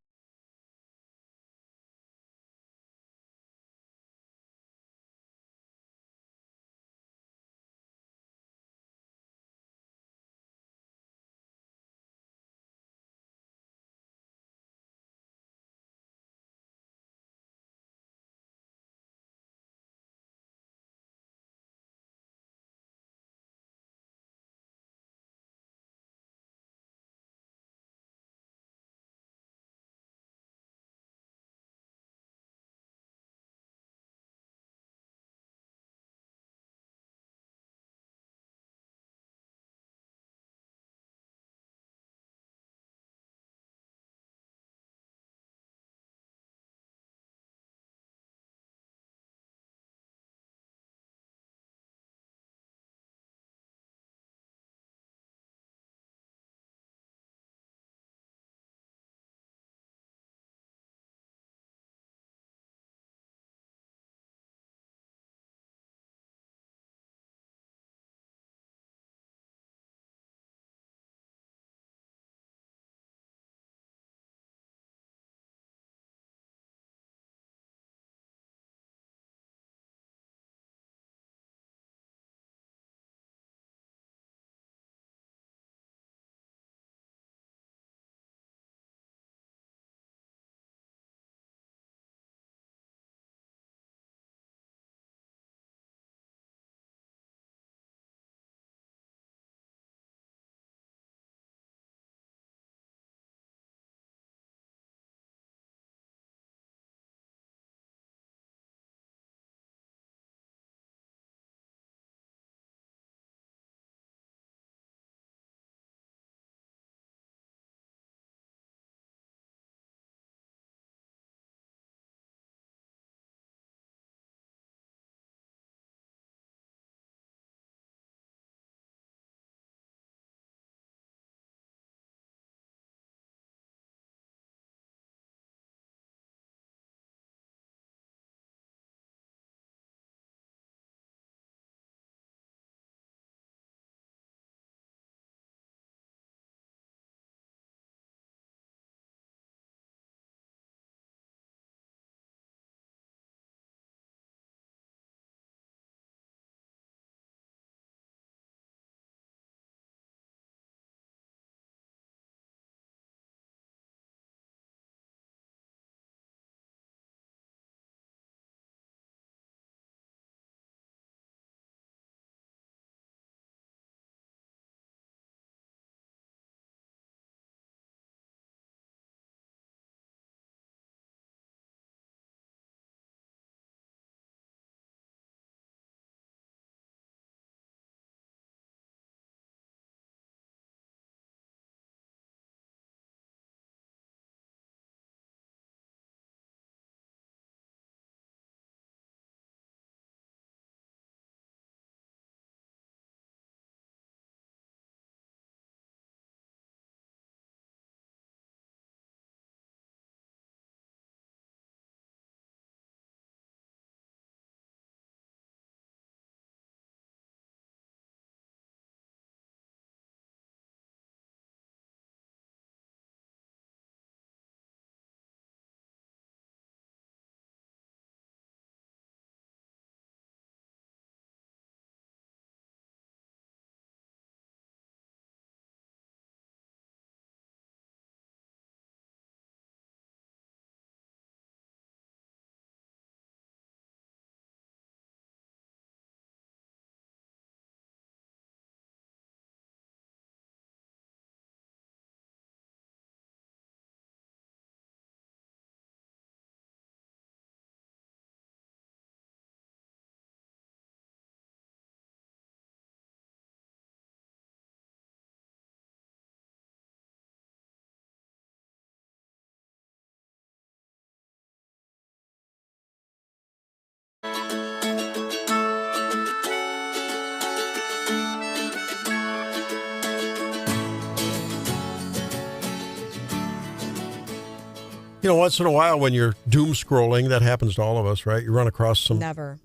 You know, once in a while when you're doom scrolling, that happens to all of us, right? You run across some... Never.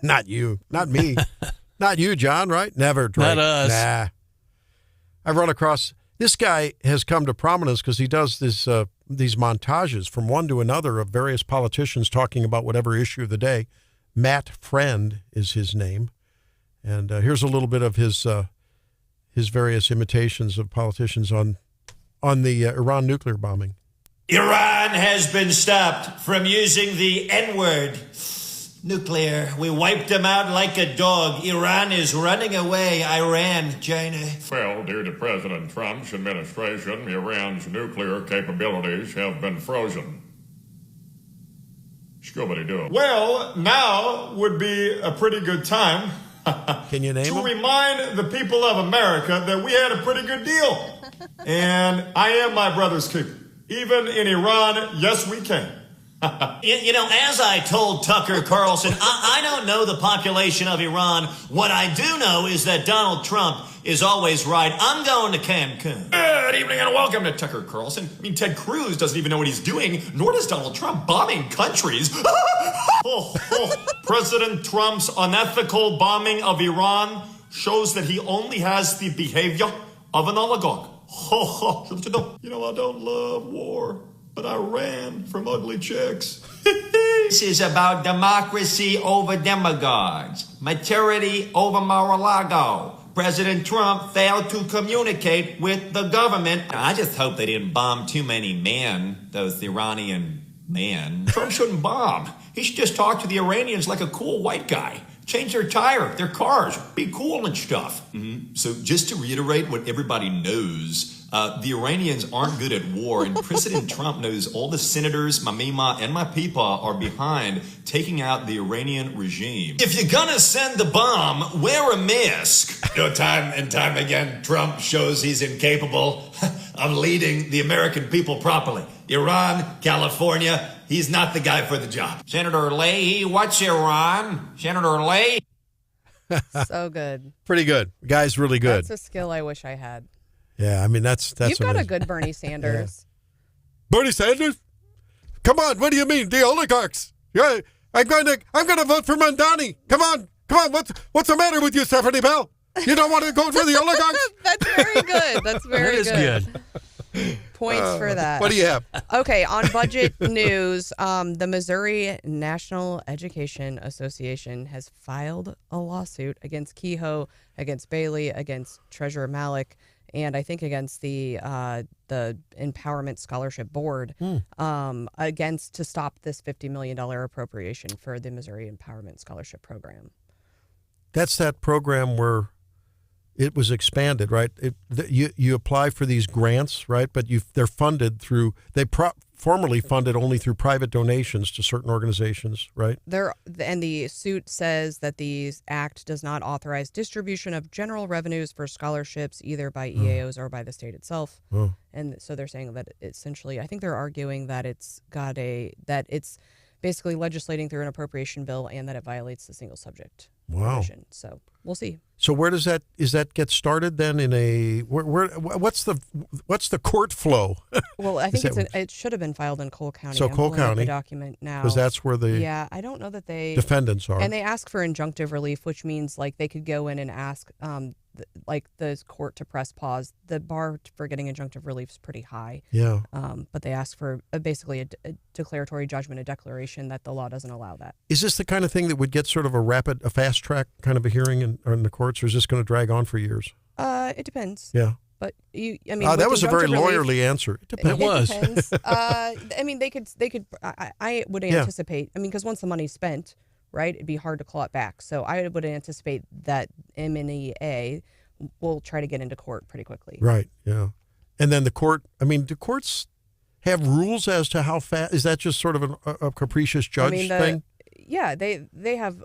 Not you. Not me. Not you, John, right? Never, Drake. Not us. Nah. I run across... This guy has come to prominence because he does this, these montages from one to another of various politicians talking about whatever issue of the day. Matt Friend is his name. And here's a little bit of his various imitations of politicians on the Iran nuclear bombing. Iran has been stopped from using the N-word. Nuclear. We wiped them out like a dog. Iran is running away. Iran, China. Well, due to President Trump's administration, Iran's nuclear capabilities have been frozen. Scoobity-doo. Well, now would be a pretty good time Can you name to them? remind the people of America that we had a pretty good deal. And I am my brother's keeper. Even in Iran, yes, we can. You know, as I told Tucker Carlson, I don't know the population of Iran. What I do know is that Donald Trump is always right. I'm going to Cancun. Good evening and welcome to Tucker Carlson. I mean, Ted Cruz doesn't even know what he's doing, nor does Donald Trump bombing countries. President Trump's unethical bombing of Iran shows that he only has the behavior of an oligarch. You know, I don't love war, but I ran from ugly chicks. This is about democracy over demagogues, maturity over Mar-a-Lago. President Trump failed to communicate with the government. I just hope they didn't bomb too many men, those Iranian men. Trump shouldn't bomb. He should just talk to the Iranians like a cool white guy. Change their tire, their cars, be cool and stuff. Mm-hmm. So just to reiterate what everybody knows, the Iranians aren't good at war, and President Trump knows all the senators, my Mima, and my Peepa are behind taking out the Iranian regime. If you're gonna send the bomb, wear a mask. You know, time and time again, Trump shows he's incapable of leading the American people properly. Iran, California, he's not the guy for the job. Senator Leahy, what's Iran? Senator Leahy? So good. Pretty good. Guy's really good. That's a skill I wish I had. Yeah, I mean, that's You've got amazing. a good Bernie Sanders. Yeah. Bernie Sanders? Come on, what do you mean? The oligarchs. Yeah, I'm gonna vote for Mondani. Come on. What's the matter with you, Stephanie Bell? You don't want to go for the oligarchs? That's very good. That's very good. Points for that. What do you have? Okay, on budget news, the Missouri National Education Association has filed a lawsuit against Kehoe, against Bailey, against Treasurer Malik, and I think against the Empowerment Scholarship Board, against to stop this $50 million appropriation for the Missouri Empowerment Scholarship Program. That's that program where it was expanded, right? You apply for these grants, right? But they're funded through formerly funded only through private donations to certain organizations, right? And the suit says that the act does not authorize distribution of general revenues for scholarships either by EAOs or by the state itself. And so they're saying that essentially, I think they're arguing that it's basically legislating through an appropriation bill and that it violates the single subject provision. So we'll see. So where does that get started then? What's the court flow? Well, I think it should have been filed in Cole County. So Cole County, the document now, because that's where the I don't know that they defendants are, and they ask for injunctive relief, which means like they could go in and ask like the court to press pause. The bar for getting injunctive relief is pretty high. Yeah. But they ask for basically a declaratory judgment, a declaration that the law doesn't allow that. Is this the kind of thing that would get sort of a fast track kind of a hearing in the courts, or is this going to drag on for years? It depends. Yeah. But that was a very lawyerly answer. It depends. It depends. I mean, they could. I would anticipate. I mean, because once the money's spent, right, it'd be hard to claw it back. So I would anticipate that MNEA will try to get into court pretty quickly. Right. Yeah. And then the court. I mean, do courts have rules as to how fast? Is that just sort of a capricious judge thing? Yeah, they have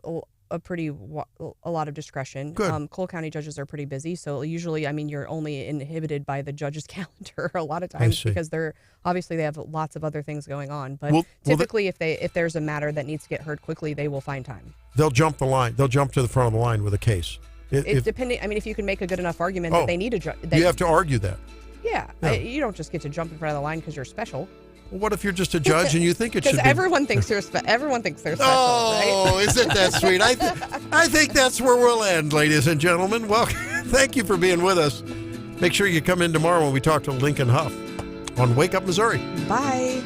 a lot of discretion. Good. Cole County judges are pretty busy, so usually, I mean, you're only inhibited by the judge's calendar a lot of times because they have lots of other things going on. But typically, if there's a matter that needs to get heard quickly, they will find time. They'll jump the line. They'll jump to the front of the line with a case. It's depending. I mean, if you can make a good enough argument that they need a judge, you have to argue that. Yeah, you don't just get to jump in front of the line because you're special. Well, what if you're just a judge and you think it should be? Because everyone thinks they're special, right? Isn't that sweet? I think that's where we'll end, ladies and gentlemen. Well, thank you for being with us. Make sure you come in tomorrow when we talk to Lincoln Huff on Wake Up Missouri. Bye.